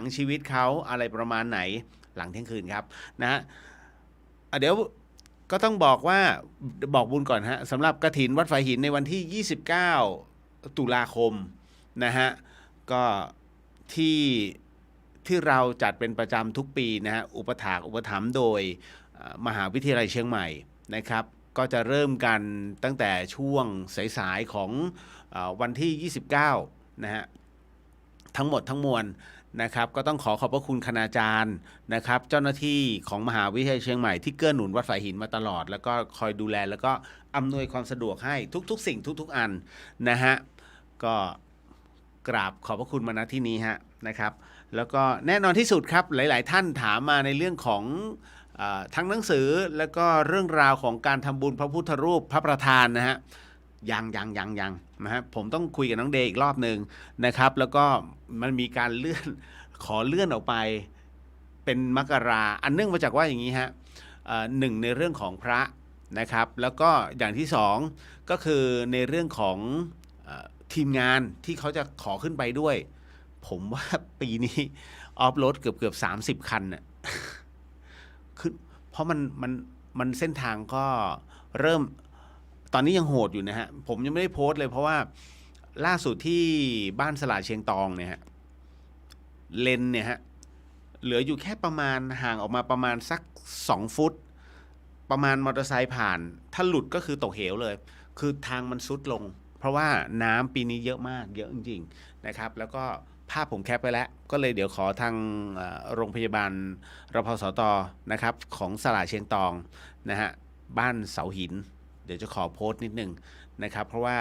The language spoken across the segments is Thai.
งชีวิตเขาอะไรประมาณไหนหลังเที่ยงคืนครับนะฮะเดี๋ยวก็ต้องบอกว่าบอกบุญก่อนฮะสำหรับกฐินวัดฝายหินในวันที่ 29 ตุลาคมนะฮะก็ที่เราจัดเป็นประจำทุกปีนะฮะอุปถัมภ์โดยมหาวิทยาลัยเชียงใหม่นะครับก็จะเริ่มกันตั้งแต่ช่วงสายๆของวันที่ 29 นะฮะทั้งหมดทั้งมวลนะครับก็ต้องขอบพระคุณคณาจารย์นะครับเจ้าหน้าที่ของมหาวิทยาลัยเชียงใหม่ที่เกื้อหนุนวัดฝายหินมาตลอดแล้วก็คอยดูแลแล้วก็อำนวยความสะดวกให้ทุกๆสิ่งทุกๆอันนะฮะก็กราบขอบพระคุณมาณที่นี้ฮะนะครับแล้วก็แน่นอนที่สุดครับหลายๆท่านถามมาในเรื่องของทั้งหนังสือแล้วก็เรื่องราวของการทำบุญพระพุทธรูปพระประธานนะฮะยังนะฮะผมต้องคุยกับน้องเดย์อีกรอบหนึ่งนะครับแล้วก็มันมีการขอเลื่อนออกไปเป็นมกราอันเนื่องมาจากว่าอย่างนี้ฮะหนึ่งในเรื่องของพระนะครับแล้วก็อย่างที่สองก็คือในเรื่องของทีมงานที่เขาจะขอขึ้นไปด้วยผมว่าปีนี้ออฟโรดเกือบ30 คันน่ะขึ้นเพราะมันเส้นทางก็เริ่มตอนนี้ยังโหดอยู่นะฮะผมยังไม่ได้โพสต์เลยเพราะว่าล่าสุดที่บ้านสลาเชียงตองเนี่ยฮะเลนเนี่ยฮะเหลืออยู่แค่ประมาณห่างออกมาประมาณสัก2 ฟุตประมาณมอเตอร์ไซค์ผ่านถ้าหลุดก็คือตกเหวเลยคือทางมันซุดลงเพราะว่าน้ำปีนี้เยอะมากเยอะจริงๆนะครับแล้วก็ภาพผมแคปไปแล้วก็เลยเดี๋ยวขอทางโรงพยาบาลรพสตนะครับของสลาเชียงตองนะฮะบ้านเสาหินเดี๋ยวจะขอโพสต์นิดนึงนะครับเพราะว่า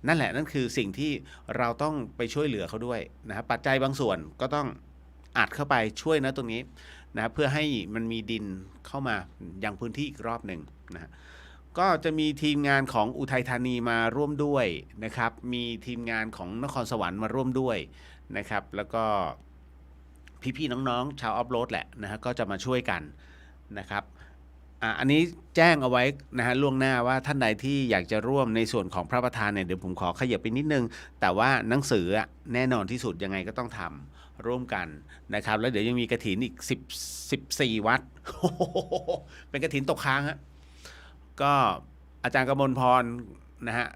นั่นคือสิ่งที่เราต้องไปช่วยเหลือเขาด้วยนะครับปัจจัยบางส่วนก็ต้องอัดเข้าไปช่วยนะตรงนี้นะเพื่อให้มันมีดินเข้ามายังพื้นที่อีกรอบหนึ่งนะก็จะมีทีมงานของอุทัยธานีมาร่วมด้วยนะครับมีทีมงานของนครสวรรค์มาร่วมด้วยนะครับแล้วก็พี่ๆน้องๆชาวออฟโรดแหละนะฮะก็จะมาช่วยกันนะครับอันนี้แจ้งเอาไว้นะฮะล่วงหน้าว่าท่านใดที่อยากจะร่วมในส่วนของพระประธานเนี่ยเดี๋ยวผมขอขยับไปนิดนึงแต่ว่าหนังสือแน่นอนที่สุดยังไงก็ต้องทำร่วมกันนะครับแล้วเดี๋ยวยังมีกฐินอีก14 วัด เป็นกฐินตกค้างฮะก็อาจารย์กมลพรนะฮะ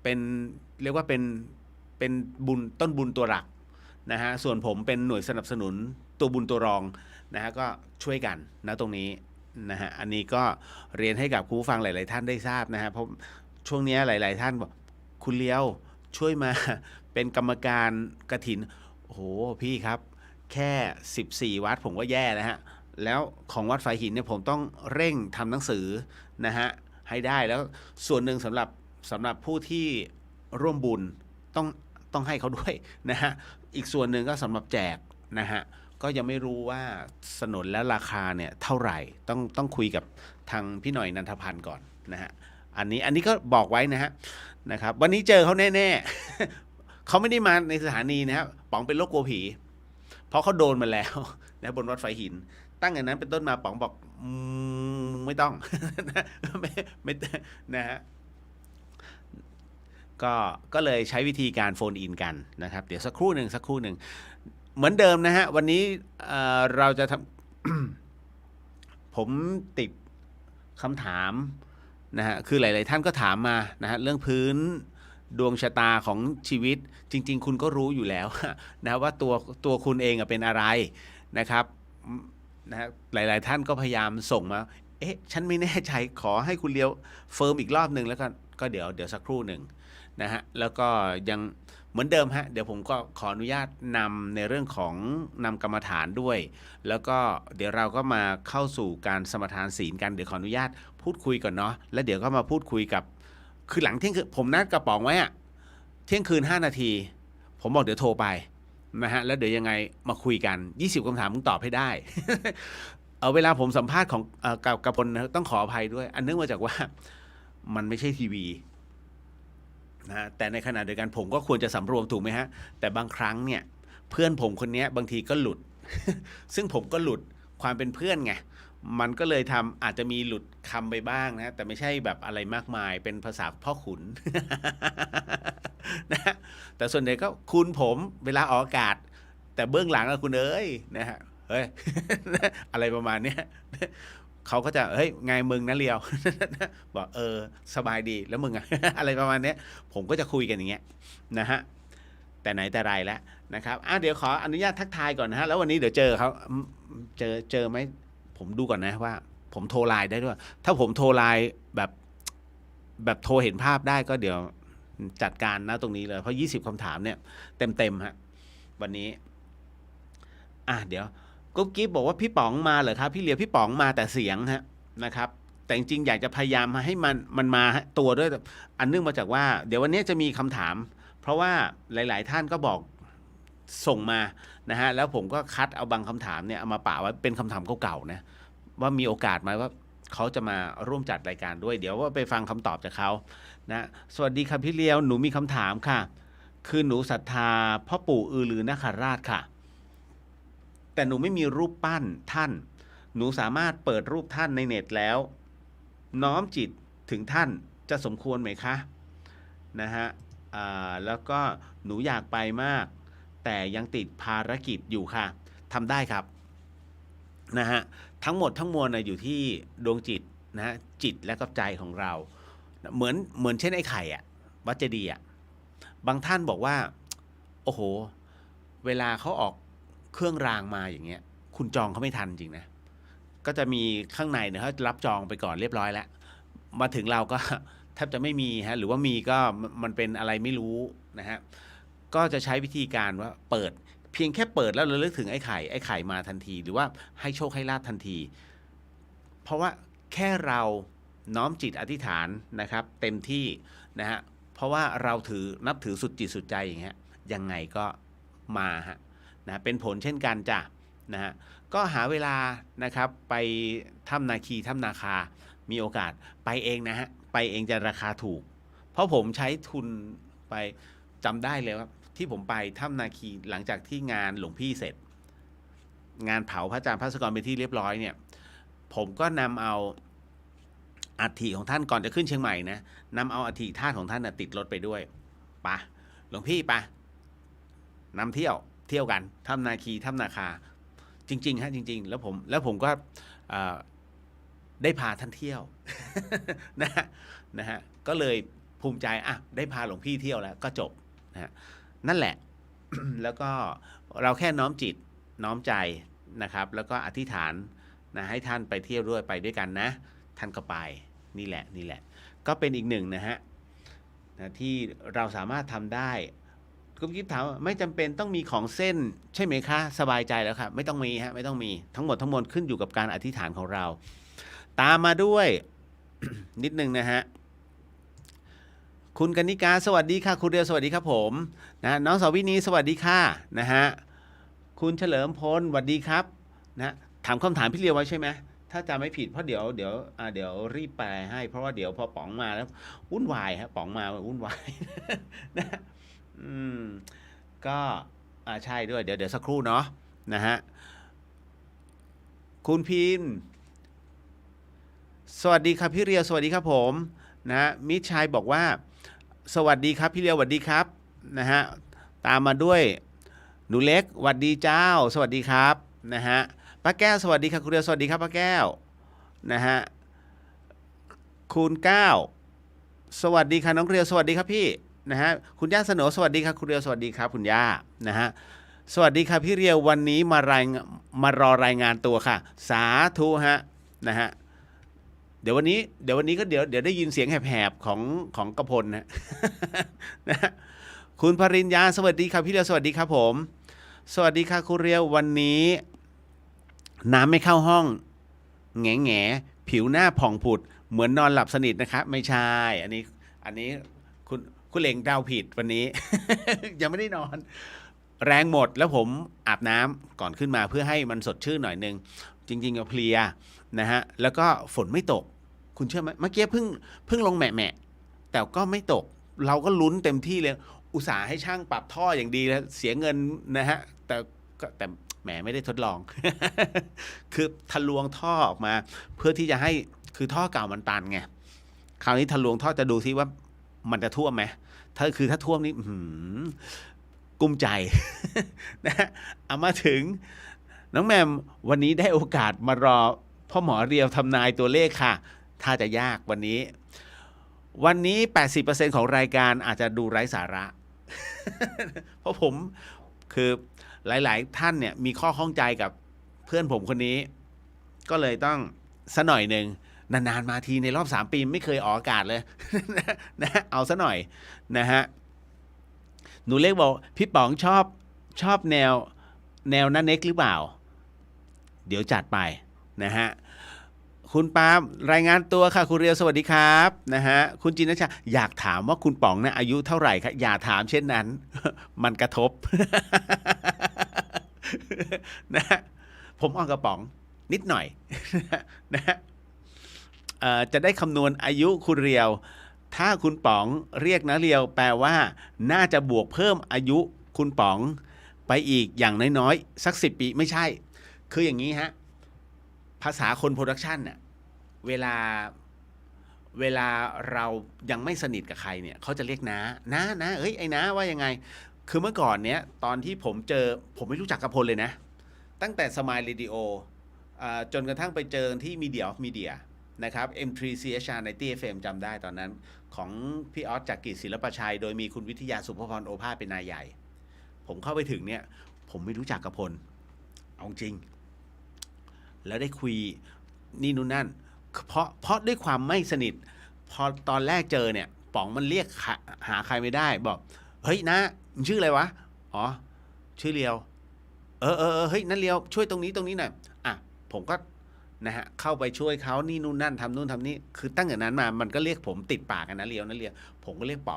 เป็นเรียกว่าเป็นบุญต้นบุญตัวหลักนะฮะส่วนผมเป็นหน่วยสนับสนุนตัวบุญตัวรองนะฮะก็ช่วยกันนะตรงนี้นะฮะอันนี้ก็เรียนให้กับครูฟังหลายๆท่านได้ทราบนะฮะเพราะช่วงนี้หลายๆท่านบอกคุณเลี้ยวช่วยมาเป็นกรรมการกฐินโอ้โหพี่ครับแค่14 วัดผมก็แย่แล้วฮะแล้วของวัดฝายหินเนี่ยผมต้องเร่งทำหนังสือนะฮะให้ได้แล้วส่วนหนึ่งสำหรับผู้ที่ร่วมบุญต้องให้เขาด้วยนะฮะอีกส่วนหนึ่งก็สำหรับแจกนะฮะก็ยังไม่รู้ว่าสนนและราคาเนี่ยเท่าไหร่ต้องคุยกับทางพี่หน่อยนันทพันธ์ก่อนนะฮะอันนี้ก็บอกไว้นะครับวันนี้เจอเขาแน่ๆ เขาไม่ได้มาในสถานีนะครับป๋องเป็นโรคกลัวผีเพราะเขาโดนมาแล้วนะบนวัดฝายหินตั้งแต่นั้นเป็นต้นมาป๋องบอกไม่ต้อง ไม่นะฮะก็เลยใช้วิธีการโฟนอินกันนะครับเดี๋ยวสักครู่หนึ่งเหมือนเดิมนะฮะวันนี้เราจะทำ ผมติดคำถามนะฮะคือหลายๆท่านก็ถามมานะฮะเรื่องพื้นดวงชะตาของชีวิตจริงๆคุณก็รู้อยู่แล้วนะว่าตัวคุณเองเป็นอะไรนะครับนะฮะหลายๆท่านก็พยายามส่งมาฉันไม่แน่ใจขอให้คุณเลี้ยวเฟิร์มอีกรอบหนึ่งแล้วก็เดี๋ยวสักครู่หนึ่งนะฮะแล้วก็ยังเหมือนเดิมฮะเดี๋ยวผมก็ขออนุญาตนำในเรื่องของนำกรรมฐานด้วยแล้วก็เดี๋ยวเราก็มาเข้าสู่การสมทานศีลกันเดี๋ยวขออนุญาตพูดคุยก่อนเนาะแล้วเดี๋ยวก็มาพูดคุยกับคือหลังเที่ยงคืนผมนัดกระป๋องไว้เที่ยงคืน5 นาทีผมบอกเดี๋ยวโทรไปนะฮะแล้วเดี๋ยวยังไงมาคุยกัน20 คำถามมึงตอบให้ได้ เวลาผมสัมภาษณ์ของกับพลต้องขออภัยด้วยอันเนื่องมาจากว่ามันไม่ใช่ทีวีนะแต่ในขณะเดียวกันผมก็ควรจะสำรวมถูกไหมฮะแต่บางครั้งเนี่ยเพื่อนผมคนนี้บางทีก็หลุด ซึ่งผมก็หลุดความเป็นเพื่อนไงมันก็เลยอาจจะมีหลุดคำไปบ้างนะแต่ไม่ใช่แบบอะไรมากมายเป็นภาษาพ่อขุน นะแต่ส่วนใหญ่ก็คุณผมเวลาออกอากาศ แต่เบื้องหลังอะคุณเอ้ยนะฮะเฮ้ย อะไรประมาณเนี้ยเขาก็จะเฮ้ยไงมึงนะเลียว บอกสบายดีแล้วมึงอะ อะไรประมาณเนี้ยผมก็จะคุยกันอย่างเงี้ยนะฮะแต่ไหนแต่ไรแล้วนะครับเดี๋ยวขออนุญาตทักทายก่อนนะฮะแล้ววันนี้เดี๋ยวเจอเขาเจอไหมผมดูก่อนนะว่าผมโทรไลน์ได้ด้วยถ้าผมโทรไลน์แบบโทรเห็นภาพได้ก็เดี๋ยวจัดการนะตรงนี้เลยเพราะ20คำถามเนี่ยเต็มฮะวันนี้เดี๋ยวกุ๊บกิ๊บบอกว่าพี่ป๋องมาเหรอครับพี่เหลียวพี่ป๋องมาแต่เสียงฮะนะครับแต่จริงๆอยากจะพยายามมาให้มันมาตัวด้วยอันเนื่องมาจากว่าเดี๋ยววันนี้จะมีคำถามเพราะว่าหลายๆท่านก็บอกส่งมานะฮะแล้วผมก็คัดเอาบางคำถามเนี่ยเอามาป่าไว้เป็นคำถามเก่าๆนะว่ามีโอกาสไหมว่าเขาจะมาร่วมจัดรายการด้วยเดี๋ยวว่าไปฟังคำตอบจากเขานะสวัสดีครับพี่เลียวหนูมีคำถามค่ะคือหนูศรัทธาพ่อปู่อือลือนาคราชค่ะแต่หนูไม่มีรูปปั้นท่านหนูสามารถเปิดรูปท่านในเน็ตแล้วน้อมจิตถึงท่านจะสมควรไหมคะนะฮะแล้วก็หนูอยากไปมากแต่ยังติดภารกิจอยู่ค่ะทำได้ครับนะฮะทั้งหมดทั้งมวลอยู่ที่ดวงจิตนะฮะจิตและก็ใจของเราเหมือนเช่นไอ้ไข่วัดเจดีย์บางท่านบอกว่าโอ้โหเวลาเขาออกเครื่องรางมาอย่างเงี้ยคุณจองเขาไม่ทันจริงนะก็จะมีข้างในเนี่ยเขารับจองไปก่อนเรียบร้อยแล้วมาถึงเราก็แทบจะไม่มีฮะหรือว่ามีก็มันเป็นอะไรไม่รู้นะฮะก็จะใช้วิธีการว่าเปิดเพียงแค่เปิดแล้วระลึกถึงไอ้ไข่มาทันทีหรือว่าให้โชคให้ลาภทันทีเพราะว่าแค่เราน้อมจิตอธิษฐานนะครับเต็มที่นะฮะเพราะว่าเรานับถือสุดจิตสุดใจอย่างเงี้ยยังไงก็มาฮะนะเป็นผลเช่นกันจ้ะนะฮะก็หาเวลานะครับไปถ้ำนาคีถ้ำนาคามีโอกาสไปเองนะฮะไปเองจะราคาถูกเพราะผมใช้ทุนไปจำได้เลยว่าที่ผมไปถ้ำนาคีหลังจากที่งานหลวงพี่เสร็จงานเผาพระอาจารย์ภาสกรเป็นที่เรียบร้อยเนี่ยผมก็นำเอาอัฐิของท่านก่อนจะขึ้นเชียงใหม่นะนำเอาอัฐิธาตุของท่านติดรถไปด้วยปะหลวงพี่ปะนำเที่ยวกันถ้ำนาคีถ้ำนาคาจริงๆฮะจริงๆแล้วผมก็ได้พาท่านเที่ยว นะฮะก็เลยภูมิใจได้พาหลวงพี่เที่ยวแล้วก็จบนะฮะนั่นแหละ แล้วก็เราแค่น้อมจิตน้อมใจนะครับแล้วก็อธิษฐานนะให้ท่านไปเที่ยวด้วยไปด้วยกันนะท่านก็ไปนี่แหละก็เป็นอีกหนึ่งนะฮะที่เราสามารถทำได้คุณกิ๊บถามไม่จำเป็นต้องมีของเส้นใช่ไหมคะสบายใจแล้วครับไม่ต้องมีฮะไม่ต้องมีทั้งหมดทั้งมวลขึ้นอยู่กับการอธิษฐานของเราตามมาด้วย นิดนึงนะฮะคุณกนิกาสวัสดีค่ะคุณเรียวสวัสดีครับผมนะน้องสาวินีสวัสดีค่ะนะฮะคุณเฉลิมพลสวัสดีครับนะถามคำถามพี่เรียวไว้ใช่ไหมถ้าจำไม่ผิดเพราะเดี๋ยวรีบแปลให้เพราะว่าเดี๋ยวพอป๋องมาแล้ววุ่นวายฮะป๋องมาวุ่นวาย นะก็ใช่ด้วยเดี๋ยวสักครู่เนาะนะฮะคุณพิมพ์สวัสดีครับพี่เรียวสวัสดีครับผมนะมิตรชัยบอกว่าสวัสดีครับพี่เรียวสวัสดีครับนะฮะตามมาด้วยหนูเล็กสวัสดีเจ้าสวัสดีครับนะฮะป้าแก้วสวัสดีครับคุณเรียวสวัสดีครับป้าแก้วนะฮะคุณก้าวสวัสดีค่ะน้องเรียวสวัสดีครับพี่นะฮะคุณย่าสนอสวัสดีครับคุณเรียวสวัสดีครับคุณย่านะฮะสวัสดีครับพี่เรียววันนี้มารอรายงานตัวค่ะสาธุฮะนะฮะเดี๋ยววันนี้ก็เดี๋ยวได้ยินเสียงแหบๆของกระพลนะ นะคุณภริญญาสวัสดีครับพี่เรียวสวัสดีครับผมสวัสดีค่ะคุณเรียววันนี้น้ำไม่เข้าห้องแง่ผิวหน้าผ่องผุดเหมือนนอนหลับสนิทนะครับไม่ใช่อันนี้คุณเหล่งเดาผิดวันนี้ ยังไม่ได้นอนแรงหมดแล้วผมอาบน้ำก่อนขึ้นมาเพื่อให้มันสดชื่นหน่อยนึงจริงๆก็เพลียนะฮะแล้วก็ฝนไม่ตกคุณเชื่อไหมเมื่อกี้เพิ่งลงแหมะแต่ก็ไม่ตกเราก็ลุ้นเต็มที่เลยอุตส่าห์ให้ช่างปรับท่ออย่างดีแล้วเสียเงินนะฮะแต่แหมไม่ได้ทดลอง คือทะลวงท่อออกมาเพื่อที่จะให้คือท่อเก่ามันตันไงคราวนี้ทะลวงท่อจะดูซิว่ามันจะท่วมไหมถ้าท่วมนี่ กุ้มใจ นะเอามาถึงน้องแมมวันนี้ได้โอกาสมารอพ่อหมอเรียวทำนายตัวเลขค่ะถ้าจะยากวันนี้ 80%ของรายการอาจจะดูไร้สาระ เพราะผมคือหลายๆท่านเนี่ยมีข้อข้องใจกับเพื่อนผมคนนี้ ก็เลยต้องซะหน่อยหนึ่งนานๆมาทีในรอบ3 ปีไม่เคยออกอากาศเลย นะเอาซะหน่อยนะฮะหนูเล็กบอกพี่ป๋องชอบแนวนั่นเน็กหรือเปล่าเดี๋ยวจัดไปนะฮะคุณปาล์มรายงานตัวค่ะคุณเรียวสวัสดีครับนะฮะคุณจินชาอยากถามว่าคุณป๋องนะอายุเท่าไหร่ครับอย่าถามเช่นนั้น มันกระทบ นะฮะผมอ่อนกระป๋องนิดหน่อย นะฮะจะได้คำนวณอายุคุณเรียว ถ้าคุณป๋องเรียกนะเรียวแปลว่าน่าจะบวกเพิ่มอายุคุณป๋องไปอีกอย่างน้อยๆสัก10 ปีไม่ใช่คืออย่างนี้ฮะภาษาคนโปรดักชันเนี่ยเวลาเรายังไม่สนิทกับใครเนี่ยเขาจะเรียกน้าเอ้ยไอ้น้าว่ายังไงคือเมื่อก่อนเนี้ยตอนที่ผมไม่รู้จักกับพลเลยนะตั้งแต่สมายเรดิโอจนกระทั่งไปเจอที่มีเดียนะครับ M3CHR ใน TFM จำได้ตอนนั้นของพี่ออสจากกิจศิลปชัยโดยมีคุณวิทยาสุภพรโอภาสเป็นนายใหญ่ผมเข้าไปถึงเนี่ยผมไม่รู้จักกับพลเอาจริงแล้วได้คุยนี่นู่นนั่นเพราะด้วยความไม่สนิทพอตอนแรกเจอเนี่ยป๋องมันเรียกหาใครไม่ได้บอกเฮ้ยนะมึงชื่ออะไรวะอ๋อชื่อเลียวเฮ้ยนั่นเลียวช่วยตรงนี้หน่อยอ่ะผมก็นะฮะเข้าไปช่วยเขานี่นู่นนั่นทำนู่นทำนี่คือตั้งแต่นั้นมามันก็เรียกผมติดปากกันนะเลียวผมก็เรียกป๋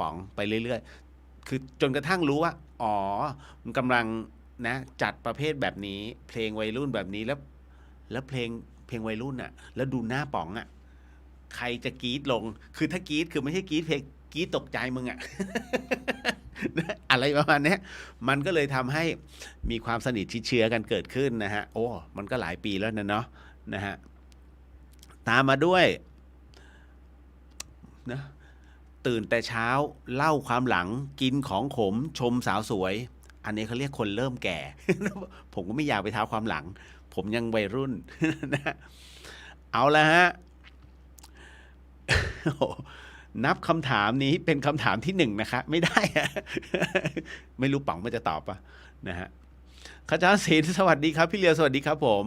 องไปเรื่อยๆคือจนกระทั่งรู้ว่าอ๋อมันกำลังนะจัดประเภทแบบนี้เพลงวัยรุ่นแบบนี้แล้วเพลงวัยรุ่นอ่ะแล้วดูหน้าป๋องอ่ะใครจะกรี๊ดลงคือถ้ากรี๊ดคือไม่ใช่กรี๊ดเพลงกรี๊ดตกใจมึงอ่ะ อะไรประมาณนี้มันก็เลยทำให้มีความสนิทชิดเชื้อกันเกิดขึ้นนะฮะโอ้มันก็หลายปีแล้วนะเนาะนะฮะตามมาด้วยนะตื่นแต่เช้าเล่าความหลังกินของขมชมสาวสวยอันนี้เขาเรียกคนเริ่มแก่ ผมก็ไม่อยากไปท้าความหลังผมยังวัยรุ่น นะเอาละฮะ นับคำถามนี้เป็นคำถามที่1นะคะไม่ได้ ไม่รู้ป๋องมันจะตอบปะนะฮะขจรศิลป์สวัสดีครับพี่เรียวสวัสดีครับผม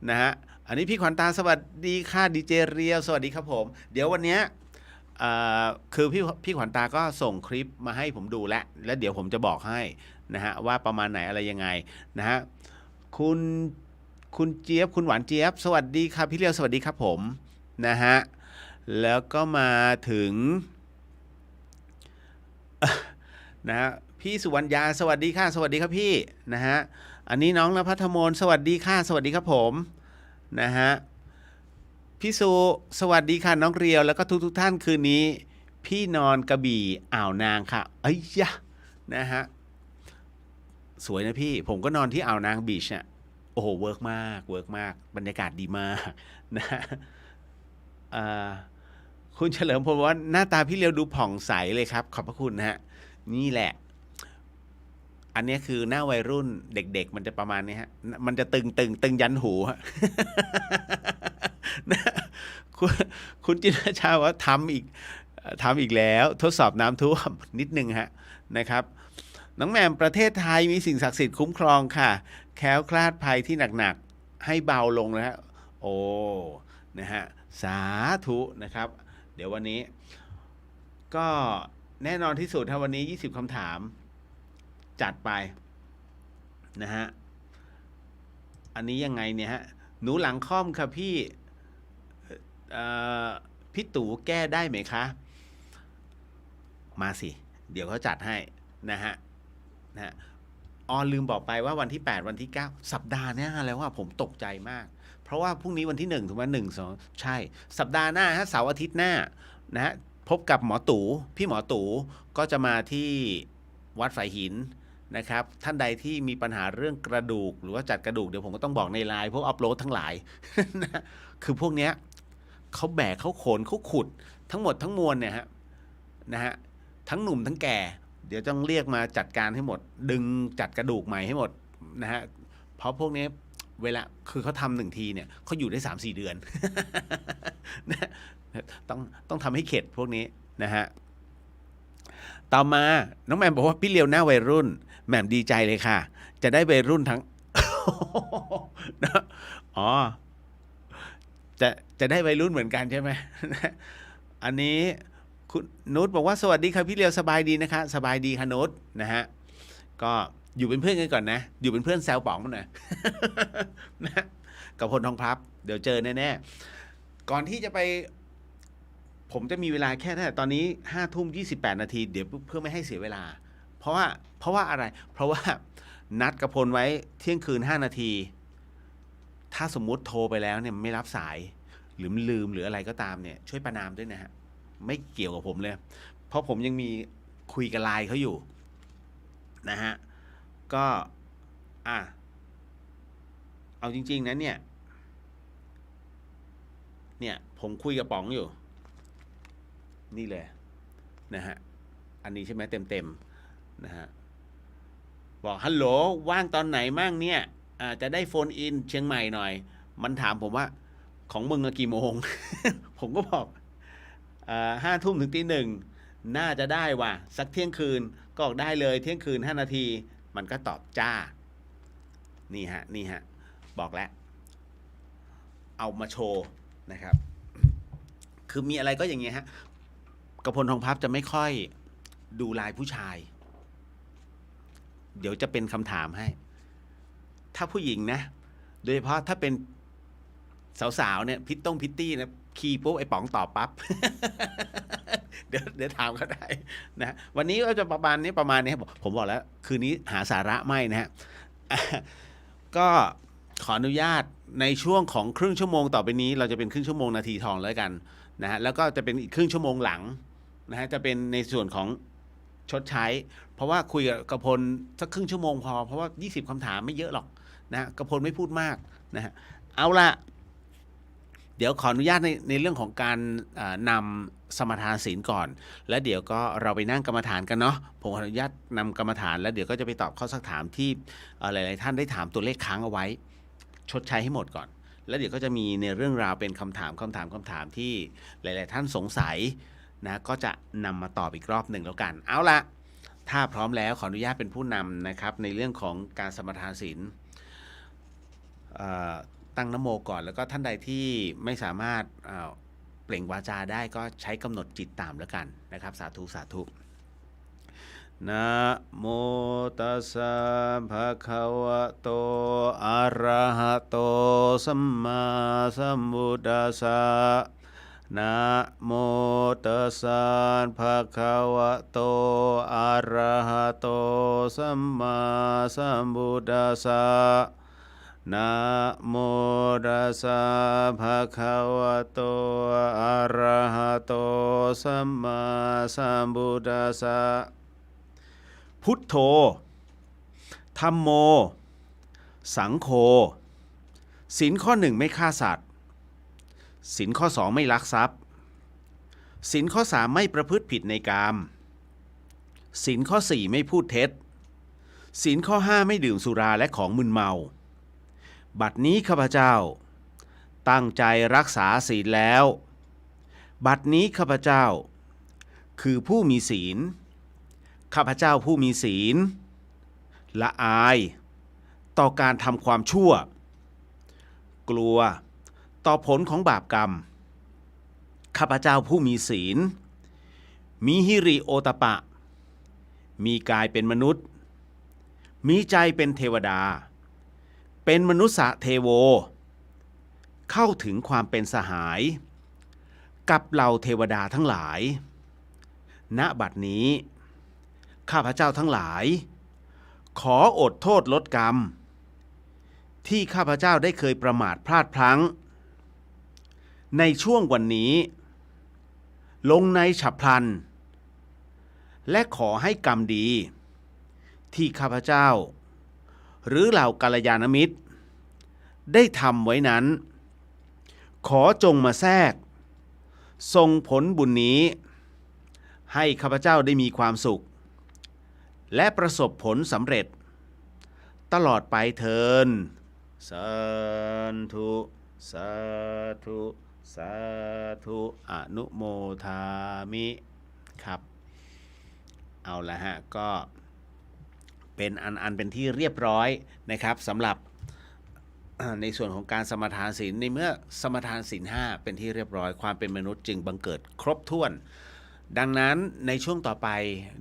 นะฮะอันนี้พี่ขวัญตาสวัสดีค่ะดีเจเรียวสวัสดีครับผมเดี๋ยววันนี้คือพี่ขวัญตาก็ส่งคลิปมาให้ผมดูแล้วเดี๋ยวผมจะบอกให้นะฮะว่าประมาณไหนอะไรยังไงนะฮะคุณเจี๊ยบคุณหวานเจี๊ยบสวัสดีครับพี่เรียวสวัสดีครับผมนะฮะแล้วก็มาถึง นะฮะพี่สุวรรณยาสวัสดีค่ะสวัสดีครับพี่นะฮะอันนี้น้องณภัทรมนสวัสดีค่ะสวัสดีครับผมนะฮะพี่สุสวัสดีค่ะน้องเรียวแล้วก็ทุกท่านคืนนี้พี่นอนกระบี่อ่าวนางค่ะเอ้ยยะนะฮะสวยนะพี่ผมก็นอนที่อ่าวนางบีชเนี่ยโอ้โหเวิร์กมากบรรยากาศดีมากนะฮะคุณเฉลิมพลว่าหน้าตาพี่เรียวดูผ่องใสเลยครับขอบพระคุณนะฮะนี่แหละอันนี้คือหน้าวัยรุ่นเด็กๆมันจะประมาณนี้ฮะมันจะตึงยันหูฮะ คุณจินชาว่าทำอีกแล้วทดสอบน้ำท่วมนิดนึงฮะนะครับน้องแหม่มประเทศไทยมีสิ่งศักดิ์สิทธิ์คุ้มครองค่ะแคล้วคลาดภัยที่หนักๆให้เบาลงนะฮะโอ้นะฮะสาธุนะครับเดี๋ยววันนี้ก็แน่นอนที่สุดถ้าวันนี้20 คำถามจัดไปนะฮะอันนี้ยังไงเนี่ยฮะหนูหลังค่อมค่ะพี่ตู่แก้ได้ไหมคะมาสิเดี๋ยวเขาจัดให้นะฮะลืมบอกไปว่าวันที่8วันที่9สัปดาห์นี้แล้วว่าผมตกใจมากเพราะว่าพรุ่งนี้วันที่1ถูกไหม1 2ใช่สัปดาห์หน้าฮะเสาร์อาทิตย์หน้านะฮะพบกับพี่หมอตู่ก็จะมาที่วัดฝายหินนะครับท่านใดที่มีปัญหาเรื่องกระดูกหรือว่าจัดกระดูกเดี๋ยวผมก็ต้องบอกในไลน์พวกอัปโหลดทั้งหลาย นะคือพวกเนี้ยเขาแบกเขาโขนเขาขุดทั้งหมดทั้งมวลเนี่ยฮะนะฮะทั้งหนุ่มทั้งแก่ ดี๋ยวต้องเรียกมาจัดการให้หมด ดึงจัดกระดูกใหม่ให้หมดนะฮะเพราะพวกนี้เวลาคือเขาทำหนึ่งทีเนี่ยเขาอยู่ได้3-4 เดือน นะต้องทำให้เข็ดพวกนี้นะฮะต่อมาน้องแหม่มบอกว่าพี่เลียวหน้าวัยรุ่นแหม่มดีใจเลยค่ะจะได้วัยรุ่นทั้ง อ๋อจะได้วัยรุ่นเหมือนกันใช่ไหม อันนี้คุณนุชบอกว่าสวัสดีครับพี่เลียวสบายดีนะคะสบายดีค่ะนุชนะฮะก็อยู่เป็นเพื่อนกันก่อนนะอยู่เป็นเพื่อนแซวป๋องมันหน่อย นะกับพลทองพลับเดี๋ยวเจอแน่ๆก่อนที่จะไปผมจะมีเวลาแค่ตั้งแต่ตอนนี้5:28 นาทีเดี๋ยวเพื่อไม่ให้เสียเวลาเพราะว่าอะไรเพราะว่านัดกับพลไว้เที่ยงคืน5 นาทีถ้าสมมุติโทรไปแล้วเนี่ยไม่รับสายหรือลืมหรืออะไรก็ตามเนี่ยช่วยประนามด้วยนะฮะไม่เกี่ยวกับผมเลยเพราะผมยังมีคุยกับไลน์เขาอยู่นะฮะก็เอาจริงๆนะเนี่ยผมคุยกับป๋องอยู่นี่เลยนะฮะอันนี้ใช่ไหมเต็มนะฮะบอกฮัลโหลว่างตอนไหนมั่งเนี่ยจะได้โฟนอินเชียงใหม่หน่อยมันถามผมว่าของมึงกี่โมง ผมก็บอก5 ทุ่มถึงตี 1น่าจะได้ว่ะสักเที่ยงคืนก็ออกได้เลยเที่ยงคืน5 นาทีมันก็ตอบจ้านี่ฮะบอกแล้วเอามาโชว์นะครับคือมีอะไรก็อย่างเงี้ยฮะกพลทองพับจะไม่ค่อยดูไลน์ผู้ชายเดี๋ยวจะเป็นคำถามให้ถ้าผู้หญิงนะโดยเฉพาะถ้าเป็นสาวๆเนี่ยพิตตี้นะคีย์ปุ๊บไอ้ป๋องตอบปั๊บ เดี๋ยวถามเขาได้นะวันนี้ก็จะประมาณนี้ผมบอกแล้วคืนนี้หาสาระไม่นะฮะ ก็ขออนุญาตในช่วงของครึ่งชั่วโมงต่อไปนี้เราจะเป็นครึ่งชั่วโมงนาทีทองแล้วกันนะฮะแล้วก็จะเป็นอีกครึ่งชั่วโมงหลังนะฮะจะเป็นในส่วนของชดใช้เพราะว่าคุยกับกพลสักครึ่งชั่วโมงพอเพราะว่า20 คำถามไม่เยอะหรอกนะกพลไม่พูดมากนะฮะเอาละเดี๋ยวขออนุญาตในเรื่องของการนำสมทานศีลก่อนแล้วเดี๋ยวก็เราไปนั่งกรรมฐานกันเนาะผมขออนุญาตนำกรรมฐานแล้วเดี๋ยวก็จะไปตอบข้อสักถามที่หลายๆท่านได้ถามตัวเลขค้างเอาไว้ชดใช้ให้หมดก่อนแล้วเดี๋ยวก็จะมีในเรื่องราวเป็นคำถามที่หลายๆท่านสงสัยนะก็จะนำมาตอบอีกรอบหนึ่งแล้วกันเอาละถ้าพร้อมแล้วขออนุญาตเป็นผู้นำนะครับในเรื่องของการสมทานศีลตั้งนะโมก่อนแล้วก็ท่านใดที่ไม่สามารถเปล่งวาจาได้ก็ใช้กำหนดจิตตามแล้วกันนะครับสาธุนะโมตัสสะภะคะวะโตอะระหะโตสัมมาสัมพุทธัสสะนะโมตัสสะภะคะวะโตอะระหะโตสัมมาสัมพุทธัสสะนะโมตัสสะภะคะวะโตอะระหะโตสัมมาสัมพุทธัสสะพุทโธธัมโมสังโฆศีลข้อ 1ไม่ฆ่าสัตว์ศีลข้อ 2ไม่ลักทรัพย์ศีลข้อ 3ไม่ประพฤติผิดในกามศีลข้อ 4ไม่พูดเท็จศีลข้อ 5ไม่ดื่มสุราและของมึนเมาบัดนี้ข้าพเจ้าตั้งใจรักษาศีลแล้วบัดนี้ข้าพเจ้าคือผู้มีศีลข้าพเจ้าผู้มีศีลละอายต่อการทำความชั่วกลัวต่อผลของบาปกรรมข้าพเจ้าผู้มีศีลมีหิริโอตปะมีกายเป็นมนุษย์มีใจเป็นเทวดาเป็นมนุษย์เทโวเข้าถึงความเป็นสหายกับเหล่าเทวดาทั้งหลายณบัดนี้ข้าพเจ้าทั้งหลายขออดโทษลดกรรมที่ข้าพเจ้าได้เคยประมาทพลาดพลั้งในช่วงวันนี้ลงในฉับพลันและขอให้กรรมดีที่ข้าพเจ้าหรือเหล่ากัลยาณมิตรได้ทำไว้นั้นขอจงมาแทรกส่งผลบุญนี้ให้ข้าพเจ้าได้มีความสุข และประสบผลสำเร็จตลอดไปเทินสาธุสาธุสาธุอนุโมทามิครับเอาละฮะก็เป็นอันเป็นที่เรียบร้อยนะครับสำหรับในส่วนของการสมทานศีลในเมื่อสมทานศีล5เป็นที่เรียบร้อยความเป็นมนุษย์จึงบังเกิดครบถ้วนดังนั้นในช่วงต่อไป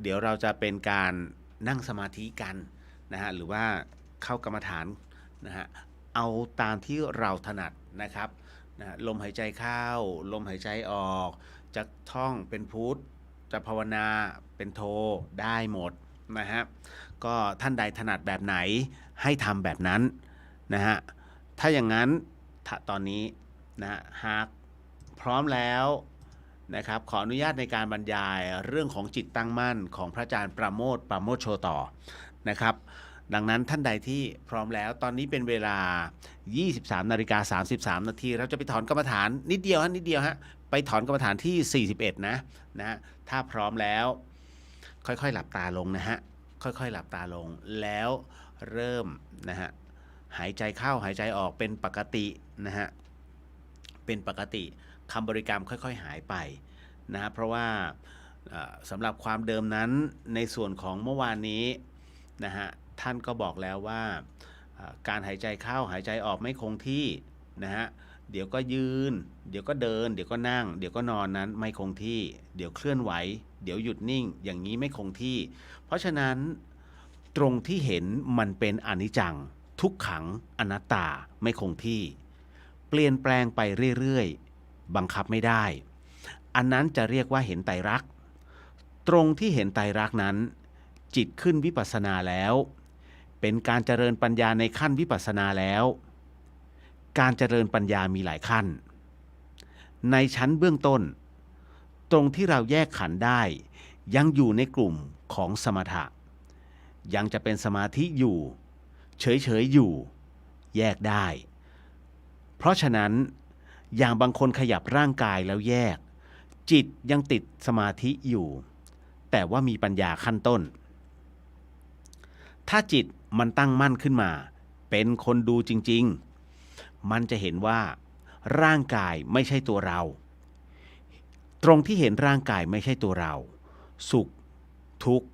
เดี๋ยวเราจะเป็นการนั่งสมาธิกันนะฮะหรือว่าเข้ากรรมฐานนะฮะเอาตามที่เราถนัดนะครับนะลมหายใจเข้าลมหายใจออกจะท่องเป็นพุทธจะภาวนาเป็นโธได้หมดนะฮะก็ท่านใดถนัดแบบไหนให้ทำแบบนั้นนะฮะถ้าอย่างนั้นตอนนี้นะหากพร้อมแล้วนะครับขออนุญาตในการบรรยายเรื่องของจิตตั้งมั่นของพระอาจารย์ปราโมทย์โชต่อนะครับดังนั้นท่านใดที่พร้อมแล้วตอนนี้เป็นเวลา 23:33 นาทีเราจะไปถอนกรรมฐานนิดเดียวฮะไปถอนกรรมฐานที่ 41นะถ้าพร้อมแล้วค่อยๆหลับตาลงนะฮะค่อยๆหลับตาลงแล้วเริ่มนะฮะหายใจเข้าหายใจออกเป็นปกตินะฮะเป็นปกติคำบริกรรมค่อยๆหายไปนะเพราะว่าสำหรับความเดิมนั้นในส่วนของเมื่อวานนี้นะฮะท่านก็บอกแล้วว่าการหายใจเข้าหายใจออกไม่คงที่นะฮะเดี๋ยวก็ยืนเดี๋ยวก็เดินเดี๋ยวก็นั่งเดี๋ยวก็นอนนั้นไม่คงที่เดี๋ยวเคลื่อนไหวเดี๋ยวหยุดนิ่งอย่างนี้ไม่คงที่เพราะฉะนั้นตรงที่เห็นมันเป็นอนิจจังทุกขังอนัตตาไม่คงที่เปลี่ยนแปลงไปเรื่อยๆบังคับไม่ได้อันนั้นจะเรียกว่าเห็นไตรลักษณ์ตรงที่เห็นไตรลักษณ์นั้นจิตขึ้นวิปัสสนาแล้วเป็นการเจริญปัญญาในขั้นวิปัสสนาแล้วการเจริญปัญญามีหลายขั้นในชั้นเบื้องต้นตรงที่เราแยกขันธ์ได้ยังอยู่ในกลุ่มของสมถะยังจะเป็นสมาธิอยู่เฉยๆอยู่แยกได้เพราะฉะนั้นอย่างบางคนขยับร่างกายแล้วแยกจิตยังติดสมาธิอยู่แต่ว่ามีปัญญาขั้นต้นถ้าจิตมันตั้งมั่นขึ้นมาเป็นคนดูจริงๆมันจะเห็นว่าร่างกายไม่ใช่ตัวเราตรงที่เห็นร่างกายไม่ใช่ตัวเราสุขทุกข์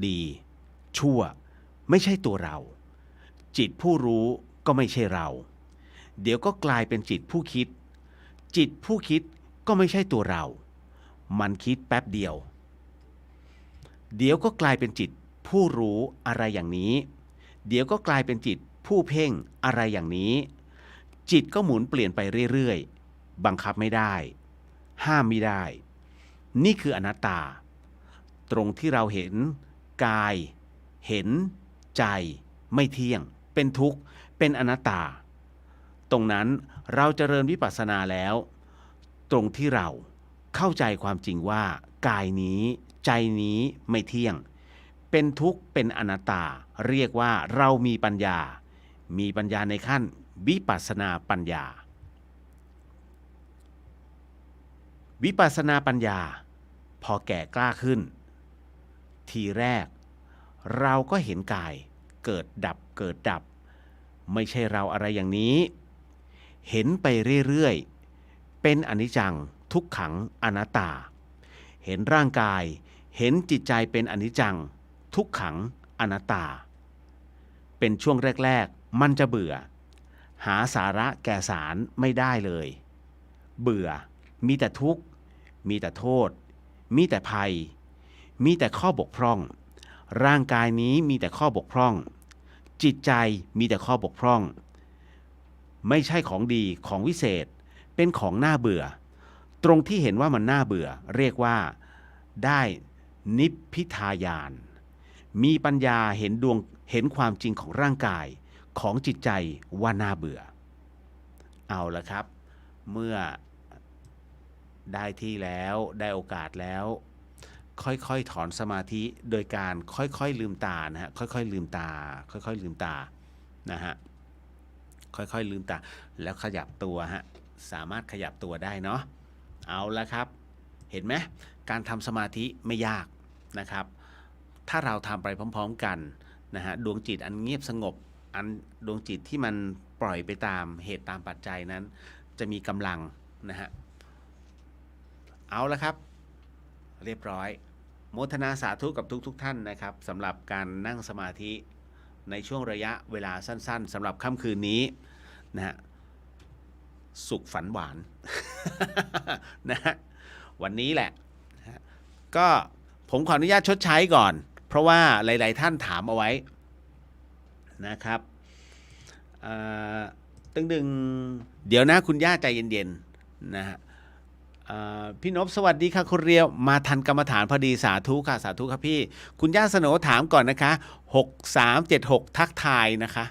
ดีชั่วไม่ใช่ตัวเราจิตผู้รู้ก็ไม่ใช่เราเดี๋ยวก็กลายเป็นจิตผู้คิดจิตผู้คิดก็ไม่ใช่ตัวเรามันคิดแป๊บเดียวเดี๋ยวก็กลายเป็นจิตผู้รู้อะไรอย่างนี้เดี๋ยวก็กลายเป็นจิตผู้เพ่งอะไรอย่างนี้จิตก็หมุนเปลี่ยนไปเรื่อยๆบังคับไม่ได้ห้ามไม่ได้นี่คืออนัตตาตรงที่เราเห็นกายเห็นใจไม่เที่ยงเป็นทุกข์เป็นอนัตตาตรงนั้นเราเจริญวิปัสสนาแล้วตรงที่เราเข้าใจความจริงว่ากายนี้ใจนี้ไม่เที่ยงเป็นทุกข์เป็นอนัตตาเรียกว่าเรามีปัญญาในขั้นวิปัสสนาปัญญาวิปัสสนาปัญญาพอแก่กล้าขึ้นทีแรกเราก็เห็นกายเกิดดับไม่ใช่เราอะไรอย่างนี้เห็นไปเรื่อยๆเป็นอนิจจังทุกขังอนัตตาเห็นร่างกายเห็นจิตใจเป็นอนิจจังทุกขังอนัตตาเป็นช่วงแรกๆมันจะเบื่อหาสาระแก่สารไม่ได้เลยเบื่อมีแต่ทุกข์มีแต่โทษมีแต่ภัยมีแต่ข้อบกพร่องร่างกายนี้มีแต่ข้อบกพร่องจิตใจมีแต่ข้อบกพร่องไม่ใช่ของดีของวิเศษเป็นของน่าเบื่อตรงที่เห็นว่ามันน่าเบื่อเรียกว่าได้นิพพิทายานมีปัญญาเห็นความจริงของร่างกายของจิตใจว่าน่าเบื่อเอาละครับเมื่อได้ที่แล้วได้โอกาสแล้วค่อยๆถอนสมาธิโดยการค่อยๆลืมตานะฮะค่อยๆลืมตาค่อยๆลืมตานะฮะค่อยๆลืมตาแล้วขยับตัวฮะสามารถขยับตัวได้เนาะเอาละครับเห็นไหมการทำสมาธิไม่ยากนะครับ ถ้าเราทำไปพร้อมๆกันนะฮะดวงจิตอันเงียบสงบอันดวงจิตที่มันปล่อยไปตามเหตุตามปัจจัยนั้นจะมีกำลังนะฮะเอาละครับเรียบร้อยโมทนาสาธุกับทุกท่านนะครับสำหรับการนั่งสมาธิในช่วงระยะเวลาสั้นๆสำหรับค่ำคืนนี้นะฮะสุขฝันหวาน นะฮะวันนี้แหละนะก็ผมขออนุญาตชดใช้ก่อนเพราะว่าหลายๆท่านถามเอาไว้นะครับตึงๆเดี๋ยวนะคุณย่าใจเย็นๆนะฮะพี่นพสวัสดีค่ะคุณเรียวมาทันกรรมฐานพอดีสาธุค่ะสาธุครับพี่คุณย่าสโนถามก่อนนะคะ6376ทักทายนะคะ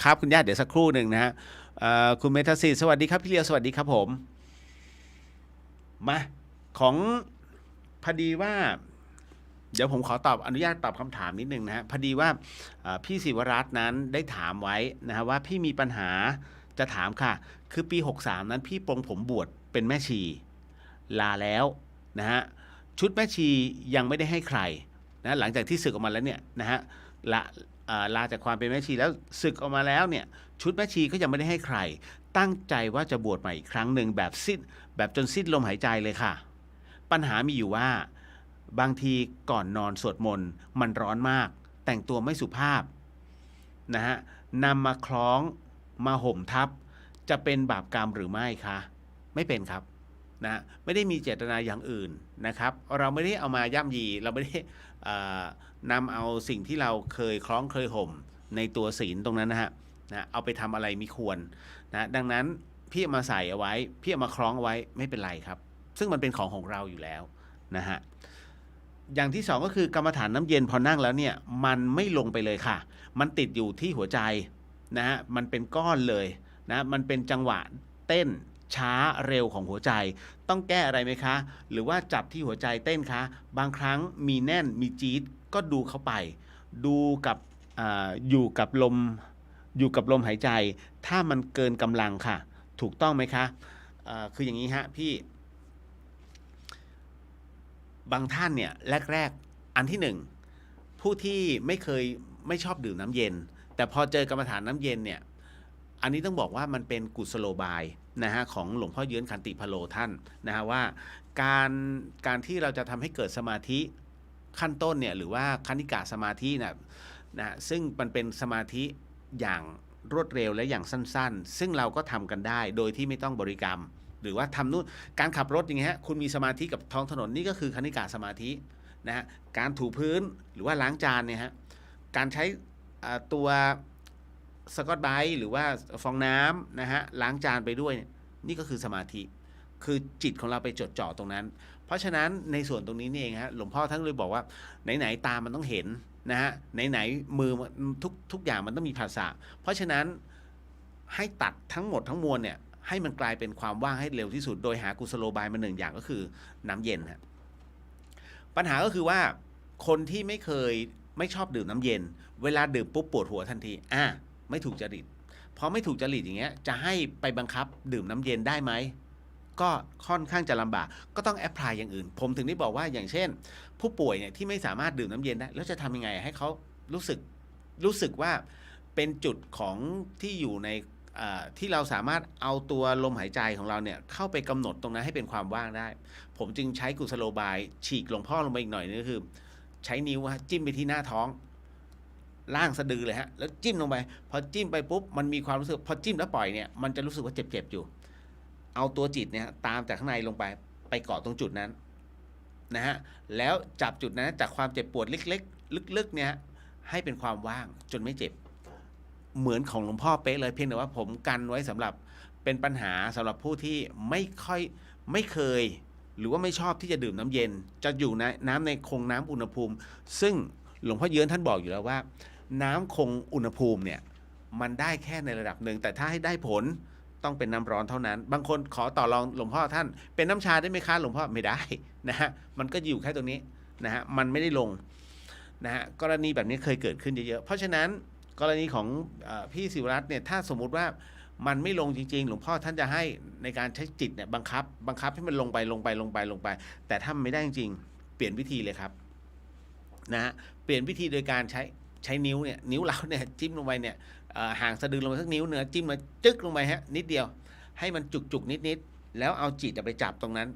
ครับคุณย่าเดี๋ยวสักครู่หนึ่งนะฮะคุณเมทัสซีสวัสดีครับพี่เรียวสวัสดีครับผมมาของพอดีว่าเดี๋ยวผมขออนุญาตตอบคำถามนิดนึงนะฮะพอดีว่าพี่ศิวรัตน์นั้นได้ถามไว้นะฮะว่าพี่มีปัญหาจะถามค่ะคือปี63นั้นพี่ปลงผมบวชเป็นแม่ชีลาแล้วนะฮะชุดแม่ชียังไม่ได้ให้ใครนะหลังจากที่ศึกออกมาแล้วเนี่ยนะฮะลาจากความเป็นแม่ชีแล้วศึกออกมาแล้วเนี่ยชุดแม่ชีก็ยังไม่ได้ให้ใครตั้งใจว่าจะบวชใหม่อีกครั้งหนึ่งแบบจนสิ้นลมหายใจเลยค่ะปัญหามีอยู่ว่าบางทีก่อนนอนสวดมนต์มันร้อนมากแต่งตัวไม่สุภาพนะฮะนำมาคล้องมาห่มทับจะเป็นบาปกรรมหรือไม่คะไม่เป็นครับนะไม่ได้มีเจตนาอย่างอื่นนะครับเราไม่ได้เอามาย่ำยีเราไม่ได้นำเอาสิ่งที่เราเคยคล้องเคยห่มในตัวศีลตรงนั้นนะฮะเอาไปทำอะไรมิควรนะดังนั้นพี่เอามาใส่เอาไว้พี่เอามาคล้องเอาไว้ไม่เป็นไรครับซึ่งมันเป็นของเราอยู่แล้วนะฮะอย่างที่สองก็คือกรรมฐานน้ำเย็นพอนั่งแล้วเนี่ยมันไม่ลงไปเลยค่ะมันติดอยู่ที่หัวใจนะฮะมันเป็นก้อนเลยนะมันเป็นจังหวะเต้นช้าเร็วของหัวใจต้องแก้อะไรไหมคะหรือว่าจับที่หัวใจเต้นคะบางครั้งมีแน่นมีจี๊ดก็ดูเข้าไปดูกับอยู่กับลมหายใจถ้ามันเกินกำลังค่ะถูกต้องไหมคะคืออย่างนี้ฮะพี่บางท่านเนี่ยแรกอันที่หนึ่งผู้ที่ไม่ชอบดื่มน้ำเย็นแต่พอเจอกรรมฐานน้ำเย็นเนี่ยอันนี้ต้องบอกว่ามันเป็นกุศโลบายนะฮะของหลวงพ่อเยื้อนขันติพโลท่านนะฮะว่าการที่เราจะทำให้เกิดสมาธิขั้นต้นเนี่ยหรือว่าคณิกะสมาธินะซึ่งมันเป็นสมาธิอย่างรวดเร็วและอย่างสั้นๆซึ่งเราก็ทำกันได้โดยที่ไม่ต้องบริกรรมหรือว่าทำนู่นการขับรถอย่างเงี้ยคุณมีสมาธิกับท้องถนนนี่ก็คือคณิกะสมาธินะฮะการถูพื้นหรือว่าล้างจานเนี่ยฮะการใช้ตัวสกอตไบรท์หรือว่าฟองน้ำนะฮะล้างจานไปด้วยนี่ก็คือสมาธิคือจิตของเราไปจดจ่อตรงนั้นเพราะฉะนั้นในส่วนตรงนี้นี่เองฮะหลวงพ่อท่านเลยบอกว่าไหนๆตามันต้องเห็นนะฮะไหนๆมือทุกอย่างมันต้องมีภาษาเพราะฉะนั้นให้ตัดทั้งหมดทั้งมวลเนี่ยให้มันกลายเป็นความว่างให้เร็วที่สุดโดยหากุศโลบายมาหนึ่งอย่างก็คือน้ำเย็นฮะปัญหาก็คือว่าคนที่ไม่ชอบดื่มน้ำเย็นเวลาดื่มปุ๊บปวดหัวทันทีไม่ถูกจริตพอไม่ถูกจริตอย่างเงี้ยจะให้ไปบังคับดื่มน้ำเย็นได้ไหมก็ค่อนข้างจะลำบากก็ต้องแอพพลายอย่างอื่นผมถึงได้บอกว่าอย่างเช่นผู้ป่วยเนี่ยที่ไม่สามารถดื่มน้ำเย็นได้แล้วจะทำยังไงให้เขารู้สึกว่าเป็นจุดของที่อยู่ในที่เราสามารถเอาตัวลมหายใจของเราเนี่ยเข้าไปกำหนดตรงนั้นให้เป็นความว่างได้ผมจึงใช้กุศโลบายฉีกหลวงพ่อลงไปอีกหน่อยนึงก็คือใช้นิ้วจิ้มไปที่หน้าท้องล่างสะดือเลยฮะแล้วจิ้มลงไปพอจิ้มไปปุ๊บมันมีความรู้สึกพอจิ้มแล้วปล่อยเนี่ยมันจะรู้สึกว่าเจ็บอยู่เอาตัวจิตเนี่ยตามจากข้างในลงไปเกาะตรงจุดนั้นนะฮะแล้วจับจุดนั้นจากความเจ็บปวดเล็กๆลึกๆเนี่ยให้เป็นความว่างจนไม่เจ็บเหมือนของหลวงพ่อเป๊ะเลยเพียงแต่ว่าผมกันไว้สำหรับเป็นปัญหาสำหรับผู้ที่ไม่เคยหรือว่าไม่ชอบที่จะดื่มน้ำเย็นจะอยู่ในน้ำในคงน้ำอุณหภูมิซึ่งหลวงพ่อเยื้อนท่านบอกอยู่แล้วว่าน้ำคงอุณหภูมิเนี่ยมันได้แค่ในระดับหนึ่งแต่ถ้าให้ได้ผลต้องเป็นน้ำร้อนเท่านั้นบางคนขอต่อรองหลวงพ่อท่านเป็นน้ำชาได้ไหมคะหลวงพ่อไม่ได้นะฮะมันก็อยู่แค่ตรงนี้นะฮะมันไม่ได้ลงนะฮะกรณีแบบนี้เคยเกิดขึ้นเยอะๆเพราะฉะนั้นกรณีของพี่ศิวรัตน์เนี่ยถ้าสมมุติว่ามันไม่ลงจริงๆหลวงพ่อท่านจะให้ในการใช้จิตเนี่ยบังคับให้มันลงไปแต่ถ้ามันไม่ได้จริงๆเปลี่ยนวิธีเลยครับ นะฮะเปลี่ยนวิธีโดยการใช้นิ้วเนี่ยนิ้วเราเนี่ยจิ้มลงไปเนี่ยห่างสะดือลงไปสักนิ้วเนื้อจิ้มมาจึ๊กลงไปฮะนิดเดียวให้มันจุกนิดแล้วเอาจิตไปจับตรงนั้น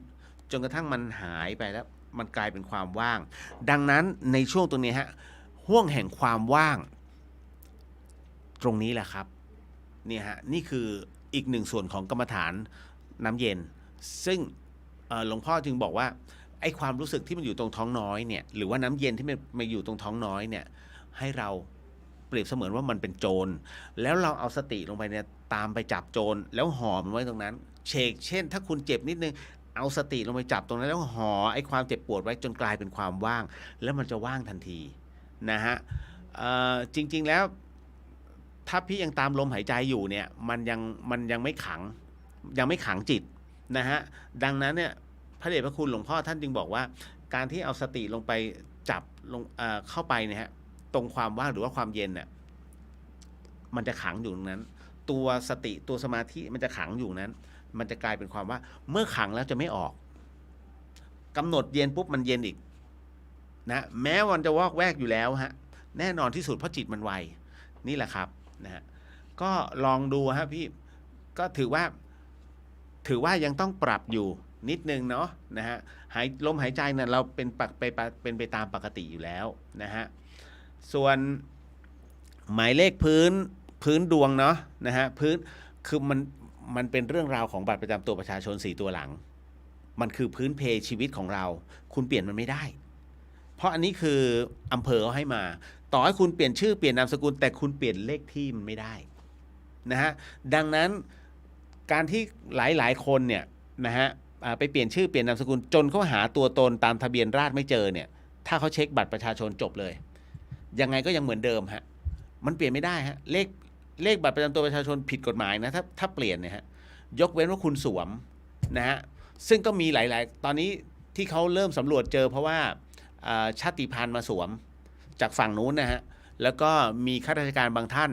จนกระทั่งมันหายไปแล้วมันกลายเป็นความว่างดังนั้นในช่วงตรงนี้ฮะห้วงแห่งความว่างตรงนี้แหละครับเนี่ยฮะนี่คืออีกหนึ่งส่วนของกรรมฐานน้ำเย็นซึ่งหลวงพ่อจึงบอกว่าไอ้ความรู้สึกที่มันอยู่ตรงท้องน้อยเนี่ยหรือว่าน้ำเย็นที่มันมาอยู่ตรงท้องน้อยเนี่ยให้เราเปรียบเสมือนว่ามันเป็นโจรแล้วเราเอาสติลงไปเนี่ยตามไปจับโจรแล้วห่อมันไว้ตรงนั้นเช่นถ้าคุณเจ็บนิดนึงเอาสติลงไปจับตรงนั้นแล้วห่อไอ้ความเจ็บปวดไว้จนกลายเป็นความว่างแล้วมันจะว่างทันทีนะฮะจริงๆแล้วถ้าพี่ยังตามลมหายใจอยู่เนี่ยมันยังไม่ขังจิตนะฮะดังนั้นเนี่ยพระเดชพระคุณหลวงพ่อท่านจึงบอกว่าการที่เอาสติลงไปจับลงเข้าไปเนี่ยฮะตรงความว่างหรือว่าความเย็นเนี่ยมันจะขังอยู่ตรงนั้นตัวสติตัวสมาธิมันจะขังอยู่นั้นมันจะกลายเป็นความว่าเมื่อขังแล้วจะไม่ออกกำหนดเย็นปุ๊บมันเย็นอีกนะแม้วันจะวอกแวกอยู่แล้วฮะแน่นอนที่สุดเพราะจิตมันไวนี่แหละครับนะฮะก็ลองดูฮะพี่ก็ถือว่ายังต้องปรับอยู่นิดนึงเนาะนะฮะลมหายใจเนี่ยเราเป็นไปตามปกติอยู่แล้วนะฮะส่วนหมายเลขพื้นดวงเนาะนะฮะพื้นคือมันเป็นเรื่องราวของบัตรประจำตัวประชาชน4ตัวหลังมันคือพื้นเพชีวิตของเราคุณเปลี่ยนมันไม่ได้เพราะอันนี้คืออำเภอเขาให้มาต่อให้คุณเปลี่ยนชื่อเปลี่ยนนามสกุลแต่คุณเปลี่ยนเลขที่มันไม่ได้นะฮะดังนั้นการที่หลายคนเนี่ยนะฮะไปเปลี่ยนชื่อเปลี่ยนนามสกุลจนเขาหาตัวตนตามทะเบียนราษฎร์ไม่เจอเนี่ยถ้าเขาเช็คบัตรประชาชนจบเลยยังไงก็ยังเหมือนเดิมฮะมันเปลี่ยนไม่ได้ฮะเลขบัตรประจำตัวประชาชนผิดกฎหมายนะถ้าเปลี่ยนเนี่ยฮะยกเว้นว่าคุณสวมนะฮะซึ่งก็มีหลายตอนนี้ที่เขาเริ่มสำรวจเจอเพราะว่าชาติพันธุ์มาสวมจากฝั่งนู้นนะฮะแล้วก็มีข้าราชการบางท่าน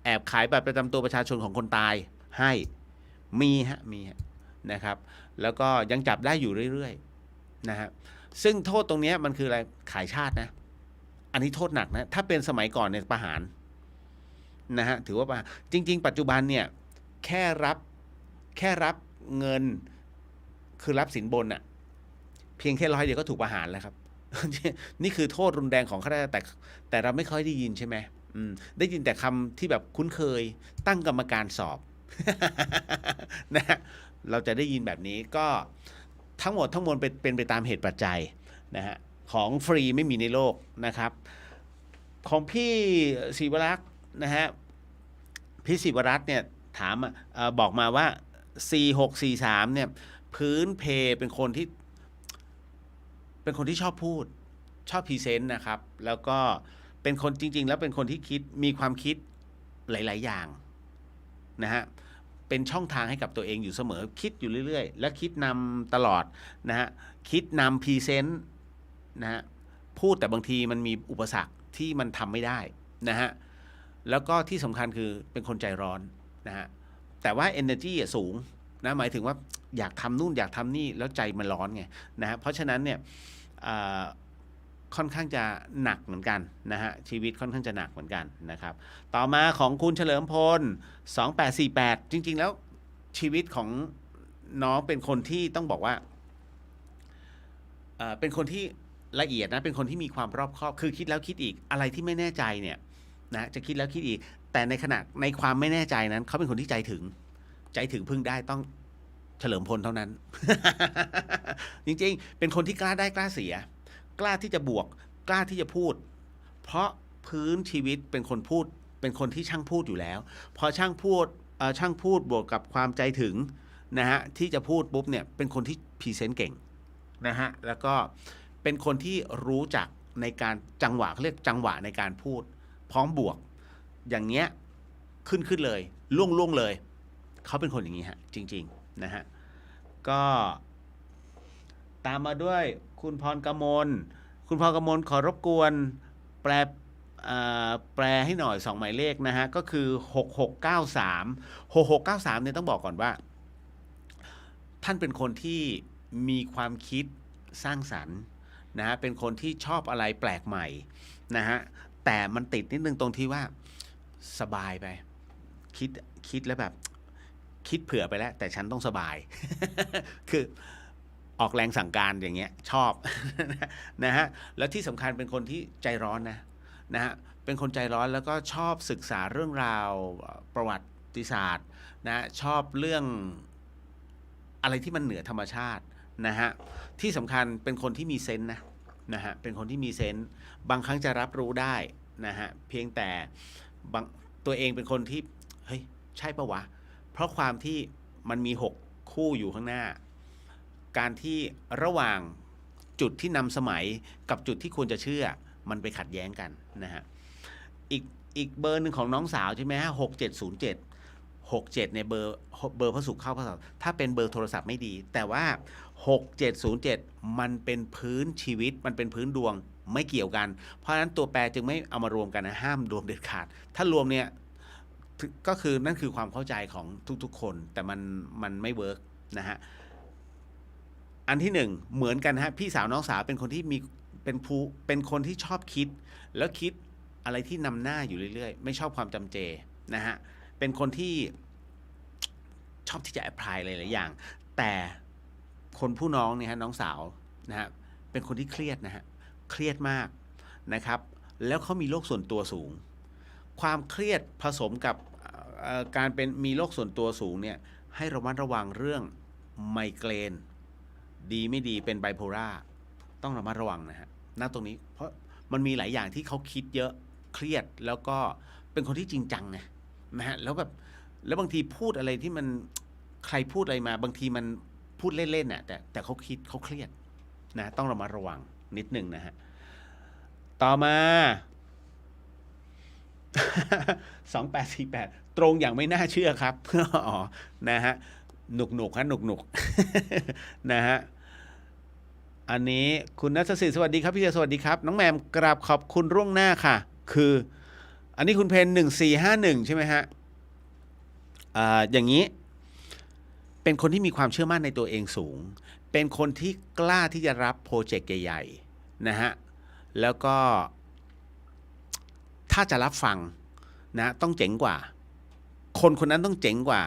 แอบขายบัตรประจำตัวประชาชนของคนตายให้มีฮะนะครับแล้วก็ยังจับได้อยู่เรื่อยๆนะฮะซึ่งโทษตรงนี้มันคืออะไรขายชาตินะอันนี้โทษหนักนะถ้าเป็นสมัยก่อนเนี่ยประหารนะฮะถือว่าจริงๆปัจจุบันเนี่ยแค่รับเงินคือรับสินบนอะเพียงแค่100เดียวก็ถูกประหารแล้วครับ นี่คือโทษรุนแรงของข้าราชการแต่เราไม่ค่อยได้ยินใช่ไหมได้ยินแต่คำที่แบบคุ้นเคยตั้งกรรมการสอบ นะฮะเราจะได้ยินแบบนี้ก็ทั้งหมดทั้งมวลเป็นไปตามเหตุปัจจัยนะฮะของฟรีไม่มีในโลกนะครับของพี่ศิวรักษ์นะฮะพี่ศิวรัตน์เนี่ยถามบอกมาว่า4643เนี่ยพื้นเพเป็นคนที่ชอบพูดชอบพรีเซนต์นะครับแล้วก็เป็นคนจริงๆแล้วเป็นคนที่มีความคิดหลายๆอย่างนะฮะเป็นช่องทางให้กับตัวเองอยู่เสมอคิดอยู่เรื่อยๆและคิดนำตลอดนะฮะคิดนำพรีเซนต์นะฮะพูดแต่บางทีมันมีอุปสรรคที่มันทำไม่ได้นะฮะแล้วก็ที่สำคัญคือเป็นคนใจร้อนนะฮะแต่ว่า energy สูงนะหมายถึงว่าอยากทำนู่นอยากทำนี่แล้วใจมันร้อนไงนะฮะเพราะฉะนั้นเนี่ยค่อนข้างจะหนักเหมือนกันนะฮะชีวิตค่อนข้างจะหนักเหมือนกันนะครับต่อมาของคุณเฉลิมพล2848จริงๆแล้วชีวิตของน้องเป็นคนที่ต้องบอกว่าเป็นคนที่ละเอียดนะเป็นคนที่มีความรอบคอบคือคิดแล้วคิดอีกอะไรที่ไม่แน่ใจเนี่ยนะจะคิดแล้วคิดอีกแต่ในความไม่แน่ใจนั้นเขาเป็นคนที่ใจถึงพึ่งได้ต้องเฉลิมพลเท่านั้น จริงๆเป็นคนที่กล้าได้กล้าเสียกล้าที่จะบวกกล้าที่จะพูดเพราะพื้นชีวิตเป็นคนพูดเป็นคนที่ช่างพูดอยู่แล้วพอช่างพูดบวกกับความใจถึงนะฮะที่จะพูดปุ๊บเนี่ยเป็นคนที่พรีเซนต์เก่งนะฮะแล้วก็เป็นคนที่รู้จักในการจังหวะเรียกจังหวะในการพูดพร้อมบวกอย่างเงี้ยขึ้นเลยล่วงเลยเขาเป็นคนอย่างนี้ฮะจริงๆนะฮะก็ตามมาด้วยคุณพรกมลขอรบกวนแปลให้หน่อย2หมายเลขนะฮะก็คือ6693เนี่ยต้องบอกก่อนว่าท่านเป็นคนที่มีความคิดสร้างสรรค์ นะฮะเป็นคนที่ชอบอะไรแปลกใหม่นะฮะแต่มันติดนิดนึงตรงที่ว่าสบายไปคิดแล้วแบบคิดเผื่อไปแล้วแต่ฉันต้องสบาย คือออกแรงสั่งการอย่างเงี้ยชอบ นะฮะแล้วที่สำคัญเป็นคนที่ใจร้อนนะฮะเป็นคนใจร้อนแล้วก็ชอบศึกษาเรื่องราวประวัติศาสตร์นะชอบเรื่องอะไรที่มันเหนือธรรมชาตินะฮะที่สำคัญเป็นคนที่มีเซนส์นะฮะเป็นคนที่มีเซนส์บางครั้งจะรับรู้ได้นะฮะเพียงแต่บางตัวเองเป็นคนที่เฮ้ยใช่ปะวะเพราะความที่มันมี6คู่อยู่ข้างหน้าการที่ระหว่างจุดที่นำสมัยกับจุดที่ควรจะเชื่อมันไปขัดแย้งกันนะฮะอีกเบอร์หนึ่งของน้องสาวใช่ไหมฮะ6707เนี่ยเบอร์พระศุกร์เข้าพระเสาร์ถ้าเป็นเบอร์โทรศัพท์ไม่ดีแต่ว่า6707มันเป็นพื้นชีวิตมันเป็นพื้นดวงไม่เกี่ยวกันเพราะฉะนั้นตัวแปรจึงไม่เอามารวมกันนะห้ามรวมเด็ดขาดถ้ารวมเนี่ยก็คือนั่นคือความเข้าใจของทุกๆคนแต่มันไม่เวิร์กนะฮะอันที่หนึ่งเหมือนกันฮะพี่สาวน้องสาวเป็นคนที่มีเป็นคนที่ชอบคิดแล้วคิดอะไรที่นำหน้าอยู่เรื่อยๆไม่ชอบความจำเจนะฮะเป็นคนที่ชอบที่จะแอพพลายหลายๆอย่างแต่คนผู้น้องเนี่ยฮะน้องสาวนะฮะเป็นคนที่เครียดนะฮะเครียดมากนะครับแล้วเขามีโรคส่วนตัวสูงความเครียดผสมกับการเป็นมีโรคส่วนตัวสูงเนี่ยให้ระมัดระวังเรื่องไมเกรนดีไม่ดีเป็นไบโพล่าต้องระมัดระวังนะฮะณตรงนี้เพราะมันมีหลายอย่างที่เขาคิดเยอะเครียดแล้วก็เป็นคนที่จริงจังนะฮะแล้วบางทีพูดอะไรที่มันใครพูดอะไรมาบางทีมันพูดเล่นๆน่ะแต่เขาคิดเขาเครียดนะต้องระมัดระวังนิดนึงนะฮะต่อมา 2848ตรงอย่างไม่น่าเชื่อครับ อ๋อนะฮะหนุกฮะหนุกนะฮะอันนี้คุณนัทศิษย์สวัสดีครับพี่เจสวัสดีครับน้องแมมกราบขอบคุณล่วงหน้าค่ะคืออันนี้คุณเพน1451ใช่ไหมฮะอย่างนี้เป็นคนที่มีความเชื่อมั่นในตัวเองสูงเป็นคนที่กล้าที่จะรับโปรเจกต์ใหญ่ๆนะฮะแล้วก็ถ้าจะรับฟังนะต้องเจ๋งกว่าคนนั้นต้องเจ๋งกว่า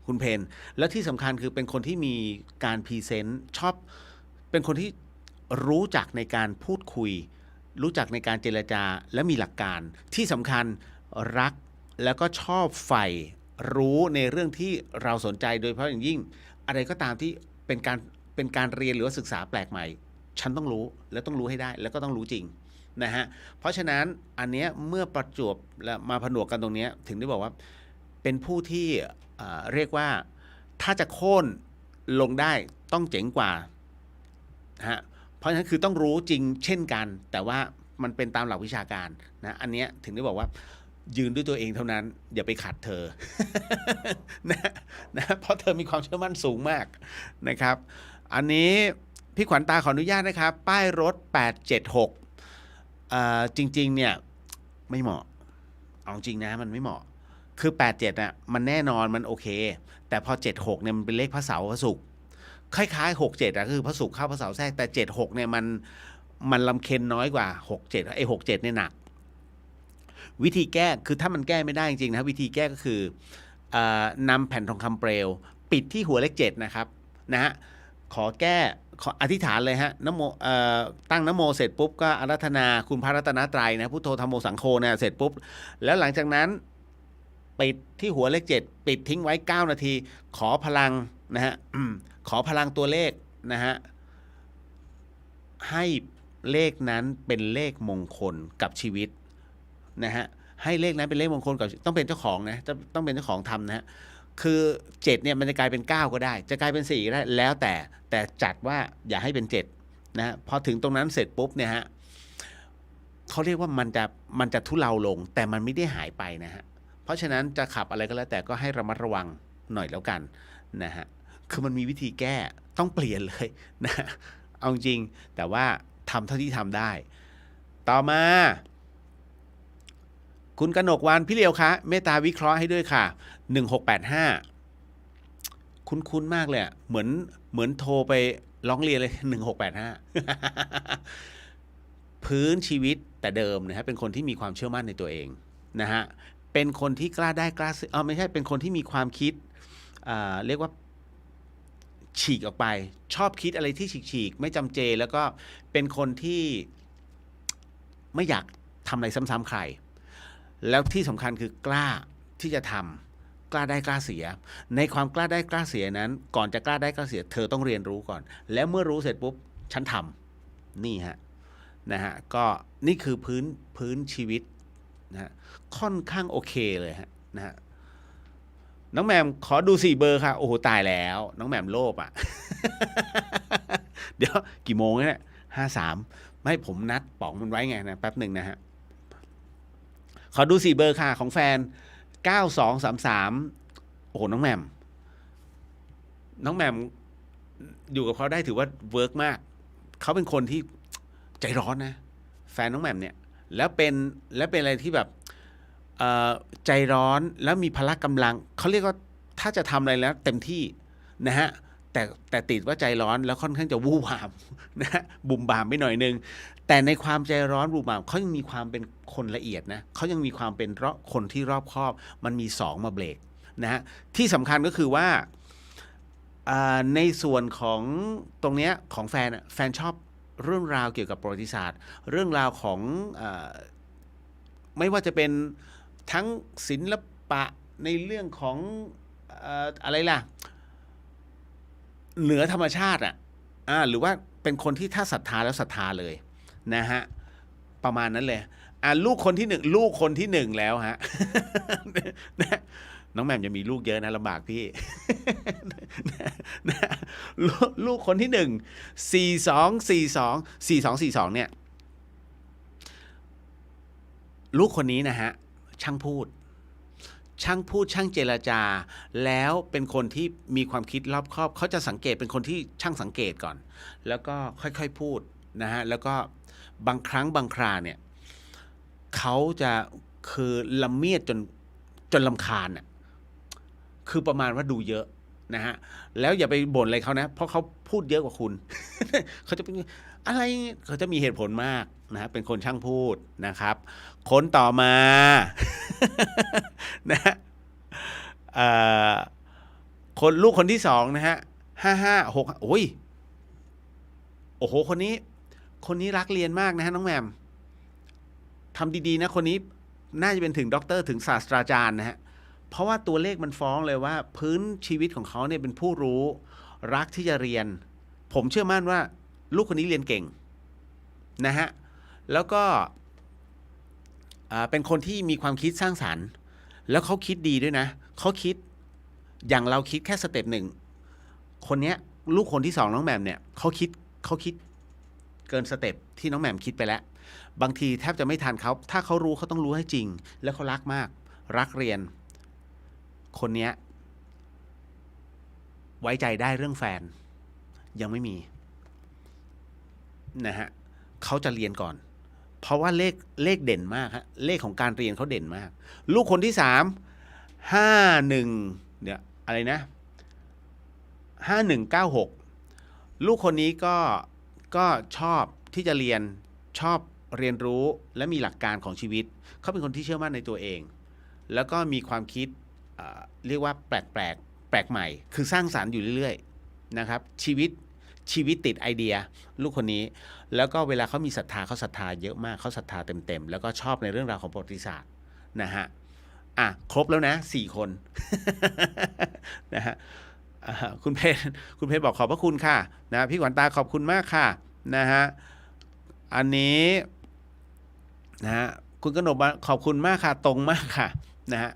คุณเพนแล้วที่สำคัญคือเป็นคนที่มีการพรีเซนต์ชอบเป็นคนที่รู้จักในการพูดคุยรู้จักในการเจรจาและมีหลักการที่สำคัญรักแล้วก็ชอบใฝ่รู้ในเรื่องที่เราสนใจโดยเฉพาะอย่างยิ่งอะไรก็ตามที่เป็นการเรียนหรือว่าศึกษาแปลกใหม่ฉันต้องรู้และต้องรู้ให้ได้แล้วก็ต้องรู้จริงนะฮะเพราะฉะนั้นอันเนี้ยเมื่อประจวบและมาผนวกกันตรงนี้ถึงได้บอกว่าเป็นผู้ที่เรียกว่าถ้าจะโค่นลงได้ต้องเจ๋งกว่าฮะเพราะฉะนั้นคือต้องรู้จริงเช่นกันแต่ว่ามันเป็นตามหลักวิชาการนะอันเนี้ยถึงได้บอกว่ายืนด้วยตัวเองเท่านั้นอย่าไปขัดเธอ นะเพราะเธอมีความเชื่อมั่นสูงมากนะครับอันนี้พี่ขวัญตาขออนุญาตนะครับป้ายรถ876จริงๆเนี่ยไม่เหมาะเอาจริงนะมันไม่เหมาะคือ87อ่ะมันแน่นอนมันโอเคแต่พอ76เนี่ยมันเป็นเลขพระเสาร์พระศุกร์คล้ายๆ67อ่ะคือพระศุกร์เข้าพระเสาร์แทรกแต่76เนี่ยมันลำเค็ญน้อยกว่า67ไอ้67เนี่ยหนักวิธีแก้คือถ้ามันแก้ไม่ได้จริงๆนะวิธีแก้ก็คือนำแผ่นทองคำเปลวปิดที่หัวเลข7นะครับนะฮะขอแก้ขออธิษฐานเลยฮะนะโมตั้งนะโมเสร็จปุ๊บก็อาราธนาคุณพระรัตนตรัยนะพุทโธธัมโมสังโฆนะเสร็จปุ๊บแล้วหลังจากนั้นปิดที่หัวเลข7ปิดทิ้งไว้9นาทีขอพลังนะฮะขอพลังตัวเลขนะฮะให้เลขนั้นเป็นเลขมงคลกับชีวิตนะฮะให้เลขนั้นเป็นเลขมงคลกับต้องเป็นเจ้าของนะต้องเป็นเจ้าของทำนะฮะคือ7เนี่ยมันจะกลายเป็น9ก็ได้จะกลายเป็น4ก็ได้แล้วแต่จัดว่าอย่าให้เป็น7นะพอถึงตรงนั้นเสร็จปุ๊บเนี่ยฮะเขาเรียกว่ามันจะทุเลาลงแต่มันไม่ได้หายไปนะฮะเพราะฉะนั้นจะขับอะไรก็แล้วแต่ก็ให้ระมัดระวังหน่อยแล้วกันนะฮะคือมันมีวิธีแก้ต้องเปลี่ยนเลยนะเอาจริงแต่ว่าทำเท่าที่ทำได้ต่อมาคุณกนกวรรณพี่เลียวคะเมตตาวิเคราะห์ให้ด้วยค่ะ1685 คุ้นๆมากเลยอะเหมือนโทรไปร้องเรียนเลย1685 พื้นชีวิตแต่เดิมนะฮะเป็นคนที่มีความเชื่อมั่นในตัวเองนะฮะเป็นคนที่กล้าได้กล้าซื้อไม่ใช่เป็นคนที่มีความคิดเรียกว่าฉีกออกไปชอบคิดอะไรที่ฉีกๆไม่จำเจแล้วก็เป็นคนที่ไม่อยากทำอะไรซ้ำๆใครแล้วที่สำคัญคือกล้าที่จะทำกล้าได้กล้าเสียในความกล้าได้กล้าเสียนั้นก่อนจะกล้าได้กล้าเสียเธอต้องเรียนรู้ก่อนแล้วเมื่อรู้เสร็จปุ๊บฉันทำนี่ฮะนะฮะก็นี่คือพื้นชีวิตนะฮะค่อนข้างโอเคเลยฮะนะฮะน้องแหม่มขอดู4 เบอร์ค่ะโอ้โหตายแล้วน้องแหม่มโลภอ่ะ เดี๋ยวกี่โมงเนี่ย53ไม่ผมนัดป๋องมันไว้ไงนะแป๊บหนึ่งนะฮะขอดู4 เบอร์ค่ะของแฟน9233โอ้โหน้องแหม่มอยู่กับเขาได้ถือว่าเวิร์กมากเขาเป็นคนที่ใจร้อนนะแฟนน้องแหม่มเนี่ยแล้วเป็นอะไรที่แบบใจร้อนแล้วมีพละกำลังเขาเรียกว่าถ้าจะทำอะไรแล้วเต็มที่นะฮะแต่ติดว่าใจร้อนแล้วค่อนข้างจะวู่วามนะฮะบุ่มบามไปหน่อยนึงแต่ในความใจร้อนบุ่มบามเขายังมีความเป็นคนละเอียดนะเขายังมีความเป็นคนที่รอบคอบมันมี2มาเบรกนะฮะที่สำคัญก็คือว่าในส่วนของตรงเนี้ยของแฟนชอบเรื่องราวเกี่ยวกับประวัติศาสตร์เรื่องราวของไม่ว่าจะเป็นทั้งศิลปะในเรื่องของอะไรล่ะเหนือธรรมชาติหรือว่าเป็นคนที่ถ้าศรัทธาแล้วศรัทธาเลยนะฮะประมาณนั้นเลยลูกคนที่1แล้วฮะ น้องแหม่มจะมีลูกเยอะนะลำบากพี่ ลูกคนที่4242เนี่ยลูกคนนี้นะฮะช่างพูดช่างเจรจาแล้วเป็นคนที่มีความคิดรอบคอบเขาจะสังเกตเป็นคนที่ช่างสังเกตก่อนแล้วก็ค่อยๆพูดนะฮะแล้วก็บางครั้งบางคราเนี่ยเขาจะคือละเมียดจนรำคาญคือประมาณว่าดูเยอะนะฮะแล้วอย่าไปบ่นอะไรเขานะเพราะเขาพูดเยอะกว่าคุณ เขาจะเป็นอะไรเขาจะมีเหตุผลมากนะฮะเป็นคนช่างพูดนะครับคนต่อมา นะฮะลูกคนที่2นะฮะ556โอ้โหคนนี้รักเรียนมากนะฮะน้องแหม่มทำดีๆนะคนนี้น่าจะเป็นถึงด็อกเตอร์ถึงศาสตราจารย์นะฮะเพราะว่าตัวเลขมันฟ้องเลยว่าพื้นชีวิตของเขาเนี่ยเป็นผู้รู้รักที่จะเรียนผมเชื่อมั่นว่าลูกคนนี้เรียนเก่งนะฮะแล้วก็เป็นคนที่มีความคิดสร้างสรรค์แล้วเขาคิดดีด้วยนะเขาคิดอย่างเราคิดแค่สเต็ป1คนเนี้ยลูกคนที่2น้องแหม่มเนี่ยเขาคิดเกินสเต็ปที่น้องแหม่มคิดไปแล้วบางทีแทบจะไม่ทันเขาถ้าเขารู้เขาต้องรู้ให้จริงแล้วเขารักมากรักเรียนคนเนี้ยไว้ใจได้เรื่องแฟนยังไม่มีนะฮะเขาจะเรียนก่อนเพราะว่าเลขเด่นมากฮะเลขของการเรียนเขาเด่นมากลูกคนที่351เนี่ยอะไรนะ5196ลูกคนนี้ก็ชอบที่จะเรียนชอบเรียนรู้และมีหลักการของชีวิตเขาเป็นคนที่เชื่อมั่นในตัวเองแล้วก็มีความคิดเรียกว่าแปลกใหม่คือสร้างสรรค์อยู่เรื่อยๆนะครับชีวิตติดไอเดียลูกคนนี้แล้วก็เวลาเขามีศรัทธาเขาศรัทธาเยอะมากเขาศรัทธาเต็มแล้วก็ชอบในเรื่องราวของประวัติศาสตร์นะฮะครบแล้วนะ4 คน นะฮะคุณเพชรบอกขอบพระคุณค่ะนะพี่ขวัญตาขอบคุณมากค่ะนะฮะอันนี้นะฮะคุณกนกขอบคุณมากค่ะตรงมากค่ะนะฮะ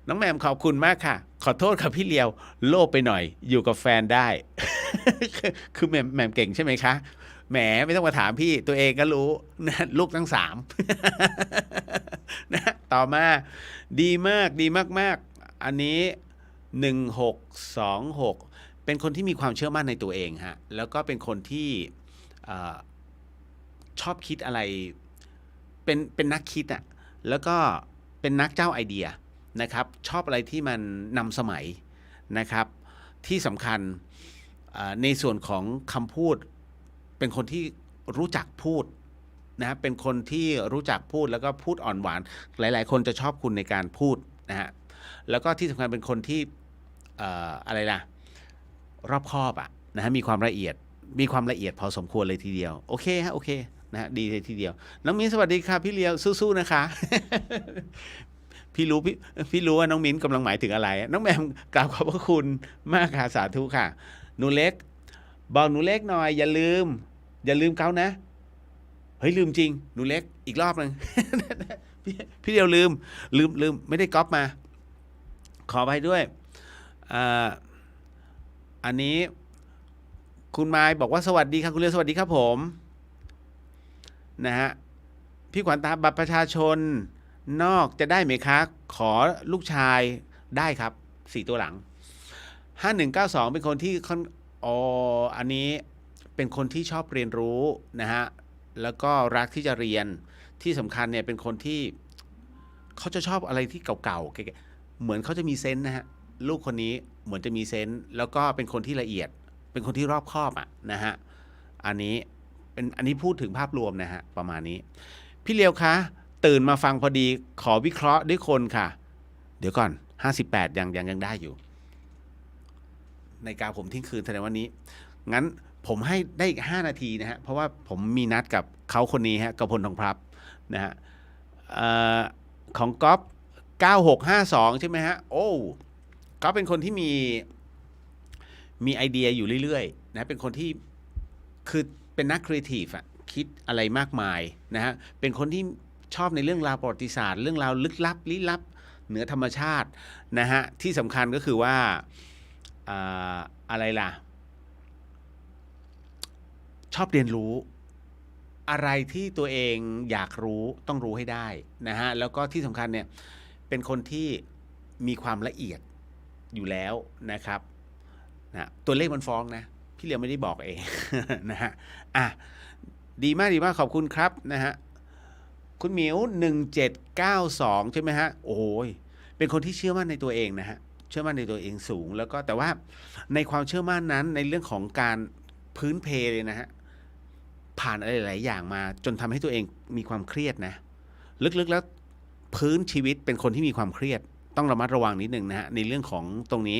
น้องแหม่มขอบคุณมากค่ะขอโทษค่ะพี่เลียวโลภไปหน่อยอยู่กับแฟนได้ คือแหม่มเก่งใช่ไหมคะแหมไม่ต้องมาถามพี่ตัวเองก็รู้นะลูกทั้ง3 นะต่อมาดีมากอันนี้1626เป็นคนที่มีความเชื่อมั่นในตัวเองฮะแล้วก็เป็นคนที่ชอบคิดอะไรเป็นนักคิดแล้วก็เป็นนักเจ้าไอเดียนะครับชอบอะไรที่มันนำสมัยนะครับ ที่สำคัญในส่วนของคำพูดเป็นคนที่รู้จักพูดนะฮะเป็นคนที่รู้จักพูดแล้วก็พูดอ่อนหวานหลายๆคนจะชอบคุณในการพูดนะฮะแล้วก็ที่สำคัญเป็นคนที่อะไรล่ะรอบคอบอะนะฮะมีความละเอียดพอสมควรเลยทีเดียวโอเคฮะโอเคนะฮะดีเลยทีเดียวน้องมิ้นสวัสดีค่ะพี่เลียวสู้ๆนะคะ พี่รู้ว่าน้องมิ้นกำลังหมายถึงอะไรน้องแมมกราบขอบพระคุณมากค่ะสาธุค่ะหนูเล็กบอกหนูเล็กหน่อยอย่าลืมเขานะเฮ้ยลืมจริงหนูเล็กอีกรอบนึง พี่เดียวลืมไม่ได้ก๊อปมาขอไปด้วยอันนี้คุณไมค์บอกว่าสวัสดีครับคุณเลียวสวัสดีครับผมนะฮะพี่ขวัญตาบัตรประชาชนนอกจะได้ไหมคะขอลูกชายได้ครับ4ตัวหลัง5192เป็นคนที่อันนี้เป็นคนที่ชอบเรียนรู้นะฮะแล้วก็รักที่จะเรียนที่สำคัญเนี่ยเป็นคนที่เขาจะชอบอะไรที่เก่าๆเหมือนเขาจะมีเซนส์นะฮะลูกคนนี้เหมือนจะมีเซนส์แล้วก็เป็นคนที่ละเอียดเป็นคนที่รอบคอบนะฮะอันนี้พูดถึงภาพรวมนะฮะประมาณนี้พี่เลียวคะตื่นมาฟังพอดีขอวิเคราะห์ด้วยคนค่ะเดี๋ยวก่อน58ยังได้อยู่ในกาผมทิ้งคืนแสดงวันนี้งั้นผมให้ได้อีก5นาทีนะฮะเพราะว่าผมมีนัดกับเขาคนนี้ฮะกพลทองพลับนะฮะของก๊อฟ9652ใช่ไหมฮะโอ้ก๊อฟเป็นคนที่มีไอเดียอยู่เรื่อยๆนะเป็นคนที่คือเป็นนักครีเอทีฟอะคิดอะไรมากมายนะฮะเป็นคนที่ชอบในเรื่องราวประวัติศาสตร์เรื่องราวลึกลับลี้ลับเหนือธรรมชาตินะฮะที่สำคัญก็คือว่าอะไรล่ะชอบเรียนรู้อะไรที่ตัวเองอยากรู้ต้องรู้ให้ได้นะฮะแล้วก็ที่สำคัญเนี่ยเป็นคนที่มีความละเอียดอยู่แล้วนะครับนะตัวเลขมันฟ้องนะพี่เลียวไม่ได้บอกเอง นะฮะดีมากขอบคุณครับนะฮะคุณหมิว1792ใช่ไหมฮะโอ้ยเป็นคนที่เชื่อมั่นในตัวเองนะฮะเชื่อมั่นในตัวเองสูงแล้วก็แต่ว่าในความเชื่อมั่นนั้นในเรื่องของการพื้นเพเลยนะฮะผ่านอะไรหลายอย่างมาจนทำให้ตัวเองมีความเครียดนะลึกๆแล้วพื้นชีวิตเป็นคนที่มีความเครียดต้องระมัดระวังนิดนึงนะฮะในเรื่องของตรงนี้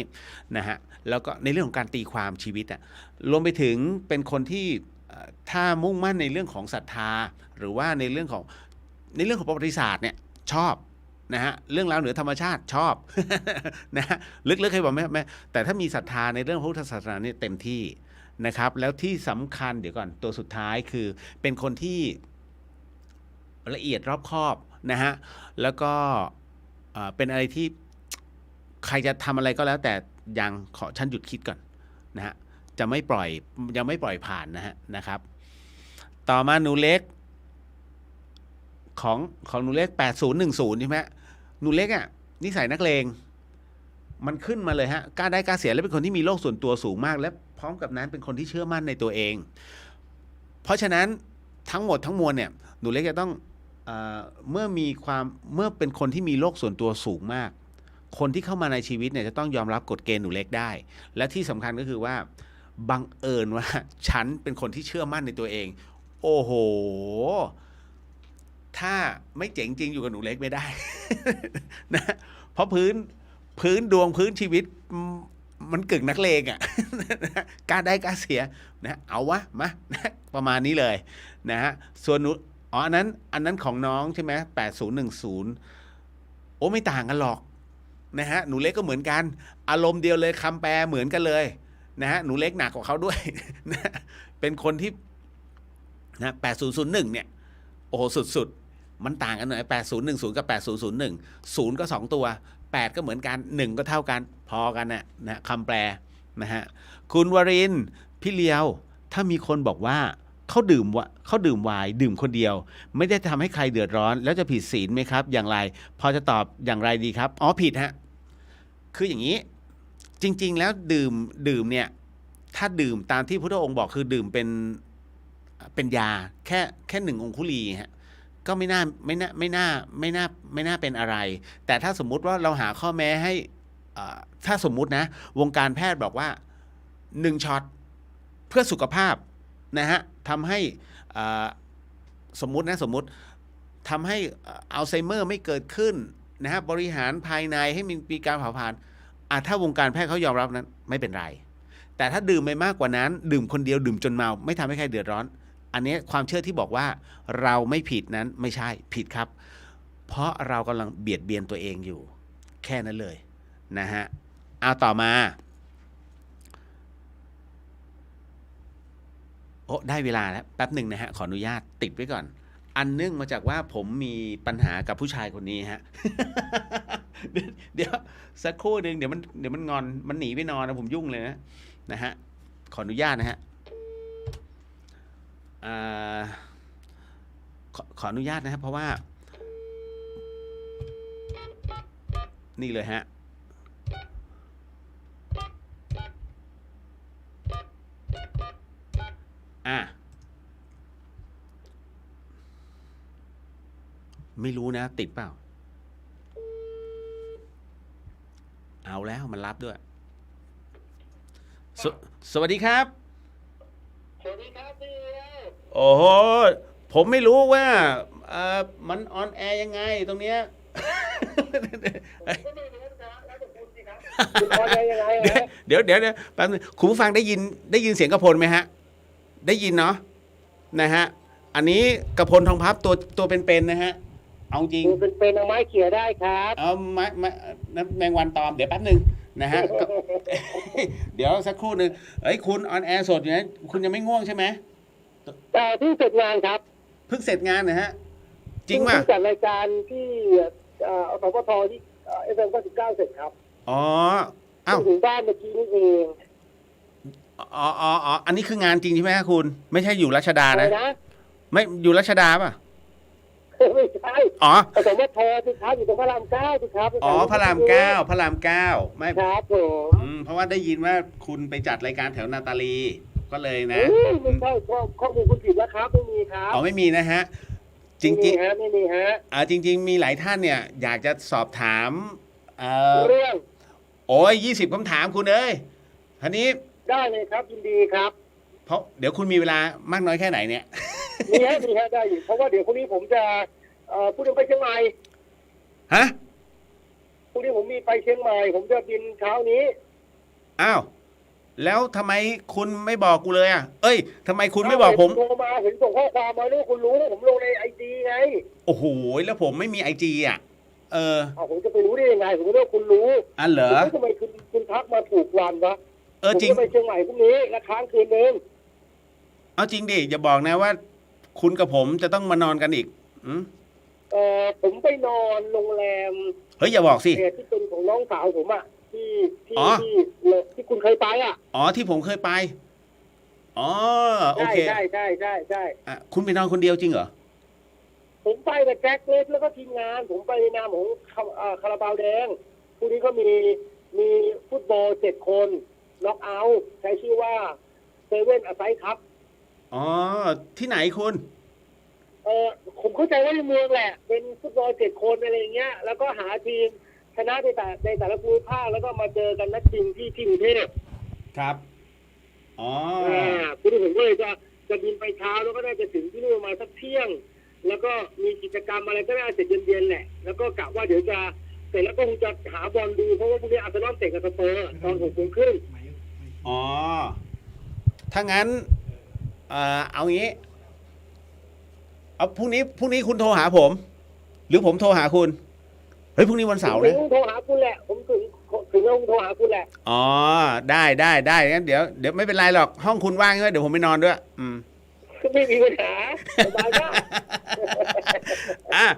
นะฮะแล้วก็ในเรื่องของการตีความชีวิตรวมไปถึงเป็นคนที่ถ้ามุ่งมั่นในเรื่องของศรัทธาหรือว่าในเรื่องของประวัติศาสตร์เนี่ยชอบนะฮะเรื่องราวเหนือธรรมชาติชอบ นะฮะลึกๆเคยบอกแม่แต่ถ้ามีศรัทธาในเรื่องพุทธศาสนาเนี่ยเต็มที่นะครับแล้วที่สำคัญเดี๋ยวก่อนตัวสุดท้ายคือเป็นคนที่ละเอียดรอบคอบนะฮะแล้วก็เป็นอะไรที่ใครจะทำอะไรก็แล้วแต่ยังขอฉันหยุดคิดก่อนนะฮะยังไม่ปล่อยผ่านนะครับต่อมาหนูเล็กของหนูเล็ก8010ใช่ไหมหนูเล็กนิสัยนักเลงมันขึ้นมาเลยฮะกล้าได้กล้าเสียและเป็นคนที่มีโลกส่วนตัวสูงมากและพร้อมกับนั้นเป็นคนที่เชื่อมั่นในตัวเองเพราะฉะนั้นทั้งหมดทั้งมวลเนี่ยหนูเล็กจะต้องเมื่อเป็นคนที่มีโลกส่วนตัวสูงมากคนที่เข้ามาในชีวิตเนี่ยจะต้องยอมรับกฎเกณฑ์หนูเล็กได้และที่สำคัญก็คือว่าบังเอิญว่าฉันเป็นคนที่เชื่อมั่นในตัวเองโอ้โหถ้าไม่เจ๋งจริงอยู่กับหนูเล็กไม่ได้ นะเพราะพื้นดวงพื้นชีวิตมันกึ่งนักเลงกล้าได้กล้าเสียนะเอาวะมานะประมาณนี้เลยนะฮะส่วนหนูอันนั้นของน้องใช่ไหม8010โอ้ไม่ต่างกันหรอกนะฮะหนูเล็กก็เหมือนกันอารมณ์เดียวเลยคำแปลเหมือนกันเลยนะฮะหนูเล็กหนักกว่าเขาด้วยนะเป็นคนที่นะ8001เนี่ยโอ้โหสุดๆมันต่างกันหน่อย8010กับ8001 0ก็2ตัว8ก็เหมือนกัน1ก็เท่ากันพอกันนะคำแปลนะฮะคุณวรินทร์พี่เลียวถ้ามีคนบอกว่าเขาดื่มไวน์ดื่มคนเดียวไม่ได้ทำให้ใครเดือดร้อนแล้วจะผิดศีลไหมครับอย่างไรพอจะตอบอย่างไรดีครับผิดฮะคืออย่างนี้จริงๆแล้วดื่มเนี่ยถ้าดื่มตามที่พุทธองค์บอกคือดื่มเป็นยาแค่1 องคุลีฮะก็ไม่น่าเป็นอะไรแต่ถ้าสมมุติว่าเราหาข้อแม้ ถ้าสมมุตินะวงการแพทย์บอกว่า1ช็อตเพื่อสุขภาพนะฮะทำให้อ่าสมมุติทำให้อัลไซเมอร์ไม่เกิดขึ้นนะฮะบริหารภายในให้มีการเผาผลาญถ้าวงการแพทย์เขายอมรับนั้นไม่เป็นไรแต่ถ้าดื่มไปมากกว่านั้นดื่มคนเดียวดื่มจนเมาไม่ทำให้ใครเดือดร้อนอันนี้ความเชื่อที่บอกว่าเราไม่ผิดนั้นไม่ใช่ผิดครับเพราะเรากำลังเบียดเบียนตัวเองอยู่แค่นั้นเลยนะฮะเอาต่อมาโอ้ได้เวลาแล้วแป๊บหนึ่งนะฮะขออนุญาตติดไว้ก่อนอันเนื่องมาจากว่าผมมีปัญหากับผู้ชายคนนี้ฮะ เดี๋ยวสักครู่หนึ่งเดี๋ยวมันงอนมันหนีไปนอนนะผมยุ่งเลยนะฮะขออนุญาตนะฮะขออนุญาตนะครับเพราะว่านี่เลยฮะไม่รู้นะติดเปล่าเอาแล้วมันรับด้วยสวัสดีครับสวัสดีครับพี่โอ้โหผมไม่รู้ว่ามันออนแอร์ยังไงตรงเนี้ย ก็ไม่รู้นะแล้วแต่คุณสิครับคุณออนแอร์ยังไงฮะเดี๋ยวแป๊บนึงคุณผู้ฟังได้ยินเสียงกระพลไหมฮะได้ยินเนาะนะฮะอันนี้กระพลทองพับตัวเป็นๆนะฮะเอาจริงเป็นเอาไม้เขี่ยได้ครับเอาไม้แมงวันตอมเดี๋ยวแป๊บนึงนะฮะ เดี๋ยวสักครู่หนึ่งคุณออนแอร์สดอยู่นะคุณยังไม่ง่วงใช่ไหมแต่เพิ่งเสร็จงานครับเพิ่งเสร็จงานนะฮะจริงป่ะจัดรายการที่สปทที่FM 99เสร็จครับอ๋ออ้าวถึงบ้านเมื่อกี้นี่เองอันนี้คืองานจริงใช่ไหมคุณไม่ใช่อยู่รัชดานะไม่อยู่รัชดาป่ะไม่ใช่สปทที่ครับอยู่ตรงพระราม9สิครับพระราม9ไม่ครับผมเพราะว่าได้ยินว่าคุณไปจัดรายการแถวนาตาลีก็เลยนะไม่ใช่ข้อมูลคุณผิดแล้วครับไม่มีครับไม่มีนะฮะจริงๆไม่มีฮะจริงๆมีหลายท่านเนี่ยอยากจะสอบถามเรื่อง20คำถามคุณเอ้ยทีนี้ได้เลยครับยินดีครับเพราะเดี๋ยวคุณมีเวลามากน้อยแค่ไหนเนี่ยมีฮะได้อยู่เพราะว่าเดี๋ยวพรุ่งนี้ผมจะพูดถึงไปเชียงใหม่ฮะพรุ่งนี้ผมมีไปเชียงใหม่ผมจะบินเช้านี้อ้าวแล้วทำไมคุณไม่บอกกูเลยทำไมคุณไม่บอกผมโทรมาเห็นส่งข้อความมาด้วยคุณรู้ผมลงในIGไงโอ้โหแล้วผมไม่มีIGผมจะไปรู้ได้ยังไงผมไม่รู้คุณรู้เหรอทำไมคุณทักมาถูกวันวะจริงไปเชียงใหม่พรุ่งนี้และค้างคืนนึงเอาจริงดิอย่าบอกนะว่าคุณกับผมจะต้องมานอนกันอีกผมไปนอนโรงแรมเฮ้ยอย่าบอกสิที่เป็นของน้องสาวผมที่คุณเคยไปที่ผมเคยไปโอเคใช่คุณไปนอนคนเดียวจริงเหรอผมไปกับแจ็คเล็กแล้วก็ทีมงานผมไปนามของคาราบาวแดงพรุ่งนี้ก็มีฟุตบอล7 คนน็อกเอาท์ใช้ชื่อว่าเซเว่นอะไซด์ครับที่ไหนคุณผมเข้าใจว่าในเมืองแหละเป็นฟุตบอล7 คนอะไรเงี้ยแล้วก็หาทีมชนะในแต่ละภูมิภาคแล้วก็มาเจอกันนัดชิงที่กรุงเทพครับคุณผมก็เลยจะบินไปเช้าแล้วก็ได้จะถึงที่นู่นมาสักเที่ยงแล้วก็มีกิจกรรมอะไรก็ได้เสร็จเย็นๆแหละแล้วก็กะว่าเดี๋ยวจะเสร็จแล้วก็คงจะหาบอลดูเพราะว่าพรุ่งนี้อาร์เซนอลเตะกับสเปอร์ตอน6 โมงครึ่งถ้างั้นเอางี้เอาพรุ่งนี้คุณโทรหาผมหรือผมโทรหาคุณเฮ้ยพรุ่งนี้วันเสาร์นะผมโทรหาคุณแหละผมถึงแล้วผมโทรหาคุณแหละได้งั้นเดี๋ยวไม่เป็นไรหรอกห้องคุณว่างใช่ไหมเดี๋ยวผมไปนอนด้วยไม่มีปัญหาสบายมาก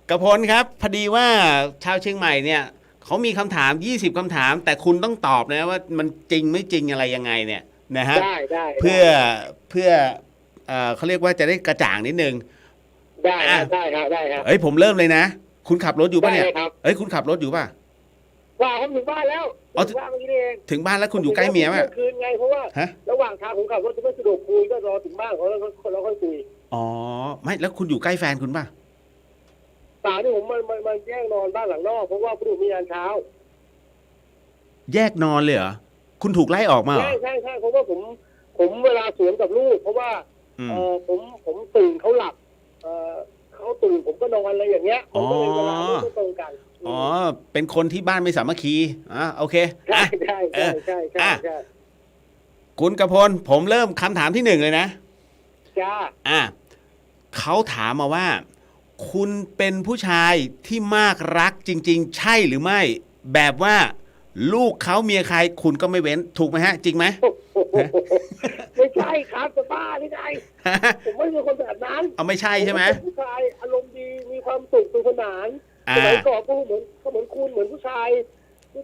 กระพลครับพอดีว่าชาวเชียงใหม่เนี่ยเขามีคำถาม20คำถามแต่คุณต้องตอบนะว่ามันจริงไม่จริงอะไรยังไงเนี่ยนะฮะได้เพื่อเขาเรียกว่าจะได้กระจ่างนิดนึงได้ครับผมเริ่มเลยนะคุณขับรถอยู่ป่ะเนี่ยคุณขับรถอยู่ป่ะผมถึงบ้านแล้วถึงบ้านเมื่อกี้เองถึงบ้านแล้วคุณอยู่ใกล้เมียไหมคืนไงเพราะว่าระหว่างทางผมขับรถจะไม่สะดวกคุยก็รอถึงบ้านเขาแล้วค่อยคุยไม่แล้วคุณอยู่ใกล้แฟนคุณป่ะป่าที่ผมมันแยกนอนบ้านหลังนอกเพราะว่าผมมีงานเช้า แยกนอนเลยเหรอคุณถูกไล่ออกมาเหรอใช่เพราะว่าผมเวลาสวนกับลูกเพราะว่าผมตื่นเขาหลับเขาตื่นผมก็นอนอะไรอย่างเงี้ยผมก็เลยเวลาไม่ตรงกันอ๋อเป็นคนที่บ้านไม่สามัคคีโอเคใช่คุณกพลผมเริ่มคำถามที่1เลยนะจ้าเขาถามมาว่าคุณเป็นผู้ชายที่มากรักจริงๆใช่หรือไม่แบบว่าลูกเขาเมียใครคุณก็ไม่เว้นถูกไหมฮะจริงไหมไม่ใช่ครับจะบ้าหรือไงผมไม่ใช่คนแบบนั้นเอาไม่ใช่ใช่ไหมผู้ชายอารมณ์ดีมีความสุขสนุกสนานสมัยก่อนก็เหมือนคุณเหมือนผู้ชาย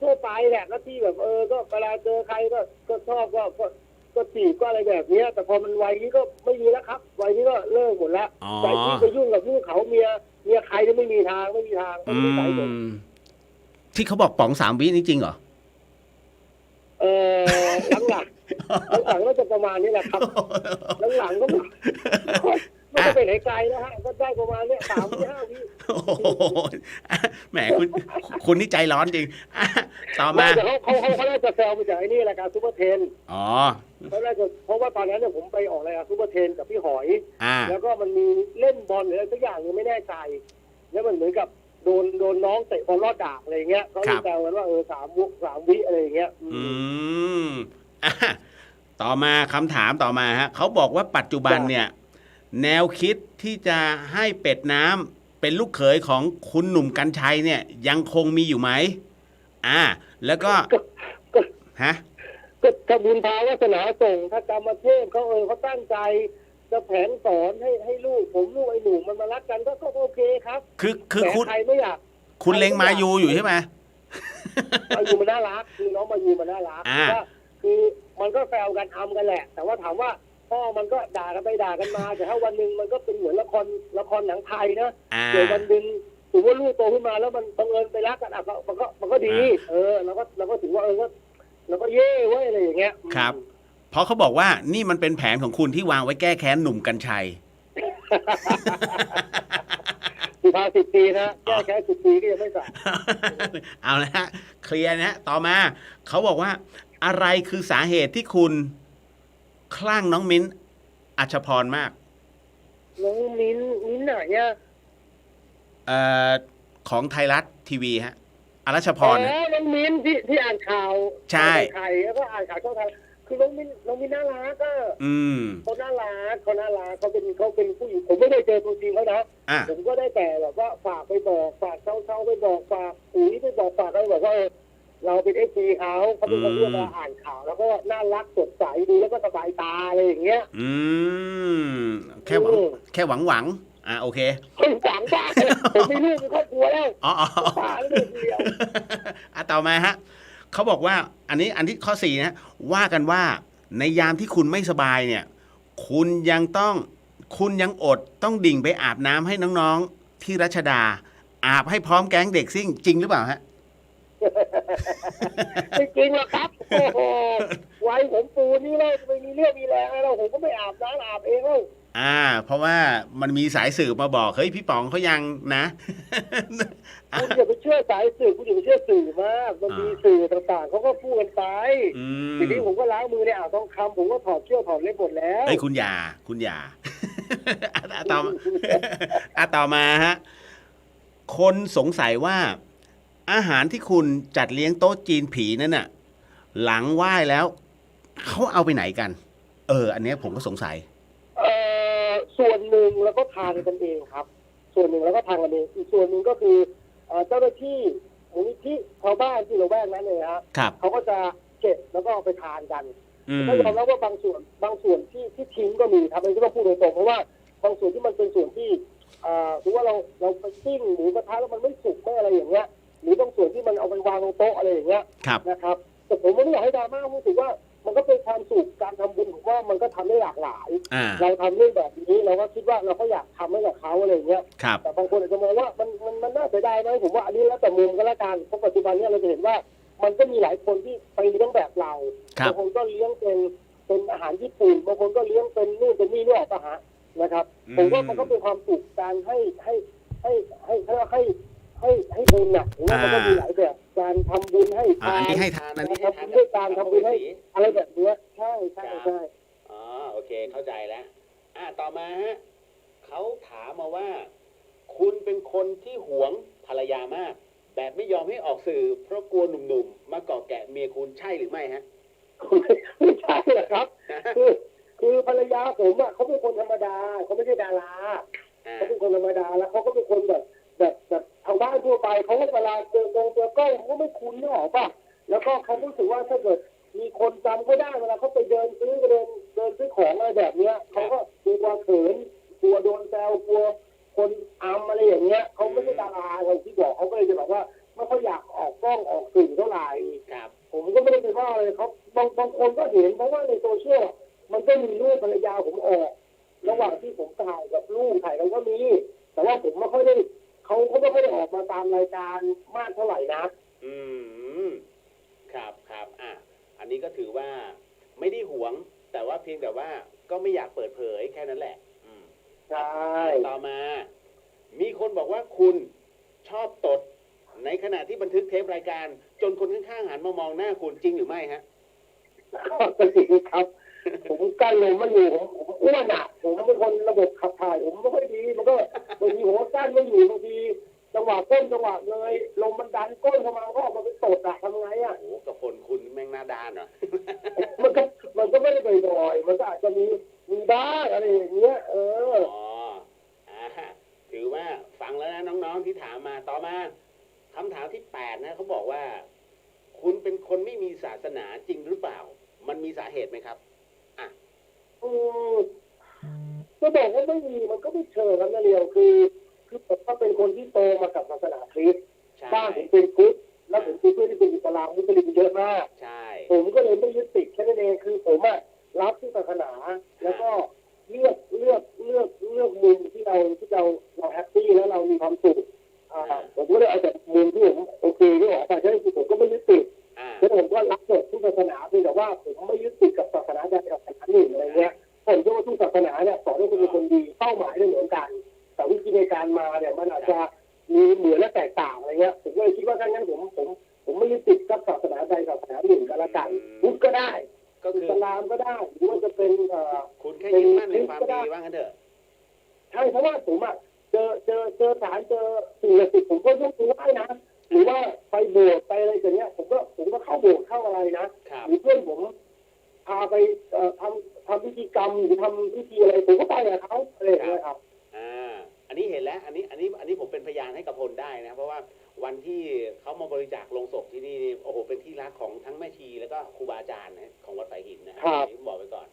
ทั่วไปแหละก็ที่แบบก็เวลาเจอใครก็ชอบก็จีบก็อะไรแบบนี้แต่พอมันวัยนี้ก็ไม่มีแล้วครับวัยนี้ก็เลิกหมดแล้ววัยนี้ไปยุ่งกับลูกเขาเมียใครจะไม่มีทางไม่มีไม่ใส่ผมที่เขาบอกป๋อง3 วินี่จริงเหรอหลังก็จะประมาณนี้แหละครับหลังก็ไม่ได้ไปไหนไกลนะฮะก็ได้ประมาณนี้3 วิ 5 วิแหมคุณนี่ใจร้อนจริงต่อมาเขาน่าจะแซวมาจากไอ้นี่รายการซุปเปอร์เทนเขาน่าจะเพราะว่าตอนนั้นเนี่ยผมไปออกรายการซุปเปอร์เทนกับพี่หอยแล้วก็มันมีเล่นบอลหรืออะไรสักอย่างนึงไม่แน่ใจแล้วมันเหมือนกับโดนน้องเตะบอลลอดดากอะไรเงี้ยเขาเลยแซวกันว่า3 วิอะไรอย่างเงี้ยต่อมาคำถามต่อมาฮะเขาบอกว่าปัจจุบันเนี่ยแนวคิดที่จะให้เป็ดน้ำเป็นลูกเขยของคุณหนุ่มกรรชัยเนี่ยยังคงมีอยู่ไหมแล้วก็ถ้าบุญพาวาสนาส่งถ้ากรรมเทพเขาตั้งใจจะแผนสอนให้ลูกไอ้หนุ่มมันมารักกันก็โอเคครับคือคุณใครไม่อยากคุณเล็งมายูอยู่ใช่ไหมมายูมันน่ารักคือน้องมายูมันน่ารักคือมันก็แซวกันทำกันแหละแต่ว่าถามว่าพ่อมันก็ด่ากันไปด่ากันมาแต่ถ้าวันหนึ่งมันก็เป็นเหมือนละครหนังไทยนะเดี๋ยววันหนึ่งถือว่าลูกโตขึ้นมาแล้วมันบังเอิญไปรักกันมันก็ดีเราก็ถือว่าเราก็เย่เว้ยอะไรอย่างเงี้ยครับเพราะเขาบอกว่านี่มันเป็นแผนของคุณที่วางไว้แก้แค้นหนุ่มกรรชัย10 ปีนะแก้แค้น10 ปีก็ยังไม่สั่งเอาละฮะเคลียร์นะต่อมาเขาบอกว่าอะไรคือสาเหตุที่คุณคลั่งน้องมิ้นอัชพรมากน้องมิ้นไหนเนี่ยของไทยรัฐทีวีฮะอรัชพรน้องมิ้นที่อ่านข่าวใช่ไทยแล้วก็อ่านข่าวช่องไทยคือน้องมิ้นน่ารักเขาน่ารักเขาเป็นผู้หญิงผมไม่ได้เจอตัวจริงเขานะผมก็ได้แต่แบบว่าฝากไปบอกฝากเช้าไปบอกฝากปุ๋ยไปบอกฝากอะไรบอกว่าเราเป็นเอฟซีเขาเป็นคนที่มาอ่านข่าวแล้วก็น่ารักสดใสดีแล้วก็สบายตาอะไรอย่างเงี้ยแค่หวังโอเคคนหวังบ้าผมมีลูกมีครอบครัวแล้วตาแล้วเดียวต่อมาฮะเขาบอกว่าอันที่ข้อ4นะว่ากันว่าในยามที่คุณไม่สบายเนี่ยคุณยังอดต้องดิ่งไปอาบน้ำให้น้องๆที่รัชดาอาบให้พร้อมแก๊งเด็กซิ่งจริงหรือเปล่าฮะไม่จริงหรอกครับโอ้โหไว้ผมปูนี่เลยไม่มีเรื่องมีแรงอะไรผมก็ไม่อาบน้ำอาบเองแล้วเพราะว่ามันมีสายสืบมาบอกเฮ้ยพี่ป๋องเขายังนะคุณอย่าไปเชื่อสายสืบคุณอย่าไปเชื่อสื่อมากมันมีสื่อต่างๆเขาก็พูดกันไปทีนี้ผมก็ล้างมือในอ่างทองคำผมก็ถอดเชือกถอดเล็บหมดแล้วเฮ้ยคุณอย่าต่อมาฮะคนสงสัยว่าอาหารที่คุณจัดเลี้ยงโต๊ะจีนผีนั่นน่ะหลังไหว้แล้วเขาเอาไปไหนกันอันนี้ผมก็สงสัยส่วนหนึ่งแล้วก็ทานกันเองครับส่วนหนึ่งแล้วก็ทานกันเองอีกส่วนหนึ่งก็คือเจ้าหน้าที่มูลนิธิชาวบ้านที่เราแวกนั้นเลยครับเขาก็จะเก็บแล้วก็เอาไปทานกันถ้ายอมรับว่าบางส่วนที่ทิ้งก็มีทำไมก็ต้องพูดตรงๆเพราะว่าบางส่วนที่มันเป็นส่วนที่ถือว่าเราไปปิ้งหมูกระทะแล้วมันไม่สุกไม่อะไรอย่างเงี้ยหรือบางส่วนที่มันเอาไปวางบนโต๊ะอะไรอย่างเงี้ยนะครับแต่ผมไม่ได้อยากให้ดราม่าผมถือว่ามันก็เป็นความสุขการทำบุญผมว่ามันก็ทำได้หลากหลายเราทำเรื่องแบบนี้เราก็คิดว่าเราก็อยากทำให้กับเขาอะไรอย่างเงี้ยแต่บางคนอาจจะมองว่ามันน่าเสียดายไหมผมว่าอันนี้แล้วแต่มุมก็แล้วกันเพราะปัจจุบันนี้เราจะเห็นว่ามันก็มีหลายคนที่ไปเลี้ยงแบบเราบางคนก็เลี้ยงเป็นอาหารญี่ปุ่นบางคนก็เลี้ยงเป็นนู่นเป็นนี่ด้วยนะครับผมว่ามันก็เป็นความสุขการให้ ให้บุญน่ะผมว่ามันก็มีหลายแบบการทำบุญให้ อั ทาน น นี้ให้ทานอันนี้ ทำบุญด้วยการทำบุญให้อะไรแบบเนี้ยใช่ใช่ใช่ อ๋อโอเคเข้าใจแล้วต่อมาฮะเขาถามมาว่า คุณเป็นคนที่หวงภรรยามาก แบบไม่ยอมให้ออกสื่อ เพราะกลัวหนุ่มๆมาเกาะแกะเมียคุณใช่หรือไม่ฮะ ไม่ใช่หรอกครับ คือภรรยาผมอ่ะเขาเป็นคนธรรมดาเขาไม่ใช่ดาราเขาเป็นคนธรรมดาแล้วเขาก็เป็นคนแบบชาวบ้านทั่วไปเขาก็เวลาเจอกล้องเขาก็ไม่คุ้นนึกออกป่ะแล้วก็เขารู้สึกว่าถ้าเกิดมีคนจำเขาได้เวลาเขาไปเดินซื้อซื้อของอะไรแบบเนี้ยเขาก็กลัวเขินกลัวโดนแซวกลัวคนอัมอะไรอย่างเงี้ยเขาไม่ใช่ดาราอย่างที่บอกเขาก็เลยจะบอกว่าไม่ค่อยอยากออกกล้องออกสื่อเท่าไหร่ ครับ ผมก็ไม่ได้ไปว่าเลยเขาบางคนก็เห็นเพราะว่าในโซเชียลมันก็มีรูปภรรยาผมออก ระหว่างที่ผมถ่ายกับลูกถ่ายกันก็มี แต่ว่าผมไม่ค่อยได้เขาไม่ค่อยได้ออกมาตามรายการมากเท่าไหร่นะ อืมครับอันนี้ก็ถือว่าไม่ได้หวง แต่ว่าเพียงแต่ว่าก็ไม่อยากเปิดเผยแค่นั้นแหละใช่ ต่อมา มีคนบอกว่าคุณชอบตด ในขณะที่บันทึกเทปรายการ จนคนข้างๆหันมามองหน้าคุณจริงหรือไม่ฮะ ก็จริงครับ ผมกั้นลมไม่อยู่ผมอ้วนอ่ะผมเป็นคนระบบขับถ่ายผมไม่ค่อยดีมันก็บางทีหัวกั้นไม่อยู่บางทีจังหวะก้นจังหวะเลยลมมันดันก้นเข้ามาก็ออกมาเป็นตดอะทำไงอะ โอ้โหกับคนคุณแม่งหน้าด้านเหรอ มันก็ไม่ได้บ่อยๆมันก็อาจจะมีบ้างอะไรอย่างเงี้ยอ๋อถือว่าฟังแล้วนะน้องๆที่ถามมาต่อมาคำถามที่8นะเขาบอกว่า คุณเป็นคนไม่มีศาสนาจริงหรือเปล่า มันมีสาเหตุไหมครับจะบอกว่าไม่มีมันก็ไม่เชิงครับนะเรียวคือผมก็เป็นคนที่โตมากับศาสนาคริสต์บ้านผมเป็นพุทธแล้วผมเป็นเพื่อนที่เป็นอิสลามมุสลิมเยอะมากใช่ผมก็เลยไม่ยึดติดแค่นั้นเองคือผมอะรับที่ศาสนาแล้วก็เลือกมุมที่เราแฮปปี้แล้วเรามีความสุขผมก็เลยเอาแต่มุมที่ผมโอเคที่ออกไปใช่ไหมผมก็ไม่ยึดติดแล้วผมก็รับหมดทุกศาสนาเพียงแต่ว่าผมไม่ยึดติดกับศาสนาใดกับศาสนาหนึ่งอะไรเงี้ยผมเชื่อว่าทุกศาสนาเนี่ยสอนให้คุณเป็นคนดีเป้าหมายเหมือนกันแต่วิธีในการมาเนี่ยมันอาจจะมีเหมือนและแตกต่างอะไรเงี้ยผมก็เลยคิดว่าถ้างั้นผมไม่ยึดติดกับศาสนาใดศาสนาหนึ่งก็แล้วกันพุทธก็ได้อิสลามก็ได้หรือว่าจะเป็นคุณแค่ยึดมั่นในความดีว่างั้นเถอะใช่เพราะว่าผมอะเจอสารเจอสิ่งศักดิ์สิทธิ์ผมก็ยกมือไหว้นะหรือว่าไปโบสถ์ไปอะไรอย่างเงี้ยผมก็เข้าโบสถ์เข้าอะไรนะหรือเพื่อนผมพาไปทำพิธีกรรมหรือทำพิธีอะไรผมก็ไปกับเขาอะไรอย่างเงี้ยครับอันนี้เห็นแล้วอันนี้ผมเป็นพยานให้กับพลได้นะเพราะว่าวันที่เขามาบริจาคลงศพที่นี่โอ้โหเป็นที่รักของทั้งแม่ชีแล้วก็ครูบาอาจารย์นะของวัดสายหินนะครับผมบอกไปก่อน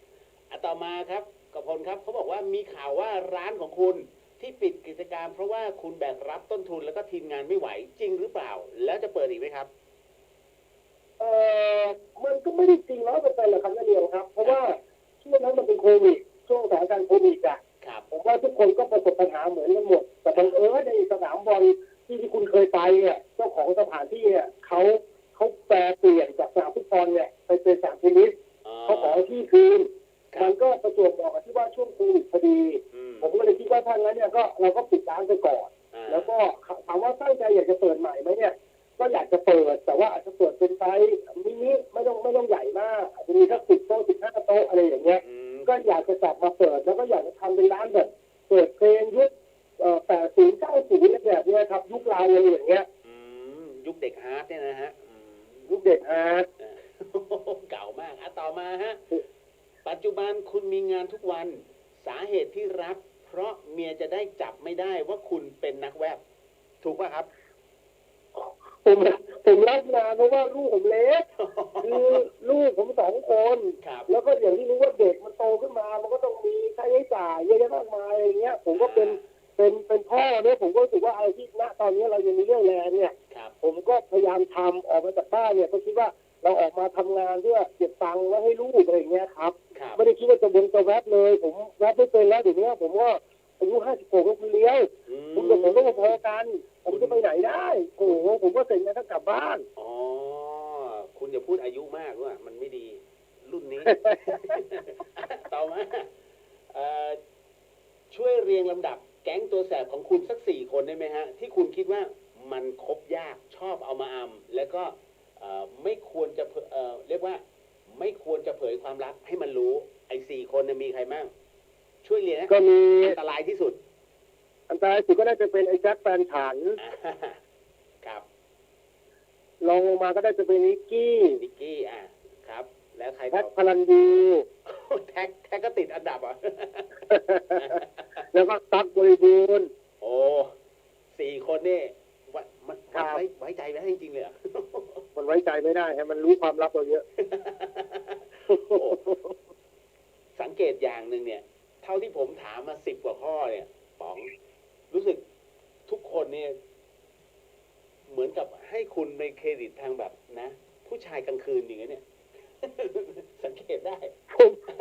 ต่อมาครับกับพลครับเขาบอกว่ามีข่าวว่าร้านของคุณที่ปิดกิจการเพราะว่าคุณแบกรับต้นทุนแล้วก็ทีมงานไม่ไหวจริงหรือเปล่าแล้วจะเปิดอีกไหมครับมันก็ไม่ได้จริง100%หรอกครับนั่นเองครับเพราะว่าช่วงนั้นมันเป็นโควิดช่วงสถานการณ์โควิดอะผมว่าทุกคนก็ประสบปัญหาเหมือนกันหมดแต่บังเอิญในสนามบอลที่คุณเคยไปเนี่ยเจ้าของสถานที่เนี่ยเขาแปลเปลี่ยนจากสนามฟุตบอลเนี่ยไปเป็นสนามเทนนิสเขาขอที่คืนมันก็ประจวบเหมาะกับที่ว่าช่วงโควิดพอดีผมก็เลยคิดว่าถ้างั้นเนี่ยก็เราก็ปิดร้านไปก่อนแล้วก็ถามว่าตั้งใจอยากจะเปิดใหม่ไหมเนี่ยก็อยากจะเปิดแต่ว่าอาจจะเปิดเป็นไซส์มินิไม่ต้องใหญ่มากอาจจะมีสัก10 โต๊ะ15 โต๊ะอะไรอย่างเงี้ยก็อยากจะกลับมาเปิดแล้วก็อยากจะทำเป็นร้านแบบเปิดเพลงยุค80 90แบบนี้ครับยุคเราอะไรอย่างเงี้ยยุคเด็กฮาร์ดเนี่ยนะฮะยุคเด็กฮาร์ดเก่ามากต่อมาฮะปัจจุบันคุณมีงานทุกวันสาเหตุที่รับเพราะเมียจะได้จับไม่ได้ว่าคุณเป็นนักแวบถูกป่ะครับผมรับงานเพราะว่าลูกผมเล็กคือลูกผม2 คนแล้วก็อย่างที่รู้ว่าเด็กมันโตขึ้นมามันก็ต้องมีค่าใช้จ่ายเยอะแยะมากมายอย่างเงี้ยผมก็เป็นพ่อเนี่ยผมก็รู้สึกว่าอะไรที่ณตอนนี้เรายังมีเรื่องแรงเนี่ยผมก็พยายามทำออกมาจากบ้านเนี่ยก็คิดว่าเราออกมาทำงานเพื่อเก็บตังค์ไว้ให้ลูกอะไรอย่างเงี้ยครับไม่ได้คิดว่าจะแวบเลยผมแวบไม่เป็นแล้วเดี๋ยวนี้ผมก็อายุ56ก็คือเลี้ยวคุณกับผมก็พอกันผมจะไปไหนได้โอ้โหผมก็เสร็จแล้วต้องกลับบ้านคุณอย่าพูดอายุมากด้วยมันไม่ดีรุ่นนี้ ต่อมาช่วยเรียงลำดับแก๊งตัวแสบของคุณสัก4 คนได้ไหมฮะที่คุณคิดว่า มันคบยากชอบเอามาอำแล้วก็ไม่ควรจะเรียกว่าไม่ควรจะเผยความลับให้มันรู้ไอ้4 คนเนี่ยมีใครบ้างช่วยเรียนนะ ก็มี อันตรายที่สุด อันตรายสุดก็น่าจะเป็นไอ้แจ็คแฟนฉัน ครับ ลองลงมาก็ได้จะเป็นนิกกี้ นิกกี้ครับ แล้วใคร แท็ก ต่อ พลันยู แท็กก็ติดอันดับอ่ะ แล้วก็ตั๊กบริบูรณ์ โอ้4 คนนี่มัน ครับ ไว้ใจไม่ได้จริงๆเลยเหรอ มันไว้ใจไม่ได้ฮะมันรู้ความลับเราเยอะ โอ้สังเกตอย่างหนึ่งเนี่ย เท่าที่ผมถามมา10 กว่าข้อเนี่ยป๋องรู้สึกทุกคนเนี่ยเหมือนกับให้คุณในเครดิตทางแบบนะ ผู้ชายกลางคืนอย่างเงี้ยเนี่ย สังเกตได้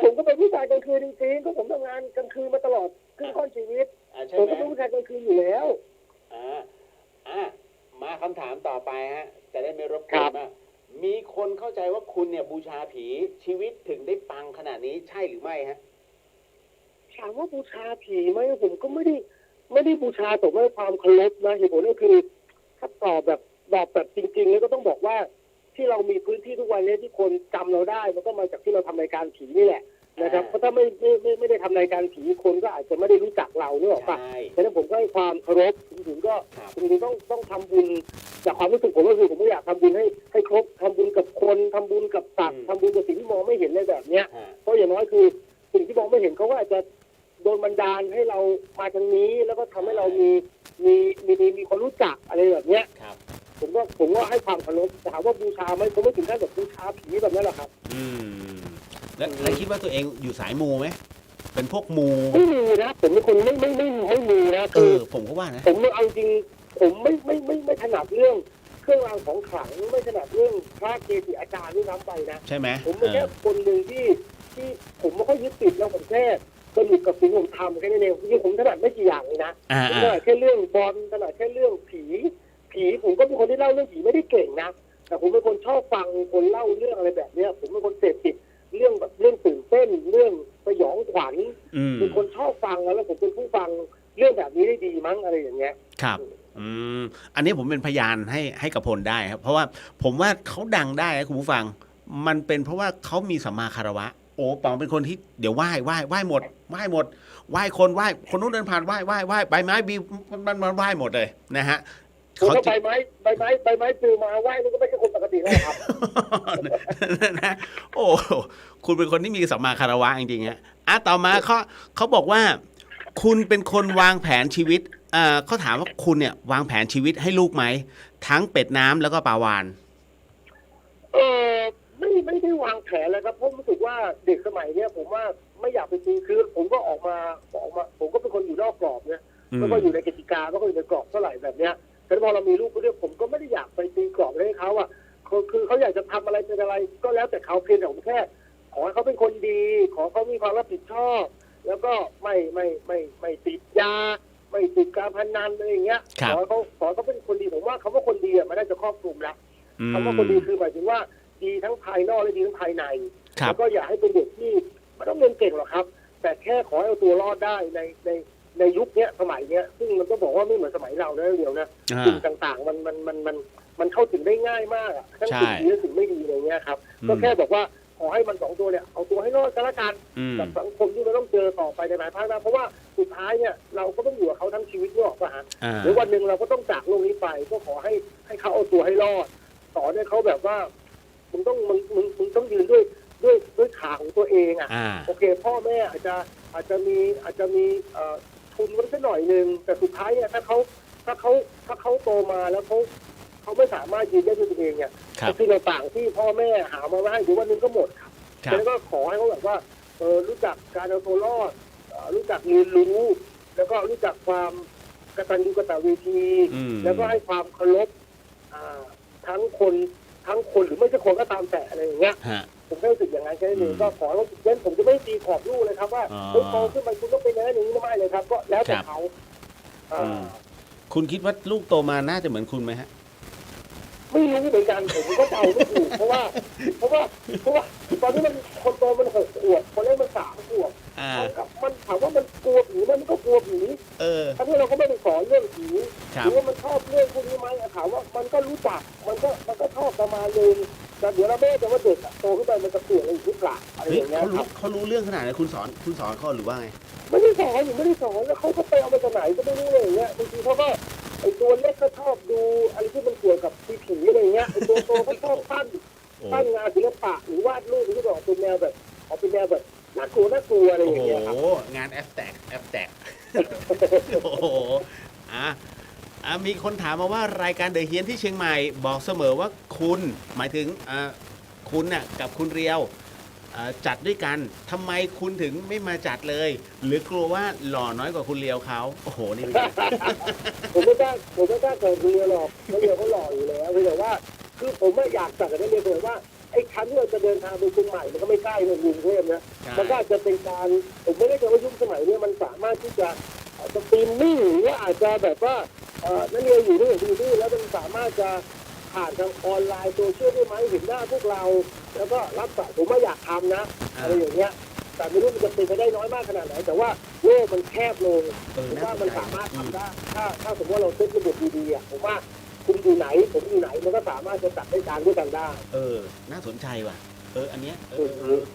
ผมก็เป็นผู้ชายกลางคืนจริงๆก็ผมทำงานกลางคืนมาตลอดครึ่งค่อนชีวิต ใช่ ผม ไหม ก็เป็นผู้ชายกลางคืนอยู่แล้ว มาคำถามต่อไปฮะ จะได้ไม่รบก ครั วน บ มากมีคนเข้าใจว่าคุณเนี่ยบูชาผีชีวิตถึงได้ปังขนาดนี้ใช่หรือไม่ฮะ ถามว่าบูชาผีไหมผมก็ไม่ได้บูชาแต่ว่าความเคารพนะเหตุผลก็คือถ้าตอบแบบจริงๆแล้วก็ต้องบอกว่าที่เรามีพื้นที่ทุกวันนี้ที่คนจำเราได้มันก็มาจากที่เราทำรายการผีนี่แหละนะครับเพราะถ้าไม่ได้ทำรายการผีคนก็อาจจะไม่ได้รู้จักเราเนี่ยหรอกปะ ใช่ ฉะนั้นผมก็ให้ความเคารพถึงก็ ครับ จริงๆต้องทำบุญจากความรู้สึกผมก็คือผมไม่อยากทำบุญให้ครบทำบุญกับคนทำบุญกับสัตว์ทำบุญกับสิ่งที่มองไม่เห็นเลยแบบเนี้ย เพราะอย่างน้อยคือสิ่งที่มองไม่เห็นเขาก็อาจจะโดนบันดาลให้เรามาทางนี้ แล้วก็ทำให้เรามีคนรู้จักอะไรแบบเนี้ย ครับ ผมก็ให้ความเคารพแต่ถามว่าบูชาไหมผมไม่ถึงขั้นแบบบูชาผีแบบนั้นหรอกครับ แล้วคิดว่าตัวเองอยู่สายมูไหมเป็นพวกมู ไม่มีนะผมเป็นคนไม่มีนะคือ ผมก็ว่านะ ผมเอาจริงผมไม่ถนัดเรื่องเครื่องรางของขลังไม่ถนัดเรื่องพระเกจิอาจารย์ด้วยน้ำไปนะ ใช่ไหม ผมเป็นแค่คนหนึ่งที่ผมไม่ค่อยยึดติดแล้วผมแค่สนุกกับสิ่งที่ผมทำแค่นั้นเองจริงๆผมถนัดไม่กี่อย่างเลยนะผมถนัดแค่เรื่องบอลถนัดแค่เรื่องผีผมก็เป็นคนที่เล่าเรื่องผีไม่ได้เก่งนะแต่ผมเป็นคนชอบฟังคนเล่าเรื่องอะไรแบบเนี้ยผมเป็นคนเสพติดเรื่องแบบเรื่องตื่นเต้นเรื่องสยองขวัญเป็นคนชอบฟังแล้วผมเป็นผู้ฟังเรื่องแบบนี้ได้ดีมั้งอะไรอย่างเงี้ย ครับอันนี้ผมเป็นพยานให้กับพลได้ครับเพราะว่าผมว่าเขาดังได้นะคุณผู้ฟังมันเป็นเพราะว่าเขามีสัมมาคารวะโอ้ป๋องเป็นคนที่เดี๋ยวไหว้หมดไหว้คนนู้นเดินผ่านไหว้ใบไม้บีมันไหว้หมดเลยนะฮะ เขาใบไม้ปลิวมาไหว้มันก็ไม่ใช่คนปกติแล้วครับ นะโอ้คุณเป็นคนที่มีสัมมาคารวะจริงๆฮะต่อมาเขาบอกว่า คุณเป็นคนวางแผนชีวิตเขาถามว่าคุณเนี่ยวางแผนชีวิตให้ลูกไหมทั้งเป็ดน้ำแล้วก็ปลาวาฬไม่ได้วางแผนเลยครับเพราะรู้สึกว่าเด็กสมัยเนี้ยผมว่าไม่อยากไปตีคือผมก็ออกมาผมก็เป็นคนอยู่นอกกรอบเนี่ยแล้วก็อยู่ในกติกาแล้วก็อยู่ในกรอบเท่าไหร่แบบเนี้ยแต่พอเรามีลูกเรื่องผมก็ไม่ได้อยากไปตีกรอบให้เขาอ่ะคือเขาอยากจะทำอะไรเป็นอะไรก็แล้วแต่เขาเพียงแต่ผมแค่ขอให้เขาเป็นคนดีขอเขามีความรับผิดชอบแล้วก็ไม่ติดยาไม่ติดการพนันอะไรอย่างเงี้ยขอเขาเป็นคนดีผมว่าคำว่าคนดีมันน่าจะครอบคลุมแล้วคำว่าคนดีคือหมายถึงว่าดีทั้งภายนอกและดีทั้งภายในแล้วก็อย่าให้เป็นเด็กที่ไม่ต้องเรียนเก่งหรอกครับแต่แค่ขอให้เอาตัวรอดได้ในยุคนี้สมัยเนี้ยซึ่งมันก็บอกว่าไม่เหมือนสมัยเรานะเดียวนะสิ่งต่างๆมันเข้าถึงได้ง่ายมากทั้งสิ่งดีและสิ่งไม่ดีอะไรเงี้ยครับก็แค่บอกว่าขอให้มัน2 ตัวเนี่ยเอาตัวให้รอดกันละกันกับสังคมที่เราต้องเจอต่อไปในหลายภาคนะเพราะว่าสุดท้ายเนี่ยเราก็ต้องอยู่กับเขาทั้งชีวิตหรอกป่ะฮะหรือวันหนึ่งเราก็ต้องจากโลกนี้ไปก็ขอให้เขาเอาตัวให้รอดสอนให้เขาแบบว่ามึงต้องยืนด้วยขาของตัวเองโอเคพ่อแม่อาจจะมีทุนไว้สักหน่อยนึงแต่สุดท้ายเนี่ยถ้าเขาโตมาแล้วเขาไม่สามารถยืนได้ด้วยตัวเองเนี่ยสิ่งต่างๆที่พ่อแม่หามาให้เดี๋ยววันนึงก็หมดครับแล้วก็ขอให้เขาแบบว่ารู้จักการเอาตัวรอดรู้จักเรียนรู้แล้วก็รู้จักความกตัญญูกตเวทีแล้วก็ให้ความเคารพทั้งคนหรือไม่ใช่คนก็ตามแต่อะไรอย่างเงี้ยผมแค่รู้สึกอย่างนั้นแค่นี้ก็ขอว่าเช่นผมจะไม่ตีขอบลูกเลยครับว่าโตขึ้นไปคุณต้องเป็นอย่างนี้ไม่เลยครับก็แล้วแต่เขาคุณคิดว่าลูกโตมาน่าจะเหมือนคุณไหมฮะไม่รู้เหมือนกันผมก็เดาไม่ถูกเพราะว่าตอนนี้มันคนโตมัน6 ขวบคนเล็กมัน3 ขวบมันถามว่ามันกลัวผีมันก็กลัวผีทั้งที่เราก็ไม่ได้สอนเรื่องผีหรือว่ามันชอบเรื่องพวกนี้ไหม ตขึ้นไปมันจะเปลี่ยนอะไรอีกหรือเปล่าอะไร เฮ้ อย ย่างเงี้ย เขา ค รู้ รับ เขารู้เรื่องขนาดไหนคุณสอนเขาหรือว่าไง ไม่ได้สอนอยู่ไม่ได้สอนแล้วเขาก็ไปเอามาจากไหนก็ไม่รู้เลยอย่างเงี้ยบางทีเขาก็ไอตัวเล็กก็ชอบดูอะไรที่มันเกี่ยวกับผีอะไรเงี้ยไอตัวโตก็ชอบปั้นงานศิลปะหรือวาดรูปที่บอกเป็นแนวแบบออกเป็นแนวแบบน่ากลัวอะไร โอ้ อย่าง โห เงี้ยครับ งานแอปแตกโอ้โหมีคนถามมาว่ารายการเดอะเฮียนที่เชียงใหม่บอกเสมอว่าคุณหมายถึงคุณน่ะกับคุณเรียวจัดด้วยกันทำไมคุณถึงไม่มาจัดเลย หรือกลัวว่าหล่อน้อยกว่าคุณเรียวเขาโอ้โหนี่เป็นไง ผมไม่กล้าเกิดเรียหรอกเขาเรียเขาหล่ออยู่แล้วแต่ว่า คือผมไม่อยากจัดกันได้เลยแต่ว่าไอ้ครั้งที่เราจะเดินทางไปเชียงใหม่มันก็ไม่ใกล้เลยกรุงเทพนะมันก็อาจจะเป็นการผมไม่ได้จะว่ายุคสมัยนี้มันสามารถที่จะสตรีมมิ่งหรือว่าอาจจะแบบว่านักเรียนอยู่นี่แล้วมันสามารถจะผ่านทางออนไลน์โซเชียลได้ไหมเห็นหน้าพวกเรา แล้วก็รับสายผมไม่อยากทำนะอะไรอย่างเงี้ยแต่ไม่รู้มันจะเป็นไปได้น้อยมากขนาดไหนแต่ว่าโลกมันแคบลงผมว่ามันสามารถทำได้ถ้าสมมติว่าเราเซตระบบดีๆอ่ะผมว่าคุณอยู่ไหนผมอยู่ไหนมันก็สามารถจะจัดได้การด้วยกันได้ น่าสนใจว่ะอันเนี้ยเวิ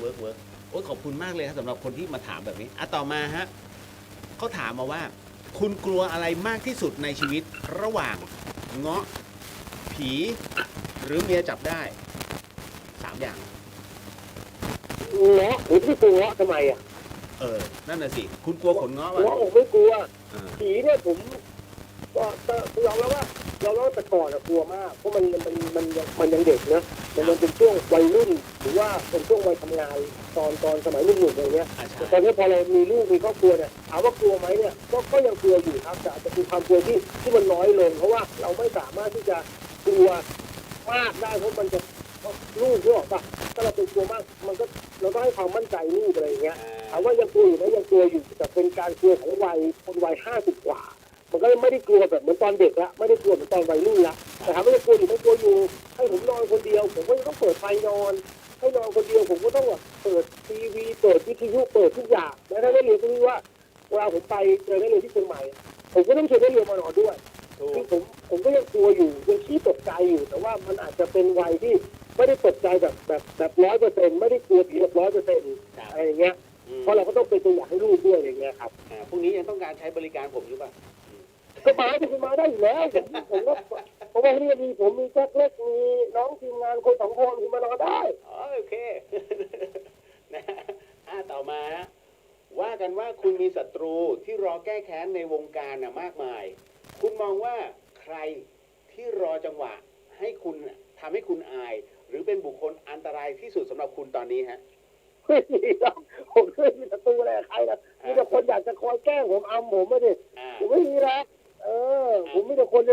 ร์กโอ้ยขอบคุณมากเลยครับสำหรับคนที่มาถามแบบนี้ต่อมาฮะเขาถามมาว่า คุณกลัวอะไรมากที่สุดในชีวิตระหว่างเงาะผีหรือเมียจับได้3 อย่าง เงาะผมไม่กลัวเงาะทำไมอ่ะ นั่นน่ะสิคุณกลัวขนเงาะป่ะ เงาะผมไม่กลัว เออ ผีเนี่ยผมก็ยอมรับว่าแต่ก่อนอะกลัวมากเพราะมันยังเด็กนะมันยังเป็นช่วงวัยรุ่นหรือว่าเป็นช่วงวัยทำงานตอนสมัยหนุ่มๆอะไรเงี้ย ใช่ แต่ตอนนี้พอเรามีลูกมีครอบครัวเนี่ยถามว่ากลัวไหมเนี่ยก็ยังกลัวอยู่ครับแต่อาจจะเป็นความกลัวที่มันน้อยลงเพราะว่าเราไม่สามารถที่จะกลัวมากได้เพราะมันจะลูกที่ออกปะถ้าเราเป็นกลัวมากมันก็เราก็ให้ความมั่นใจลูกอะไรอย่างเงี้ยถามว่ายังกลัวอยู่ไหมยังกลัวอยู่แต่เป็นการกลัวของคนวัย50 กว่ามันก็ไม่ได้กลัวแบบเหมือนตอนเด็กละไม่ได้กลัวเหมือนตอนวัยรุ่นละแต่ถามว่าจะกลัวอยู่ไม่กลัวอยู่ให้ผมนอนคนเดียวผมก็ต้องเปิดไฟนอนให้นอนคนเดียวผมก็ต้องแบบเปิดทีวีเปิดวิทยุเปิดทุกอย่างแล้วถ้าได้เรียนตรงนี้ว่าเวลาผมไปเจอได้เรียนที่เชียงใหม่ผมก็ต้องเชิญได้เรียนมานอนด้วยคือผมก็ยังกลัวอยู่ยังขี้ตกใจอยู่แต่ว่ามันอาจจะเป็นวัยที่ไม่ได้ตกใจแบบ100%ไม่ได้กลัวผีแบบ100%อะไรอย่างเงี้ยเพราะเราก็ต้องเป็นตัวอย่างให้ลูกด้วยอย่างเงี้ยครับ พรุ่งนี้ยังต้องการใช้บริการผมอยู่ป่ะ ก็มาจะมาได้อยู่แล้วผมก็เพราะว่าที่นี่ผมมีแจ็คเล็กมีน้องทีมงานคน2 คนคุณมารอได้ โอเค นะต่อมาฮะว่ากันว่าคุณมีศัตรูที่รอแก้แค้นในวงการมากมาย คุณมองว่าใครที่รอจังหวะให้คุณทำให้คุณอาย หรือเป็นบุคคลอันตรายที่สุดสำหรับคุณตอนนี้ฮะ ไม่มีหรอกผมไม่มีศัตรูอะไรกับใครนะมีแต่คนอยากจะคอยแกล้งผมผมไม่ได้ผมไม่มีหรอกผมมีแต่คนจ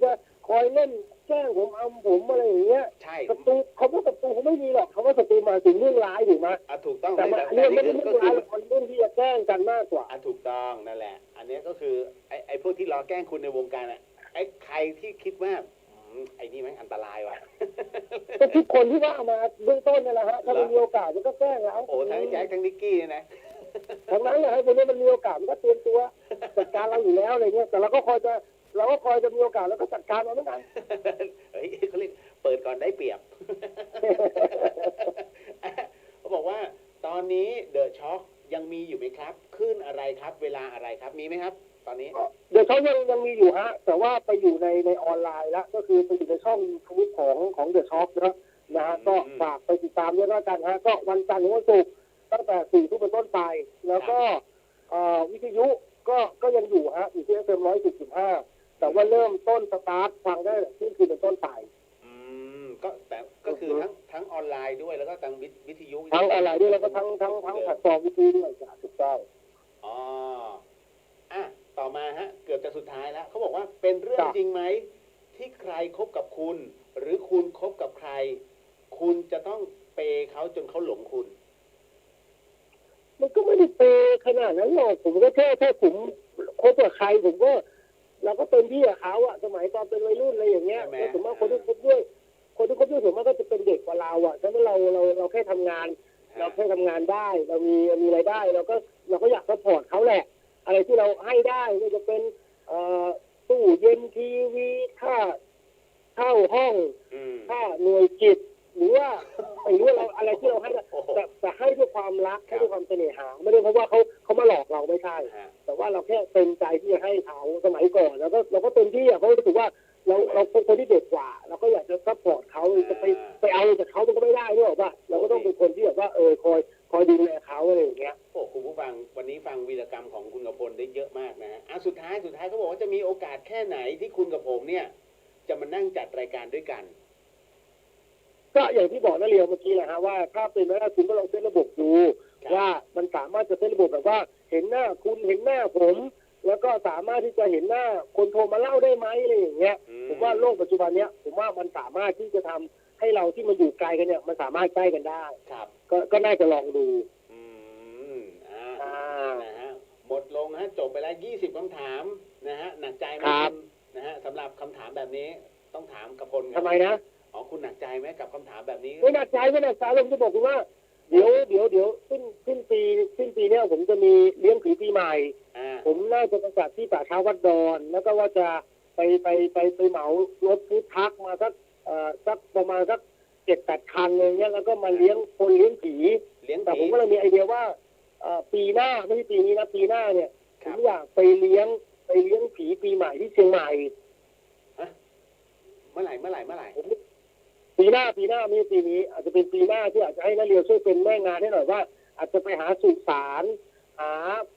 ะคอยเล่นแกล้งผมผมอะไรอย่างเงี้ย ใช่ ศัตรูเขาว่าศัตรูเขาไม่มีหรอกเขาว่าศัตรูมาถึงเรื่องร้ายถูกไหม ถูกต้อง แต่เรื่องไม่ได้เรื่องร้ายมันเรื่องที่จะแกล้งกันมากกว่า ถูกต้องนั่นแหละ อันนี้ก็คือไอ้พวกที่รอแกล้งคุณในวงการไอ้ใครที่คิดว่าไอ้นี่มันอันตรายว่ะ ก็ทุกคนที่ว่ามาเบื้องต้นนี่แหละฮะถ้ามันมีโอกาสมันก็แกล้งแล้ว โอ้ทั้งแจ็คทั้งนิกกี้เนี่ยนะ ทั้งนั้นเลยคนนี้มันมีโอกาสมันก็เตรียมตัวจัดการเราอยู่แล้วอะไรเงี้ยแต่เราก็คอยจะมีโอกาสแล้วก็จัดการเราเหมือนกัน เฮ้ยเขาเรียกเปิดก่อนได้เปรียบ เขาบอกว่าตอนนี้เดอะช็อคยังมีอยู่ไหมครับขึ้นอะไรครับเวลาอะไรครับมีไหมครับตอนนี้เดี๋ยวเขายังมีอยู่ฮะแต่ว่าไปอยู่ในออนไลน์แล้วก็คือไปอยู่ในช่องทวิตของเดอะช็อคนะฮะก็ฝากไปติดตามด้วยแล้วกันฮะก็วันจันทร์ถึงวันศุกร์ตั้งแต่4 ทุ่มเป็นต้นไปแล้วก็วิทยุก็ยังอยู่ฮะอยู่ที่ FM 110.5แต่ว่าเริ่มต้นสตาร์ทฟังได้ที่คือเป็นต้นไปก็คือทั้งออนไลน์ด้วยแล้วก็ทั้งวิทยุทั้งออนไลน์ด้วยแล้วก็ทั้งแพลตฟอร์มวิทยุด้วยจ้ะถูกต้องต่อมาฮะเกือบจะสุดท้ายแล้วเขาบอกว่าเป็นเรื่องจริงไหมที่ใครคบกับคุณหรือคุณคบกับใครคุณจะต้องเปย์เขาจนเขาหลงคุณมันก็ไม่ได้เปย์ขนาดนั้นหรอกผมก็แค่ผมคบกับใครผมก็เราก็เป็นพี่กับเขาอะสมัยตอนเป็นวัยรุ่นอะไรอย่างเงี้ยแล้วผมว่าคนที่คบด้วยส่วนมากก็จะเป็นเด็กกว่าเราอะฉะนั้นเราแค่ทำงานเราแค่ทำงานได้เรามีรายได้เราก็อยากซัพพอร์ตเขาแหละอะไรที่เราให้ได้ก็จะเป็นตู้เย็นทีวีค่าเช่าห้องค่าหน่วยกิจหรือว่าไม่รู้อะไร รักไม่ด้วยความเสน่หาไม่ได้เพราะว่าเขามาหลอกเราไม่ใช่ ฮะ แต่ว่าเราแค่เต็มใจที่จะให้เขาสมัยก่อนแล้วก็เราก็เต็มที่เพราะรู้สึกว่าเราเป็นคนที่เด็กกว่าเราก็อยากจะซัพพอร์ตเขาจะไปเอาจากเขามันก็ไม่ได้ด้วยหรอกว่าเราก็ต้องเป็นคนที่แบบว่าคอยดูแลเขาอะไรอย่างเงี้ย โอ้คุณผู้ฟังวันนี้ฟังวีรกรรมของคุณกพลได้เยอะมากนะฮะสุดท้ายเขาบอกว่าจะมีโอกาสแค่ไหนที่คุณกับผมเนี่ยจะมานั่งจัดรายการด้วยกัน ก็อย่างที่บอกนั่นเรียวเมื่อกี้แหละฮะว่าถ้าเป็นไปได้คุณก็ลองเซตระบบดู ครับ ว่ามันสามารถจะเซตระบบแบบว่าเห็นหน้าคุณเห็นหน้าผม แล้วก็สามารถที่จะเห็นหน้าคนโทรมาเล่าได้ไหมอะไรอย่างเงี้ยผมว่าโลกปัจจุบันเนี้ยผมว่ามันสามารถที่จะทำให้เราที่มันอยู่ไกลกันเนี่ยมันสามารถใกล้กันได้ ครับ ก็น่าจะลองดู อืมอ่า นะฮะหมดลงฮะจบไปแล้ว20คำถามนะฮะหนักใจไหม ครับ ณนะฮะสำหรับคำถามแบบนี้ต้องถามกพลครั ทำไมนะ อ๋อคุณหนักใจไหมกับคำถามแบบนี้ ไม่หนักใจผมจะบอกคุณว่าเดี๋ยวสิ้นปีเนี่ยผมจะมีเลี้ยงผีปีใหม่ ผมน่าจะประกาศที่ป่าช้าวัดดอนแล้วก็ว่าจะไปเหมารถฟู้ดทรัคมาสักประมาณสัก7-8 คันอะไรเงี้ยแล้วก็มาเลี้ยงคนเลี้ยงผี เลี้ยง แต่ผ ผี มก็เลยมีไอเดียว่าปีหน้าไม่ใช่ปีนี้นะปีหน้าเนี่ย ค ผ รับ มอยากไปเลี้ยงผีปีใหม่ที่เชียงใหม่ เมื่อไหร่ ปีหน้าไม่ใช่ปีนี้ อาจจะเป็นปีหน้าที่อาจจะให้นักเรียนช่วยเป็นแม่งานให้หน่อยว่า อาจจะไปหาสุสานหา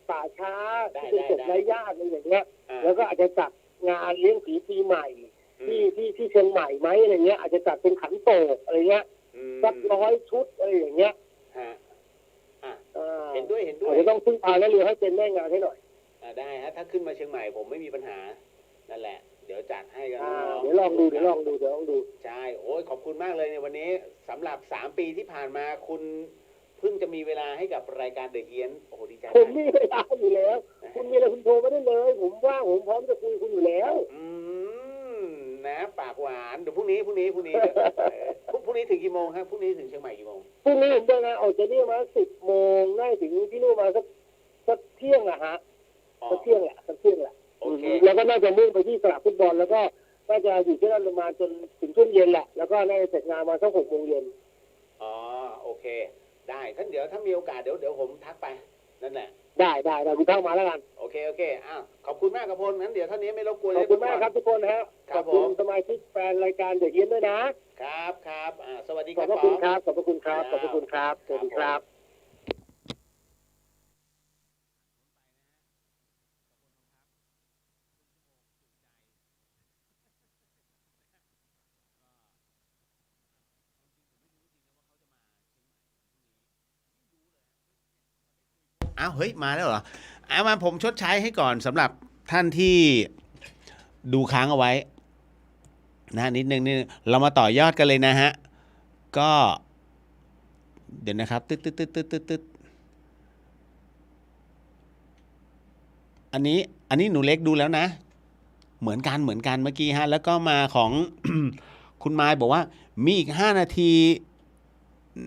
ป่าช้าที่เป็นศพไร้ญาติอะไรอย่างเงี้ย แล้วก็อาจจะจัดงานเลี้ยงผีปีใหม่ ที่เชียงใหม่ไหมอะไรเงี้ยอาจจะจัดเป็นขันโตกอะไรเงี้ยสัก100 ชุดอะไรอย่างเงี้ย ฮะอ่ะ อ่า เห็นด้วย อาจจะต้องพึ่งพานักเรียนให้เป็นแม่งานให้หน่อย ได้ฮะถ้าขึ้นมาเชียงใหม่ผมไม่มีปัญหานั่นแหละ เดี๋ยวจัดให้กัน เดี๋ยวลองดู ใช่โอ้ยขอบคุณมากเลยในวันนี้สำหรับ3 ปีที่ผ่านมาคุณเพิ่งจะมีเวลาให้กับรายการเดอะเฮียนโอ้โหดีใจ ผม มาก มีเวลาอยู่แล้ว คุณมีอะไรคุณโทรมาได้เลย ผมว่างผมพร้อมจะคุยคุณอยู่แล้ว นะปากหวานเดี๋ยวพรุ่งนี้พรุ่งนี้ถึงกี่โมงครับพรุ่งนี้ถึงเชียงใหม่กี่โมง พรุ่งนี้ผมเดินทางออกจากนี่มา10 โมงน่าถึงที่นู่นมาสักเที่ยงอะฮะ อ๋อ สักเที่ยงแหละ โอเค แล้วก็น่าจะมุ่งไปที่สนามฟุตบอลแล้วก็น่าจะอยู่ที่นั่นประมาณจนถึงช่วงเย็นแหละแล้วก็น่าจะเสร็จงานมาสัก6 โมงเย็น อ๋อโอเค ได้ท่านเดี๋ยวถ้ามีโอกาสเดี๋ยวผมทักไปนั่นแหละ ได้คุณเข้ามาแล้วกัน โอเคอ้าวขอบคุณมากกระพลงั้นเดี๋ยวเท่านี้ไม่รบกวน ขอบคุณมากครับทุกคนนะฮะ ค ข รั อ บบ ผ คุณ ม สมาชิกแฟนรายการเด็กเย็นด้วยนะครับ สวัสดี ข ค อ รั บบ พระคุณครับขอบพระคุณครับสวัสดีครับ อ้าวเฮ้ยมาแล้วเหรอเอามาผมชดใช้ให้ก่อนสำหรับท่านที่ดูค้างเอาไว้นะนิดนึงเรามาต่อยอดกันเลยนะฮะก็เดี๋ยวนะครับตึ๊ดอันนี้หนูเล็กดูแล้วนะเหมือนกันเมื่อกี้ฮะแล้วก็มาของ คุณไมค์บอกว่ามีอีก5 นาที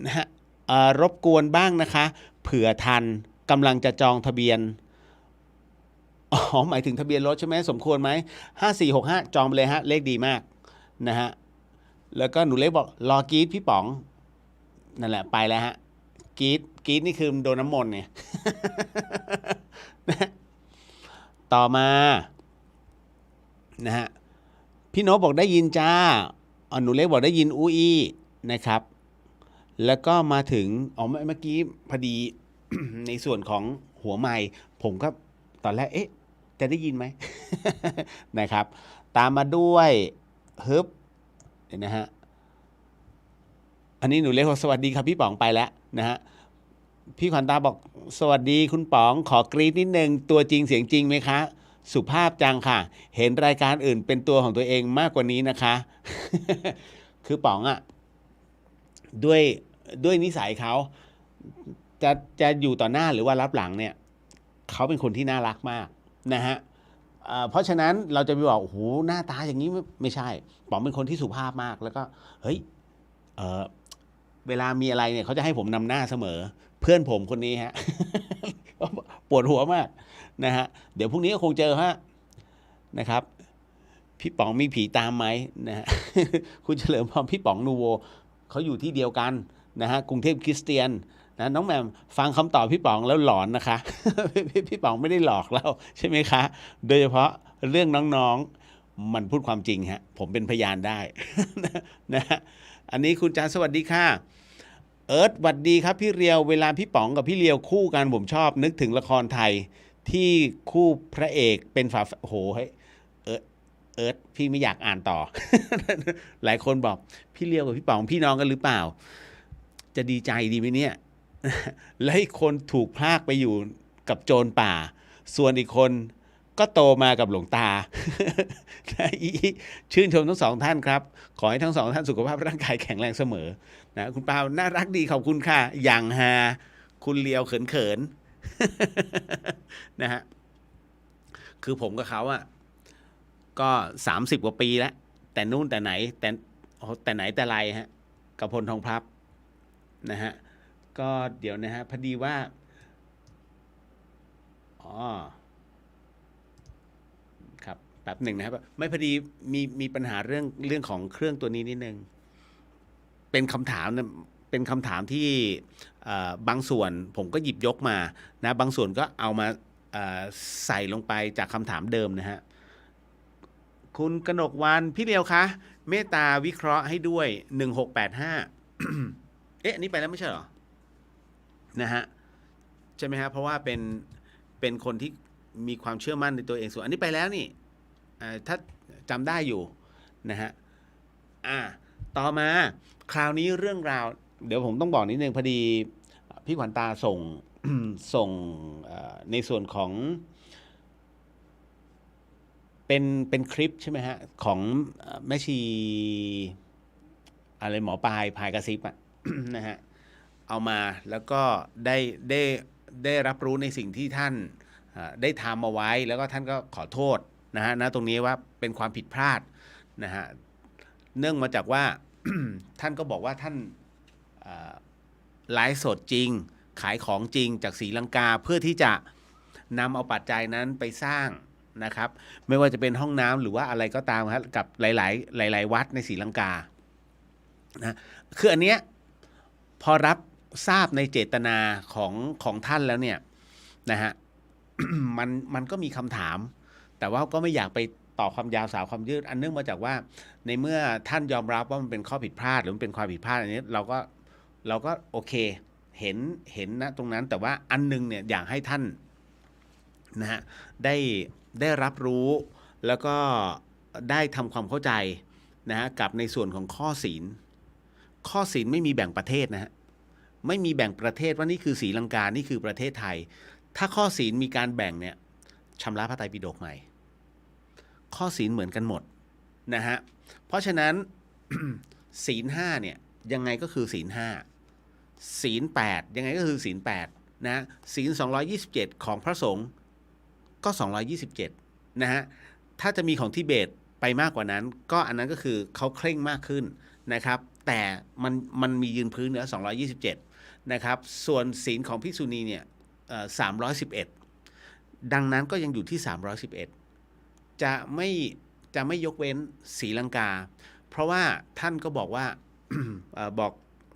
นะฮะรบกวนบ้างนะคะเผื่อทันกำลังจะจองทะเบียนอ๋อหมายถึงทะเบียนรถใช่ไหมสมควรไหม5465จองไปเลยฮะเลขดีมากนะฮะแล้วก็หนูเล็กบอกรอกรีดพี่ป๋องนั่นแหละไปแล้วฮะกรีดนี่คือโดนน้ำมนต์เนี่ย ต่อมานะฮะพี่โน้ตบอกได้ยินจ้าหนูเล็กบอกได้ยินอู้อี้นะครับแล้วก็มาถึงเมื่อกี้พอดี ในส่วนของหัวไมค์ผมก็ตอนแรกจะได้ยินไหม นะครับตามมาด้วยฮึบเดี๋ยวนะฮะอันนี้หนูเล็กบอกสวัสดีครับพี่ป๋องไปแล้วนะฮะพี่ขวัญตาบอกสวัสดีคุณป๋องขอกรี๊ดนิดนึงตัวจริงเสียงจริงไหมคะสุภาพจังค่ะเห็นรายการอื่นเป็นตัวของตัวเองมากกว่านี้นะคะ คือป๋องอะด้วยนิสัยเขาจะอยู่ต่อหน้าหรือว่ารับหลังเนี่ยเขาเป็นคนที่น่ารักมากนะฮะเพราะฉะนั้นเราจะไปบอกโอ้โหหน้าตาอย่างนี้ไม่ใช่ป๋องเป็นคนที่สุภาพมากแล้วก็เฮ้ยเวลามีอะไรเนี่ยเขาจะให้ผมนำหน้าเสมอเพื่อนผมคนนี้ฮะ ปวดหัวมากนะฮะเดี๋ยวพรุ่งนี้ก็คงเจอฮะนะครับพี่ป๋องมีผีตามไหมนะฮะ คุณเฉลิมพรพี่ป๋องนูโวเขาอยู่ที่เดียวกันนะฮะกรุงเทพคริสเตียนนะ นะน้องแหม่มฟังคำตอบพี่ป๋องแล้วหลอนนะคะ พี่ป๋องไม่ได้หลอกเราใช่ไหมคะ โดยเฉพาะเรื่องน้องๆมันพูดความจริงฮะผมเป็นพยานได้ นะฮะอันนี้คุณจานสวัสดีค่ะเอิร์ธสวัสดีครับพี่เรียวเวลาพี่ป๋องกับพี่เรียวคู่กันผมชอบนึกถึงละครไทยที่คู่พระเอกเป็นฝาโอ้โหเฮ้ยเอิร์ธพี่ไม่อยากอ่านต่อ หลายคนบอกพี่เรียวกับพี่ป๋องพี่น้องกันหรือเปล่าจะดีใจดีไหมเนี่ย แล้วอีกคนถูกพรากไปอยู่กับโจรป่า ส่วนอีกคนก็โตมากับหลวงตา ชื่นชมทั้งสองท่านครับ ขอให้ทั้งสองท่านสุขภาพร่างกายแข็งแรงเสมอนะคุณปาวน่ารักดีขอบคุณค่ะ อย่างฮาคุณเลียวเขินๆ นะฮะคือผมกับเขาอะก็30 กว่าปีแล้ว แต่นู่นแต่ไหนแต่ไหนแต่ไรฮะกับพลทองพลับนะฮะก็เดี๋ยวนะฮะพอดีว่าครับแป๊บหนึ่งนะครับไม่พอดีมีปัญหาเรื่องของเครื่องตัวนี้นิดนึงเป็นคำถามนะเป็นคำถามที่บางส่วนผมก็หยิบยกมานะบางส่วนก็เอามาใส่ลงไปจากคำถามเดิมนะฮะคุณกนกวรรณพี่เดียวคะเมตตาวิเคราะห์ให้ด้วย1685 เอ๊ะอันนี้ไปแล้วไม่ใช่เหรอนะฮะใช่ไหมฮะเพราะว่าเป็นคนที่มีความเชื่อมั่นในตัวเองสูงอันนี้ไปแล้วนี่ถ้าจำได้อยู่นะฮะต่อมาคราวนี้เรื่องราวเดี๋ยวผมต้องบอกนิดนึงพอดีพี่ขวัญตาส่ง ส่งในส่วนของเป็นคลิปใช่ไหมฮะของแม่ชีอะไรหมอปลายกระซิบอะ นะฮะเอามาแล้วก็ได้รับรู้ในสิ่งที่ท่านได้ทำเอาไว้แล้วก็ท่านก็ขอโทษนะฮะตรงนี้ว่าเป็นความผิดพลาดนะฮะเนื่องมาจากว่า ท่านก็บอกว่าท่านไลฟ์สดจริงขายของจริงจากศรีลังกาเพื่อที่จะนำเอาปัจจัยนั้นไปสร้างนะครับไม่ว่าจะเป็นห้องน้ำหรือว่าอะไรก็ตามครับกับหลายวัดในศรีลังกานะคืออันเนี้ยพอรับทราบในเจตนาของท่านแล้วเนี่ยนะฮะ มันก็มีคำถามแต่ว่าก็ไม่อยากไปต่อความยาวสาวความยืดอันเนื่องมาจากว่าในเมื่อท่านยอมรับว่ามันเป็นข้อผิดพลาดหรือมันเป็นความผิดพลาดอันนี้เราก็โอเคเห็นนะตรงนั้นแต่ว่าอันนึงเนี่ยอยากให้ท่านนะฮะได้รับรู้แล้วก็ได้ทำความเข้าใจนะฮะกับในส่วนของข้อศีลไม่มีแบ่งประเทศนะฮะไม่มีแบ่งประเทศว่านี่คือศรีลังกานี่คือประเทศไทยถ้าข้อศีลมีการแบ่งเนี่ยชำระพระไตรปิฎกใหม่ข้อศีลเหมือนกันหมดนะฮะเพราะฉะนั้น ศีล5เนี่ยยังไงก็คือศีล5ศีล8ยังไงก็คือศีล8นะศีล227ของพระสงฆ์ก็227นะฮะถ้าจะมีของทิเบตไปมากกว่านั้นก็อันนั้นก็คือเขาเคร่งมากขึ้นนะครับแต่มันมียืนพื้นเหนือ227นะครับส่วนศีลของภิกษุณีเนี่ย311ดังนั้นก็ยังอยู่ที่311จะไม่ยกเว้นศรีลังกาเพราะว่าท่านก็บอกว่า บอก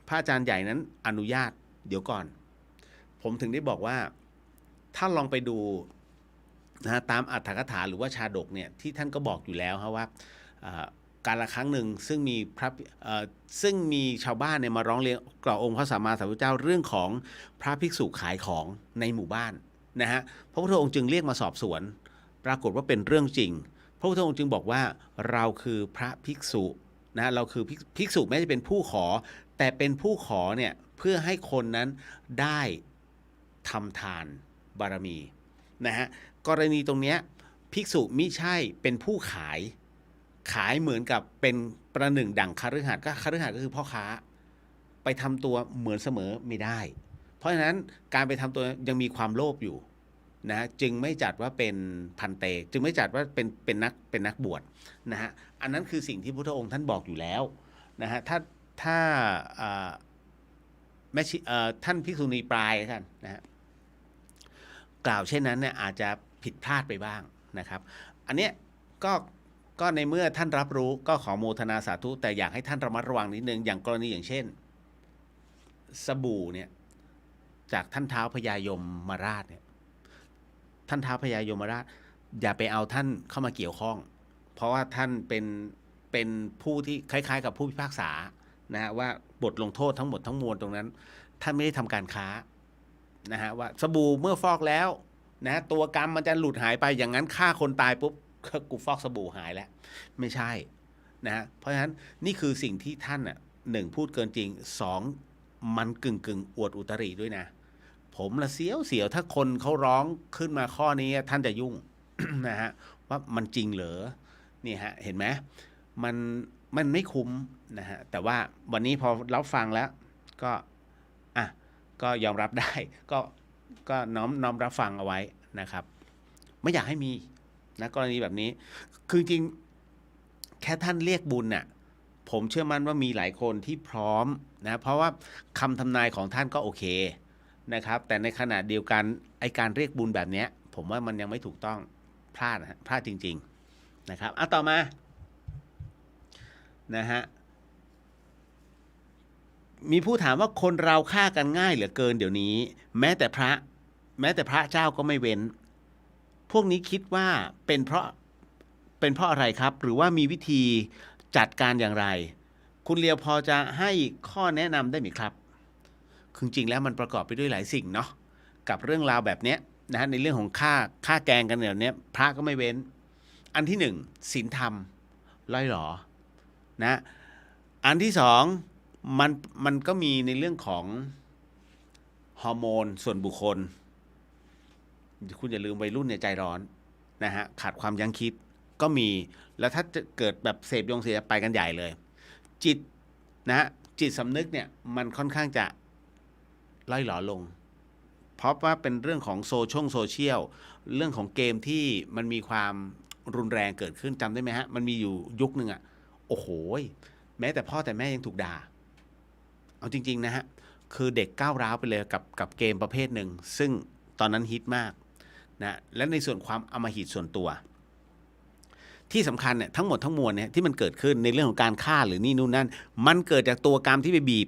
พระอาจารย์ใหญ่นั้นอนุญาตเดี๋ยวก่อนผมถึงได้บอกว่าถ้าลองไปดูนะตามอรรถกถาหรือว่าชาดกเนี่ยที่ท่านก็บอกอยู่แล้วครับว่าการละครั้งหนึ่งซึ่งมีชาวบ้านเนี่ยมาร้องเรียนกล่าวองค์พระสัมมาสัมพุทธเจ้าเรื่องของพระภิกษุขายของในหมู่บ้านนะฮะพระพุทธองค์จึงเรียกมาสอบสวนปรากฏว่าเป็นเรื่องจริงพระพุทธองค์จึงบอกว่าเราคือพระภิกษุนะเราคือภิกษุแม้จะเป็นผู้ขอแต่เป็นผู้ขอเนี่ยเพื่อให้คนนั้นได้ทำทานบารมีนะฮะกรณีตรงเนี้ยภิกษุมิใช่เป็นผู้ขายเหมือนกับเป็นประหนึ่งดั่งคฤหัสถ์ก็คือพ่อค้าไปทำตัวเหมือนเสมอไม่ได้เพราะฉะนั้นการไปทำตัวยังมีความโลภอยู่นะจึงไม่จัดว่าเป็นพันเตจึงไม่จัดว่าเป็นนักบวชนะฮะอันนั้นคือสิ่งที่พระพุทธองค์ท่านบอกอยู่แล้วนะฮะถ้าท่านภิกษุณีปลายท่านนะฮะกล่าวเช่นนั้นเนี่ยอาจจะผิดพลาดไปบ้างนะครับอันเนี้ยก็ในเมื่อท่านรับรู้ก็ขอโมทนาสาธุแต่อยากให้ท่านระมัดระวังนิดนึงอย่างกรณีอย่างเช่นสบู่เนี่ย จากท่านท้าวพญายมมาราชเนี่ยท่านท้าวพญายมราชอย่าไปเอาท่านเข้ามาเกี่ยวข้อง เพราะว่าท่านเป็นผู้ที่คล้ายๆกับผู้พิพากษานะฮะว่าบทลงโทษทั้งหมดทั้งมวลตรงนั้นท่านไม่ได้ทำการค้านะฮะว่าสบู่เมื่อฟอกแล้วนะตัวกรรมมันจะหลุดหายไปอย่างนั้นฆ่าคนตายปุ๊บกูฟอกสบู่หายแล้วไม่ใช่นะฮะเพราะฉะนั้นนี่คือสิ่งที่ท่านหนึ่งพูดเกินจริงสองมันกึ่งอวดอุตริด้วยนะผมละเสียวถ้าคนเขาร้องขึ้นมาข้อนี้ท่านจะยุ่ง นะฮะว่ามันจริงเหรอนี่ฮะเห็นไหมมันไม่คุ้มนะฮะแต่ว่าวันนี้พอรับฟังแล้วก็ก็ยอมรับได้ก็น้อมรับฟังเอาไว้นะครับไม่อยากให้มีนะกรณีแบบนี้คือจริงแค่ท่านเรียกบุญน่ะผมเชื่อมั่นว่ามีหลายคนที่พร้อมนะเพราะว่าคำทำนายของท่านก็โอเคนะครับแต่ในขณะเดียวกันไอการเรียกบุญแบบนี้ผมว่ามันยังไม่ถูกต้องพลาดนะพลาดจริงๆนะครับต่อมานะฮะมีผู้ถามว่าคนเราฆ่ากันง่ายเหลือเกินเดี๋ยวนี้แม้แต่พระเจ้าก็ไม่เว้นพวกนี้คิดว่าเป็นเพราะอะไรครับหรือว่ามีวิธีจัดการอย่างไรคุณเลียวพอจะให้ข้อแนะนำได้ไหมครับคือจริงแล้วมันประกอบไปด้วยหลายสิ่งเนาะกับเรื่องราวแบบนี้นะฮะในเรื่องของฆ่าแกงกันแบบนี้พระก็ไม่เว้นอันที่หนึ่งศีลธรรมล่อยหรอนะอันที่สองมันก็มีในเรื่องของฮอร์โมนส่วนบุคคลคุณอย่าลืมวัยรุ่นเนี่ยใจร้อนนะฮะขาดความยั้งคิดก็มีแล้วถ้าจะเกิดแบบเสพไปกันใหญ่เลยจิตนะจิตสำนึกเนี่ยมันค่อนข้างจะล่อยหลอลงเพราะว่าเป็นเรื่องของโซเชียลเรื่องของเกมที่มันมีความรุนแรงเกิดขึ้นจำได้ไหมฮะมันมีอยู่ยุคนึงโอ้โหแม้แต่พ่อแต่แม่ยังถูกด่าเอาจริงๆนะฮะคือเด็กก้าวร้าวไปเลยกับเกมประเภทหนึ่งซึ่งตอนนั้นฮิตมากนะและในส่วนความอำมหิตส่วนตัวที่สำคัญเนี่ยทั้งหมดทั้งมวลเนี่ยที่มันเกิดขึ้นในเรื่องของการฆ่าหรือนี่นู่นนั่นมันเกิดจากตัวกรรมที่ไปบีบ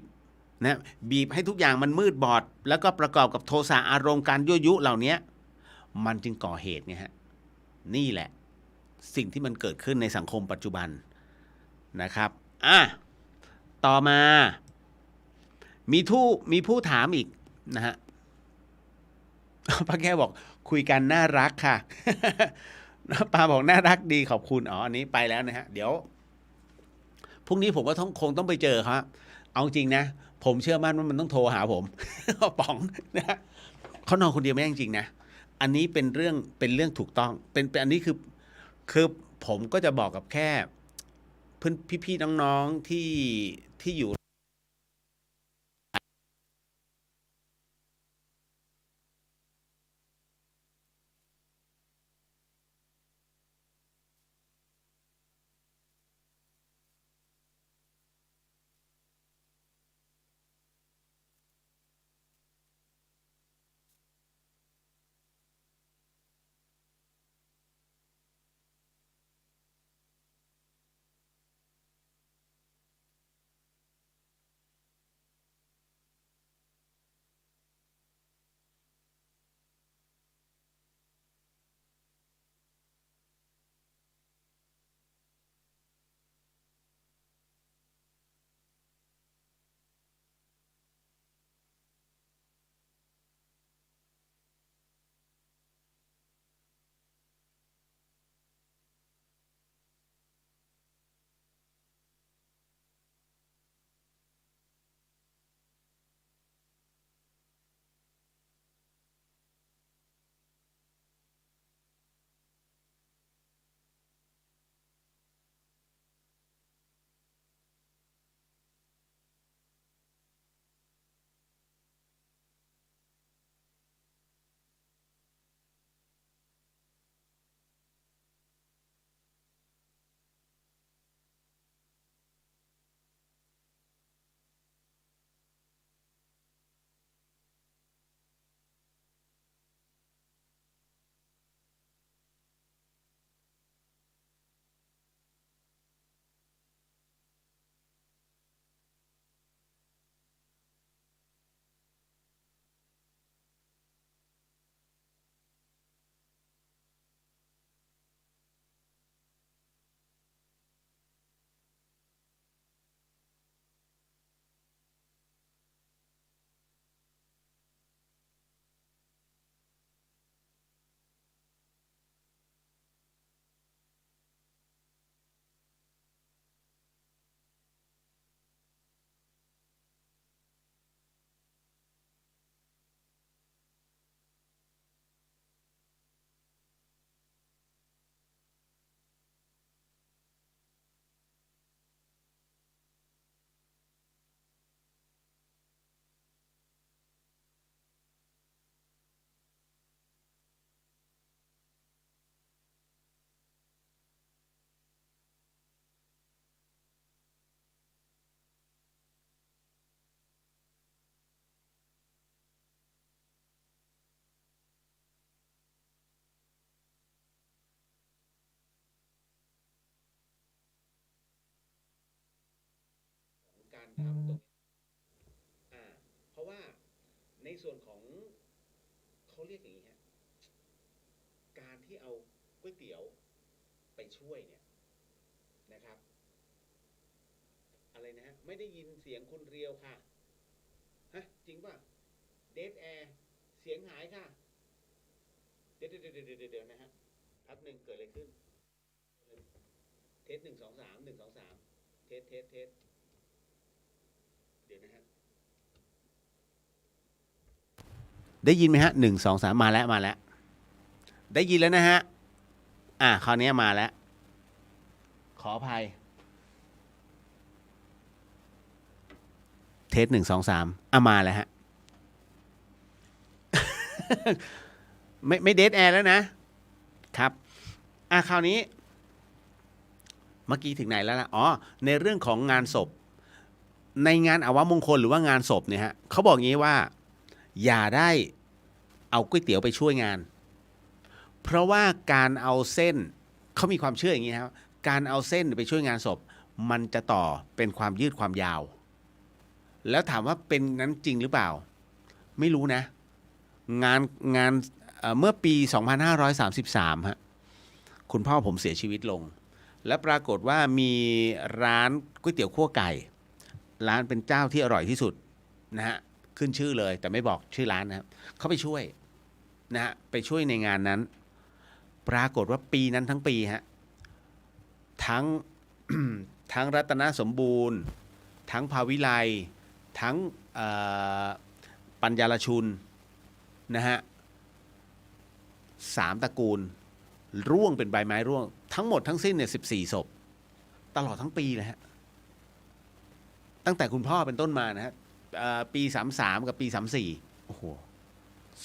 นะบีบให้ทุกอย่างมันมืดบอดแล้วก็ประกอบกับโทสะอารมณ์การยั่วยุเหล่านี้มันจึงก่อเหตุไงฮะนี่แหละสิ่งที่มันเกิดขึ้นในสังคมปัจจุบันนะครับต่อมามีผู้ถามอีกนะฮะป้าแก้วบอกคุยกันน่ารักค่ะ ป้าบอกน่ารักดีขอบคุณอันนี้ไปแล้วนะฮะเดี๋ยวพรุ่งนี้ผมก็คงต้องไปเจอครับเอาจริงนะผมเชื่อมั่นว่ามันต้องโทรหาผม ป๋องนะเขานอนคนเดียวไม่ได้จริงๆนะอันนี้เป็นเรื่องถูกต้องเป็นอันนี้คือผมก็จะบอกกับแค่เพื่อนพี่ๆน้องๆที่อยู่ นะครับตรงนี้เพราะว่าในส่วนของเขาเรียกอย่างนี้ฮะการที่เอาก๋วยเตี๋ยวไปช่วยเนี่ยนะครับอะไรนะฮะไม่ได้ยินเสียงคุณเรียวค่ะฮะจริงป่ะเดดแอร์เสียงหายค่ะเดี๋ยวนะฮะแป๊บหนึ่งเกิดอะไรขึ้นเทส1 2 3 1 2 3เทสเดี๋ยวนะฮะได้ยินไหมฮะ1 2 3มาแล้วได้ยินแล้วนะฮะคราวนี้มาแล้วขออภัยเทส1 2 3มาแล้วฮะ ไม่เดทแอร์แล้วนะครับคราวนี้เมื่อกี้ถึงไหนแล้วล่ะในเรื่องของงานศพในงานอวมงคลหรือว่างานศพเนี่ยฮะเขาบอกงี้ว่าอย่าได้เอาก๋วยเตี๋ยวไปช่วยงานเพราะว่าการเอาเส้นเขามีความเชื่ออย่างนี้ครับการเอาเส้นไปช่วยงานศพมันจะต่อเป็นความยืดความยาวแล้วถามว่าเป็นนั้นจริงหรือเปล่าไม่รู้นะงานเมื่อปี 2533ฮะคุณพ่อผมเสียชีวิตลงและปรากฏว่ามีร้านก๋วยเตี๋ยวคั่วไก่ร้านเป็นเจ้าที่อร่อยที่สุดนะฮะขึ้นชื่อเลยแต่ไม่บอกชื่อร้านนะครับเขาไปช่วยนะฮะไปช่วยในงานนั้นปรากฏว่าปีนั้นทั้งปีฮะทั้ง ทั้งรัตนสมบูรณ์ทั้งภาวิไลทั้งปัญญาลชุนนะฮะ3 ตระกูลร่วงเป็นใบไม้ร่วงทั้งหมดทั้งสิ้นเนี่ย14 ศพตลอดทั้งปีเลยฮะตั้งแต่คุณพ่อเป็นต้นมานะฮะปี33กับปี34โอ้โห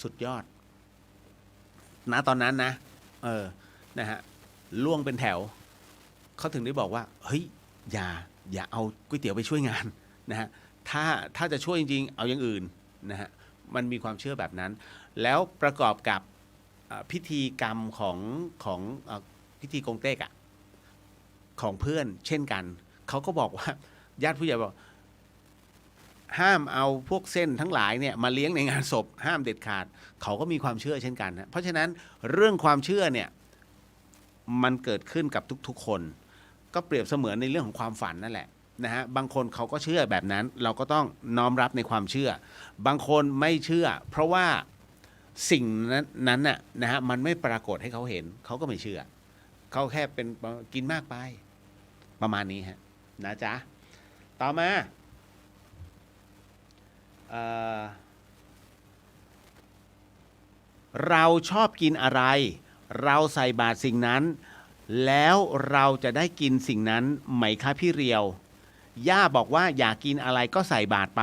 สุดยอดณตอนนั้นนะนะฮะล่วงเป็นแถวเขาถึงได้บอกว่าเฮ้ยอย่าเอาก๋วยเตี๋ยวไปช่วยงานนะฮะถ้าจะช่วยจริงๆเอาอย่างอื่นนะฮะมันมีความเชื่อแบบนั้นแล้วประกอบกับพิธีกรรมของพิธีกงเต็กของเพื่อนเช่นกันเขาก็บอกว่าญาติผู้ใหญ่บอกห้ามเอาพวกเส้นทั้งหลายเนี่ยมาเลี้ยงในงานศพห้ามเด็ดขาดเขาก็มีความเชื่อเช่นกันนะเพราะฉะนั้นเรื่องความเชื่อเนี่ยมันเกิดขึ้นกับทุกๆคนก็เปรียบเสมือนในเรื่องของความฝันนั่นแหละนะฮะบางคนเขาก็เชื่อแบบนั้นเราก็ต้องน้อมรับในความเชื่อบางคนไม่เชื่อเพราะว่าสิ่งนั้นน่ะนะฮะมันไม่ปรากฏให้เขาเห็นเขาก็ไม่เชื่อเขาแค่เป็นกินมากไปประมาณนี้ฮะนะจ๊ะต่อมาเราชอบกินอะไรเราใส่บาตรสิ่งนั้นแล้วเราจะได้กินสิ่งนั้นไหมคะพี่เรียวย่าบอกว่าอยากกินอะไรก็ใส่บาตรไป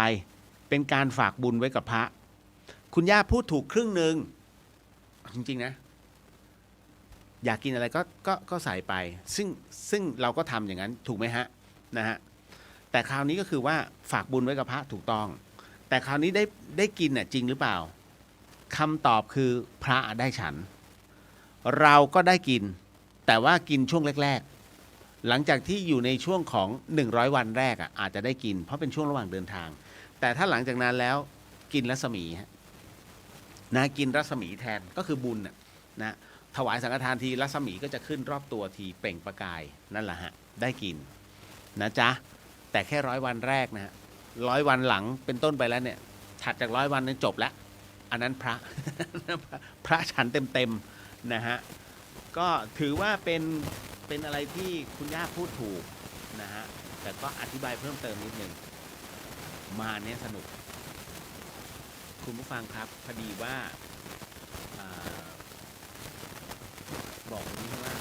เป็นการฝากบุญไว้กับพระคุณย่าพูดถูกครึ่งหนึ่งจริงๆนะอยากกินอะไรก็ใส่ไปซึ่งเราก็ทำอย่างนั้นถูกไหมฮะนะฮะแต่คราวนี้ก็คือว่าฝากบุญไว้กับพระถูกต้องแต่คราวนี้ได้กินน่ะจริงหรือเปล่าคำตอบคือพระได้ฉันเราก็ได้กินแต่ว่ากินช่วงแรกๆหลังจากที่อยู่ในช่วงของ100 วันแรกอาจจะได้กินเพราะเป็นช่วงระหว่างเดินทางแต่ถ้าหลังจากนั้นแล้วกินรัศมีนะกินรัศมีแทนก็คือบุญนะถวายสังฆทานทีรัศมีก็จะขึ้นรอบตัวทีเปล่งประกายนั่นแหละฮะได้กินนะจ๊ะแต่แค่100 วันแรกนะฮะ100 วันหลังเป็นต้นไปแล้วเนี่ยถัดจาก100 วันนั้นจบแล้วอันนั้นพระฉันเต็มๆนะฮะก็ถือว่าเป็นอะไรที่คุณย่าพูดถูกนะฮะแต่ก็อธิบายเพิ่มเติมนิดนึงมาเนี้ยสนุกคุณผู้ฟังครับพอดีว่าบอกนี้ว่า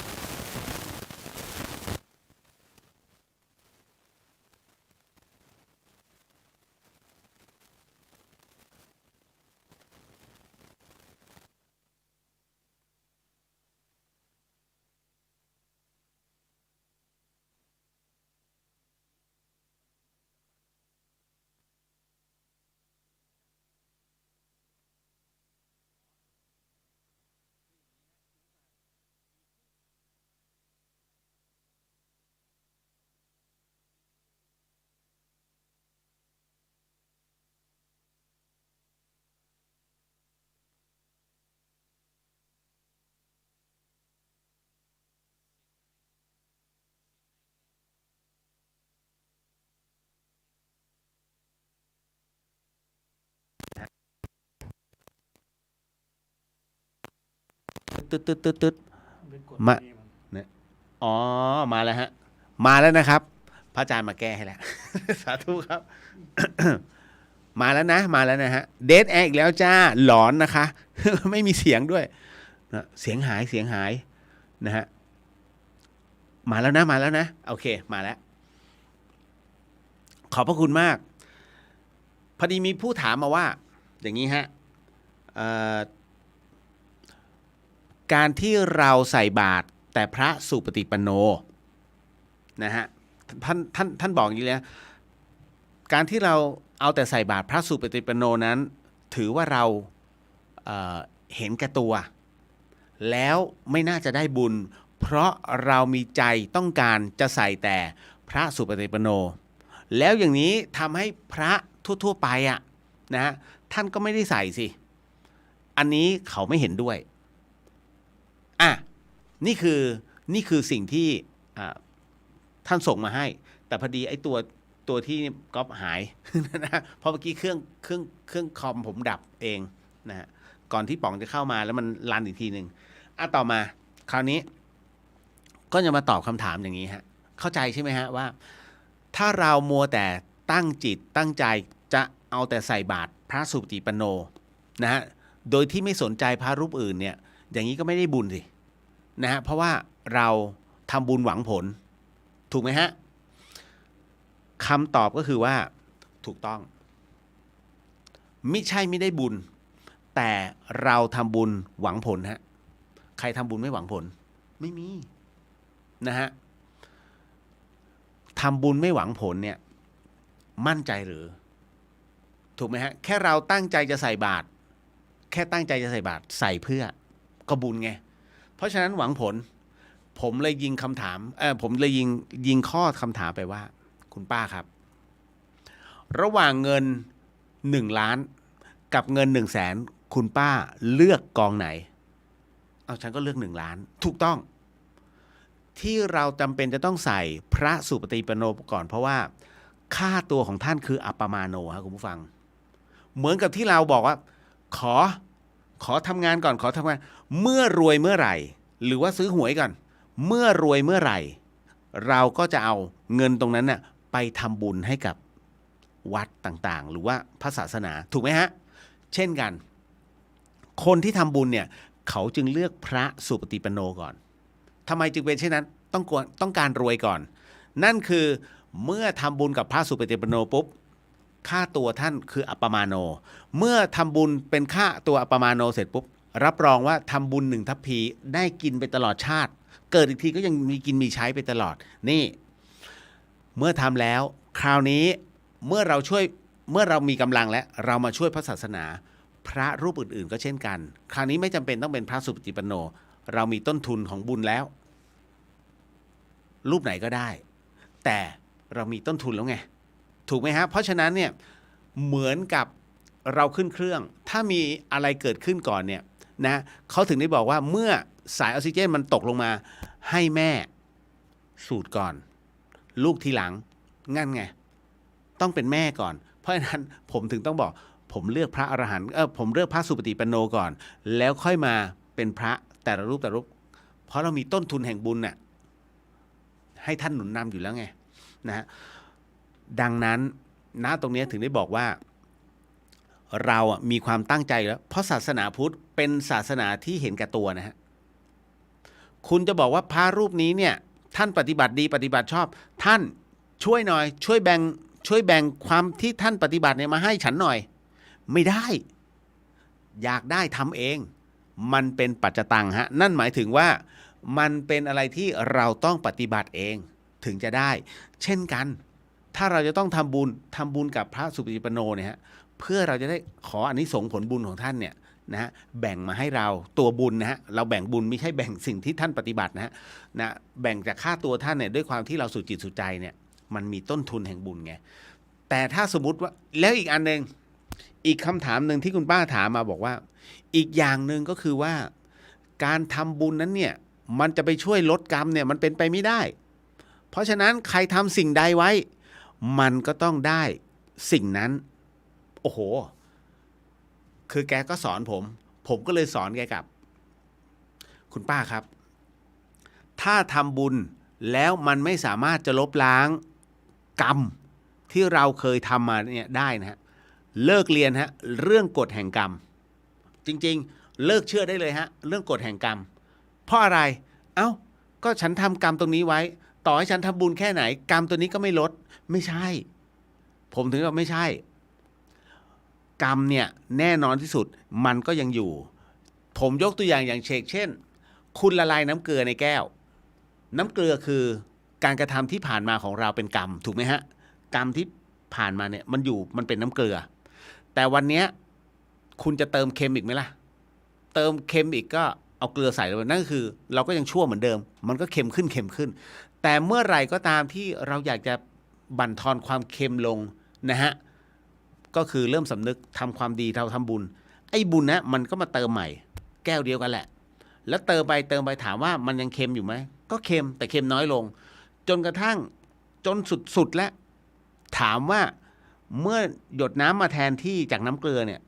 ดมาเนี่ยอ๋อมาแล้วฮะมาแล้วนะครับพระอาจารย์มาแก้ให้แล้ว สาธุครับ มาแล้วนะฮะเดทแอร์อีกแล้วจ้าหลอนนะคะ ไม่มีเสียงด้วยนะเสียงหายนะฮะมาแล้วนะโอเคมาแล้วขอบพระคุณมากพอดีมีผู้ถามมาว่าอย่างนี้ฮะการที่เราใส่บาตรแต่พระสุปฏิปันโนนะฮะท่านบอกอย่างนี้เลยนะการที่เราเอาแต่ใส่บาตรพระสุปฏิปันโนนั้นถือว่าเราเห็นแก่ตัวแล้วไม่น่าจะได้บุญเพราะเรามีใจต้องการจะใส่แต่พระสุปฏิปันโนแล้วอย่างนี้ทำให้พระทั่วๆไปนะท่านก็ไม่ได้ใส่สิอันนี้เขาไม่เห็นด้วยนี่คือสิ่งที่ท่านส่งมาให้แต่พอดีไอ้ตัวที่ก๊อปหาย นะเพราะเมื่อกี้เครื่องคอมผมดับเองนะฮะก่อนที่ป๋องจะเข้ามาแล้วมันรันอีกทีหนึ่งต่อมาคราวนี้ก็จะมาตอบคำถามอย่างนี้ฮะเข้าใจใช่ไหมฮะว่าถ้าเรามัวแต่ตั้งจิตตั้งใจจะเอาแต่ใส่บาตรพระสุปฏิปันโนนะฮะโดยที่ไม่สนใจพระรูปอื่นเนี่ยอย่างนี้ก็ไม่ได้บุญสินะฮะเพราะว่าเราทำบุญหวังผลถูกไหมฮะคำตอบก็คือว่าถูกต้องไม่ใช่ไม่ได้บุญแต่เราทำบุญหวังผลฮะใครทำบุญไม่หวังผลไม่มีนะฮะทำบุญไม่หวังผลเนี่ยมั่นใจหรือถูกไหมฮะแค่เราตั้งใจจะใส่บาตรแค่ตั้งใจจะใส่บาตรใส่เพื่อก็บุญไงเพราะฉะนั้นหวังผลผมเลยยิงคำถามผมเลยยิงข้อคำถามไปว่าคุณป้าครับระหว่างเงิน1 ล้านกับเงิน100,000คุณป้าเลือกกองไหนฉันก็เลือก1 ล้านถูกต้องที่เราจำเป็นจะต้องใส่พระสุปฏิปันโนก่อนเพราะว่าค่าตัวของท่านคืออัปปมาโนครับคุณผู้ฟังเหมือนกับที่เราบอกว่าขอทำงานก่อนขอทำงานเมื่อรวยเมื่อไหร่หรือว่าซื้อหวยก่อนเมื่อรวยเมื่อไหร่เราก็จะเอาเงินตรงนั้นน่ะไปทำบุญให้กับวัดต่างๆหรือว่าพระศาสนาถูกไหมฮะเช่นกันคนที่ทำบุญเนี่ยเขาจึงเลือกพระสุปฏิปันโนก่อนทำไมจึงเป็นเช่นนั้นต้องการรวยก่อนนั่นคือเมื่อทำบุญกับพระสุปฏิปันโนปุ๊บค่าตัวท่านคืออัปปมาโนเมื่อทำบุญเป็นค่าตัวอัปปมาโนเสร็จปุ๊บรับรองว่าทำบุญ1 ทัพพีได้กินไปตลอดชาติเกิดอีกทีก็ยังมีกินมีใช้ไปตลอดนี่เมื่อทำแล้วคราวนี้เมื่อเรามีกำลังและเรามาช่วยพระศาสนาพระรูปอื่นๆก็เช่นกันคราวนี้ไม่จำเป็นต้องเป็นพระสุปฏิปันโนเรามีต้นทุนของบุญแล้วรูปไหนก็ได้แต่เรามีต้นทุนแล้วไงถูกไหมฮะเพราะฉะนั้นเนี่ยเหมือนกับเราขึ้นเครื่องถ้ามีอะไรเกิดขึ้นก่อนเนี่ยนะเขาถึงได้บอกว่าเมื่อสายออกซิเจนมันตกลงมาให้แม่สูดก่อนลูกทีหลังงั้นไงต้องเป็นแม่ก่อนเพราะฉะนั้นผมถึงต้องบอกผมเลือกพระอรหันต์ผมเลือกพระสุปฏิปันโนก่อนแล้วค่อยมาเป็นพระแต่ละรูปเพราะเรามีต้นทุนแห่งบุญน่ะให้ท่านหนุนนำอยู่แล้วไงนะฮะดังนั้นตรงนี้ถึงได้บอกว่าเรามีความตั้งใจแล้วเพราะศาสนาพุทธเป็นศาสนาที่เห็นแก่ตัวนะฮะคุณจะบอกว่าพระรูปนี้เนี่ยท่านปฏิบัติดีปฏิบัติชอบท่านช่วยหน่อยช่วยแบ่งความที่ท่านปฏิบัติเนี่ยมาให้ฉันหน่อยไม่ได้อยากได้ทำเองมันเป็นปัจจตังฮะนั่นหมายถึงว่ามันเป็นอะไรที่เราต้องปฏิบัติเองถึงจะได้เช่นกันถ้าเราจะต้องทำบุญกับพระสุปฏิปันโนเนี่ยฮะเพื่อเราจะได้ขออานิสงส์ผลบุญของท่านเนี่ยนะฮะแบ่งมาให้เราตัวบุญนะฮะเราแบ่งบุญไม่ใช่แบ่งสิ่งที่ท่านปฏิบัตินะแบ่งจากค่าตัวท่านเนี่ยด้วยความที่เราสุดจิตสุดใจเนี่ยมันมีต้นทุนแห่งบุญไงแต่ถ้าสมมุติว่าแล้วอีกอันนึงอีกคำถามหนึ่งที่คุณป้าถามมาบอกว่าอีกอย่างหนึ่งก็คือว่าการทำบุญนั้นเนี่ยมันจะไปช่วยลดกรรมเนี่ยมันเป็นไปไม่ได้เพราะฉะนั้นใครทำสิ่งใดไว้มันก็ต้องได้สิ่งนั้นโอ้โหคือแกก็สอนผมก็เลยสอนแกกลับ คุณป้าครับ ถ้าทำบุญแล้วมันไม่สามารถจะลบล้างกรรมที่เราเคยทำมาเนี่ยได้นะฮะเลิกเรียนฮะเรื่องกฎแห่งกรรมจริงๆเลิกเชื่อได้เลยฮะเรื่องกฎแห่งกรรมเพราะอะไรเอ้าก็ฉันทำกรรมตรงนี้ไว้ต่อให้ฉันทำบุญแค่ไหนกรรมตัวนี้ก็ไม่ลดไม่ใช่ผมถึงว่าไม่ใช่กรรมเนี่ยแน่นอนที่สุดมันก็ยังอยู่ผมยกตัวอย่างเช่นคุณละลายน้ำเกลือในแก้วน้ำเกลือคือการกระทำที่ผ่านมาของเราเป็นกรรมถูกไหมฮะกรรมที่ผ่านมาเนี่ยมันเป็นน้ำเกลือแต่วันนี้คุณจะเติมเค็มอีกไหมล่ะเติมเค็มอีกก็เอาเกลือใส่ลงไปนั่นก็คือเราก็ยังชั่วเหมือนเดิมมันก็เค็มขึ้นแต่เมื่อไหร่ก็ตามที่เราอยากจะบั่นทอนความเค็มลงนะฮะก็คือเริ่มสำนึกทำความดีเราทำบุญไอ้บุญนะมันก็มาเติมใหม่แก้วเดียวกันแหละแล้วเติมไปถามว่ามันยังเค็มอยู่ไหมก็เค็มแต่เค็มน้อยลงจนกระทั่งจนสุดแล้วถามว่าเมื่อหยดน้ำมาแทนที่จากน้ำเกลือเนี่ย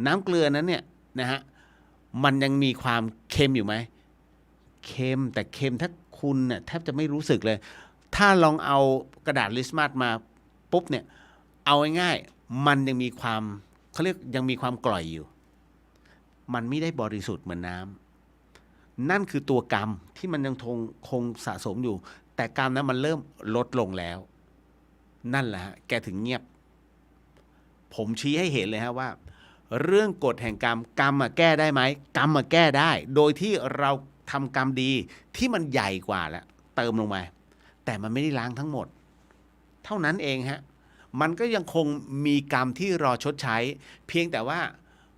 น้ำเกลือนั้นเนี่ยนะฮะมันยังมีความเค็มอยู่ไหมเค็มแต่เค็มถ้าคุณเนี่ยแทบจะไม่รู้สึกเลยถ้าลองเอากระดาษลิสต์มาสมาปุ๊บเนี่ยเอาง่ายๆมันยังมีความเขาเรียกยังมีความกร่อยอยู่มันไม่ได้บริสุทธิ์เหมือนน้ำนั่นคือตัวกรรมที่มันยังคงสะสมอยู่แต่กรรมนั้นมันเริ่มลดลงแล้วนั่นแหละฮะแกถึงเงียบผมชี้ให้เห็นเลยฮะว่าเรื่องกฎแห่งกรรมแก้ได้ไหมกรรมแก้ได้โดยที่เราทำกรรมดีที่มันใหญ่กว่าแล้วเติมลงไปแต่มันไม่ได้ล้างทั้งหมดเท่านั้นเองฮะมันก็ยังคงมีกรรมที่รอชดใช้เพียงแต่ว่า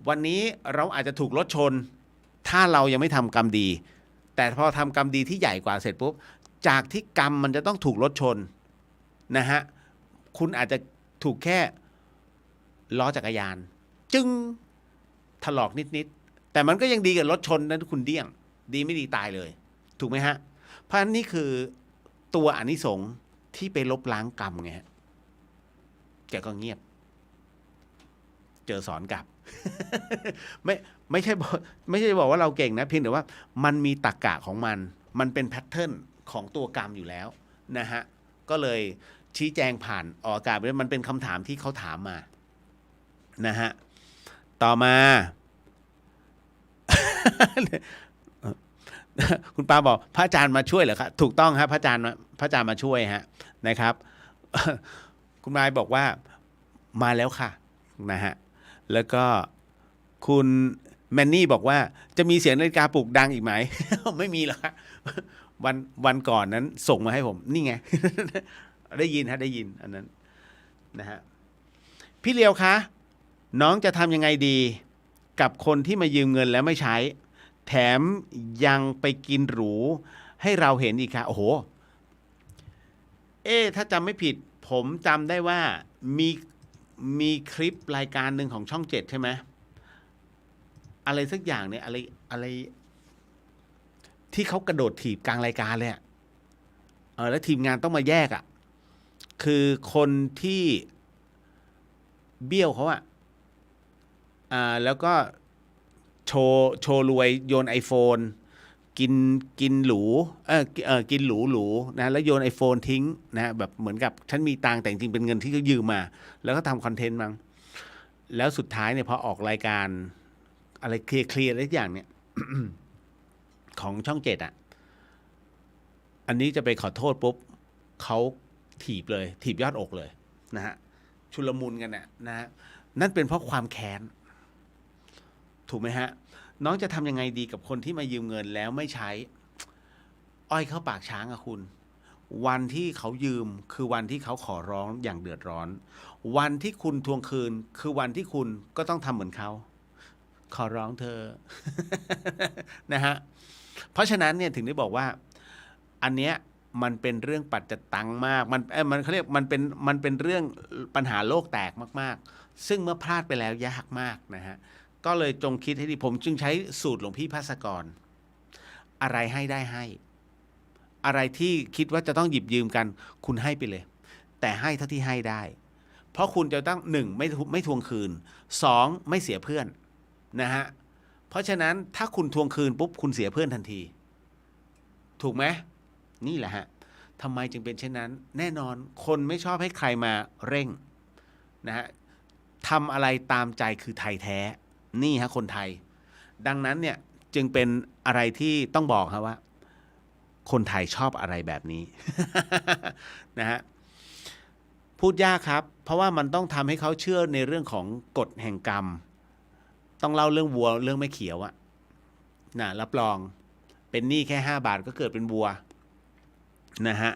วันนี้เราอาจจะถูกรถชนถ้าเรายังไม่ทำกรรมดีแต่พอทำกรรมดีที่ใหญ่กว่าเสร็จปุ๊บจากที่กรรมมันจะต้องถูกรถชนนะฮะคุณอาจจะถูกแค่ล้อจักรยานจึงถลอกนิดๆแต่มันก็ยังดีกับรถชนนะคุณเดี้ยงดีไม่ดีตายเลยถูกไหมฮะเพราะฉะนั้นนี่คือตัวอานิสงส์ที่ไปลบล้างกรรมไงฮะแกก็เงียบเจอสอนกลับ ไม่ใช่บอกว่าเราเก่งนะเพียงแต่ว่ามันมีตรรกะของมันเป็นแพทเทิร์นของตัวกรรมอยู่แล้วนะฮะก็เลยชี้แจงผ่านออกอากาศมันเป็นคำถามที่เขาถามมานะฮะต่อมา คุณปาบอกพระอาจารย์มาช่วยเหรอครับถูกต้องครับพระอาจารย์มาช่วยฮะนะครับ คุณนายบอกว่ามาแล้วค่ะนะฮะแล้วก็คุณแมนนี่บอกว่าจะมีเสียงนาฬิกาปลุกดังอีกไหม ไม่มีหรอกวันก่อนนั้นส่งมาให้ผมนี่ไง ได้ยินอันนั้นนะฮะพี่เลียวคะน้องจะทำยังไงดีกับคนที่มายืมเงินแล้วไม่ใช้แถมยังไปกินหรูให้เราเห็นอีกค่ะโอ้โหถ้าจำไม่ผิดผมจำได้ว่ามีคลิปรายการหนึ่งของช่อง7ใช่ไหมอะไรสักอย่างเนี่ยอะไรที่เขากระโดดถีบกลางรายการเลยแล้วทีมงานต้องมาแยกคือคนที่เบี้ยวเขาแล้วก็โชว์รวยโยน iPhone กินหรูกินหรูนะแล้วโยน iPhone ทิ้งนะแบบเหมือนกับฉันมีตังค์แต่จริงเป็นเงินที่เขายืมมาแล้วก็ทำคอนเทนต์มั้งแล้วสุดท้ายเนี่ยพอออกรายการอะไรเคลียร์อะไรอย่างเนี่ย ของช่อง7อันนี้จะไปขอโทษปุ๊บเขาถีบยอดอกเลยนะฮะชุลมุนกันนะฮะนั่นเป็นเพราะความแค้นถูกไหมฮะน้องจะทำยังไงดีกับคนที่มายืมเงินแล้วไม่ใช้อ้อยเข้าปากช้างคุณวันที่เขายืมคือวันที่เขาขอร้องอย่างเดือดร้อนวันที่คุณทวงคืนคือวันที่คุณก็ต้องทำเหมือนเขาขอร้องเธอ นะฮะเพราะฉะนั้นเนี่ยถึงได้บอกว่าอันเนี้ยมันเป็นเรื่องปัจจตังมากมันเขาเรียกมันเป็นเรื่องปัญหาโลกแตกมากๆซึ่งเมื่อพลาดไปแล้วยากมากนะฮะก็เลยจงคิดให้ดีผมจึงใช้สูตรหลวงพี่ภาสกรอะไรให้ได้ให้อะไรที่คิดว่าจะต้องหยิบยืมกันคุณให้ไปเลยแต่ให้เท่าที่ให้ได้เพราะคุณจะต้อง1ไม่ทวงคืน2ไม่เสียเพื่อนนะฮะเพราะฉะนั้นถ้าคุณทวงคืนปุ๊บคุณเสียเพื่อนทันที ถูกไหมนี่แหละฮะทำไมจึงเป็นเช่นนั้นแน่นอนคนไม่ชอบให้ใครมาเร่งนะฮะทำอะไรตามใจคือไทยแท้นี่ฮะคนไทยดังนั้นเนี่ยจึงเป็นอะไรที่ต้องบอกครับว่าคนไทยชอบอะไรแบบนี้ นะฮะพูดยากครับเพราะว่ามันต้องทำให้เขาเชื่อในเรื่องของกฎแห่งกรรมต้องเล่าเรื่องวัวเรื่องไม่เขียวอะนะรับรองเป็นหนี้แค่5 บาทก็เกิดเป็นวัวนะฮะ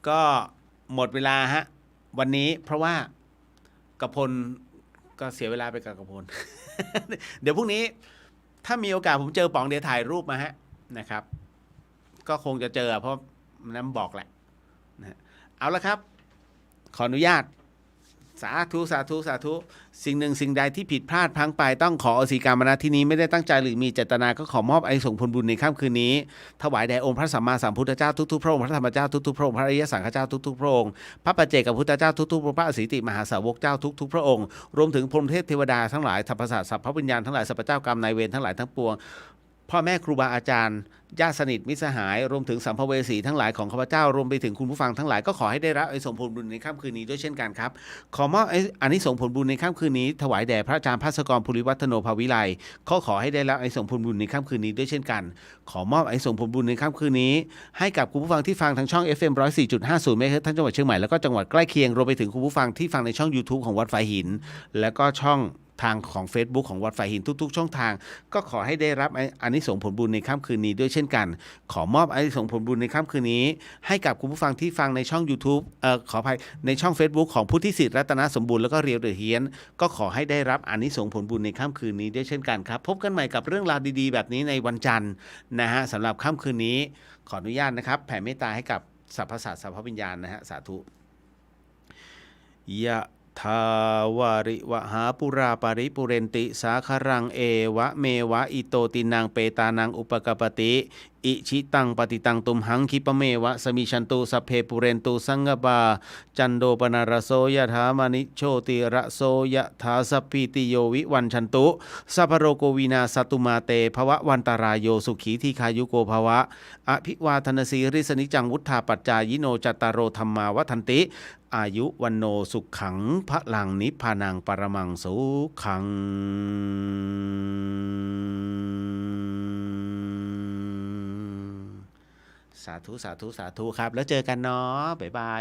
ก็หมดเวลาฮะวันนี้เพราะว่ากระพลก็เสียเวลาไปกับกระพล เดี๋ยวพรุ่งนี้ถ้ามีโอกาสผมเจอป๋องเดี๋ยวถ่ายรูปมาฮะนะครับก็คงจะเจอเพราะน้ำบอกแหละนะเอาละครับขออนุญาตสาธุสาธุสาธุสิ่งหนึ่งสิ่งใดที่ผิดพลาดพลั้งไปต้องขออโหสิกรรมณที่นี้ไม่ได้ตั้งใจหรือมีเจตนาก็ขอมอบอานิสงส์ผลบุญในค่ำคืนนี้ถวายแด่องค์พระสัมมาสัมพุทธเจ้าทุกๆพระองค์พระธรรมเจ้าทุกๆพระองค์พระอริยสังฆเจ้าทุกๆพระองค์พระปัจเจกพุทธเจ้าทุกๆพระองค์พระอสิติมหาสาวกเจ้าทุกๆพระองค์รวมถึงพรหมเทพเทวดาทั้งหลายสรรพสัตว์สัพพวิญญาณทั้งหลายสัพพเจ้ากรรมนายเวรทั้งหลายทั้งปวงพ่อแม่ครูบาอาจารย์ญาติสนิทมิตรสหายรวมถึงสัมภเวสีทั้งหลายของข้าพเจ้ารวมไปถึงคุณผู้ฟังทั้งหลายก็ขอให้ได้รับอานิสงส์ผลบุญในค่ำคืนนี้ด้วยเช่นกันครับขอมอบอานิสงส์ผลบุญในค่ำคืนนี้ถวายแด่พระอาจารย์ภัสกรภูริวัฒโนภาวิไลขอให้ได้รับอานิสงส์ผลบุญในค่ำคืนนี้ด้วยเช่นกันขอมอบอานิสงส์ผลบุญในค่ำคืนนี้ให้กับคุณผู้ฟังที่ฟังทางช่อง FM 104.50 เมกะเฮิรตซ์ทั้งจังหวัดเชียงใหม่แล้วก็จังหวัดใกล้เคียงรวมไปถึงคุณผู้ฟังที่ฟังในช่อง YouTube ของวัดฝายหินแล้วก็ช่องทางของ Facebook ของวัดฝายหินทุกๆช่องทางก็ขอให้ได้รับอานิสงส์ผลบุญในค่ำคืนนี้ด้วยเช่นกันขอมอบอานิสงส์ผลบุญในค่ำคืนนี้ให้กับคุณผู้ฟังที่ฟังในช่อง YouTube ขออภัยในช่อง Facebook ของพุทธิสิทธิ์รัตนสมบูรณ์แล้วก็เรียวเดอะเฮียนก็ขอให้ได้รับอานิสงส์ผลบุญในค่ำคืนนี้ด้วยเช่นกันครับพบกันใหม่กับเรื่องราวดีๆแบบนี้ในวันจันทร์นะฮะสำหรับค่ำคืนนี้ขออนุญาตนะครับแผ่เมตตาให้กับสรรพสัตว์สรรพวิญญาณนะฮะสาธุยะทาวาริวหาปุราปาริปุเรนติสาคารังเอวะเมวะอิโตตินังเปตานังอุปกปติอิชิตังปฏิตังตุมหังคิปะเมวะสมิชันตุสัพเพปุเรนตุสังกปาจันโดปนารโสยถามณิโชติระโสยถาสัพพิติโยวิวันชันตุสัพพโรโกวินาสตุมาเตภวะวันตารายโยสุขีทีคายุโกภวะอภิวาทนาสีริสนิจังวุธาปัจจายิโนจัตตารโรธรรมาวัฏันติอายุวันโนสุขขังพระลังนิพพานังปรมังสุขังสาธุสาธุสาธุครับแล้วเจอกันเนาะบ๊ายบาย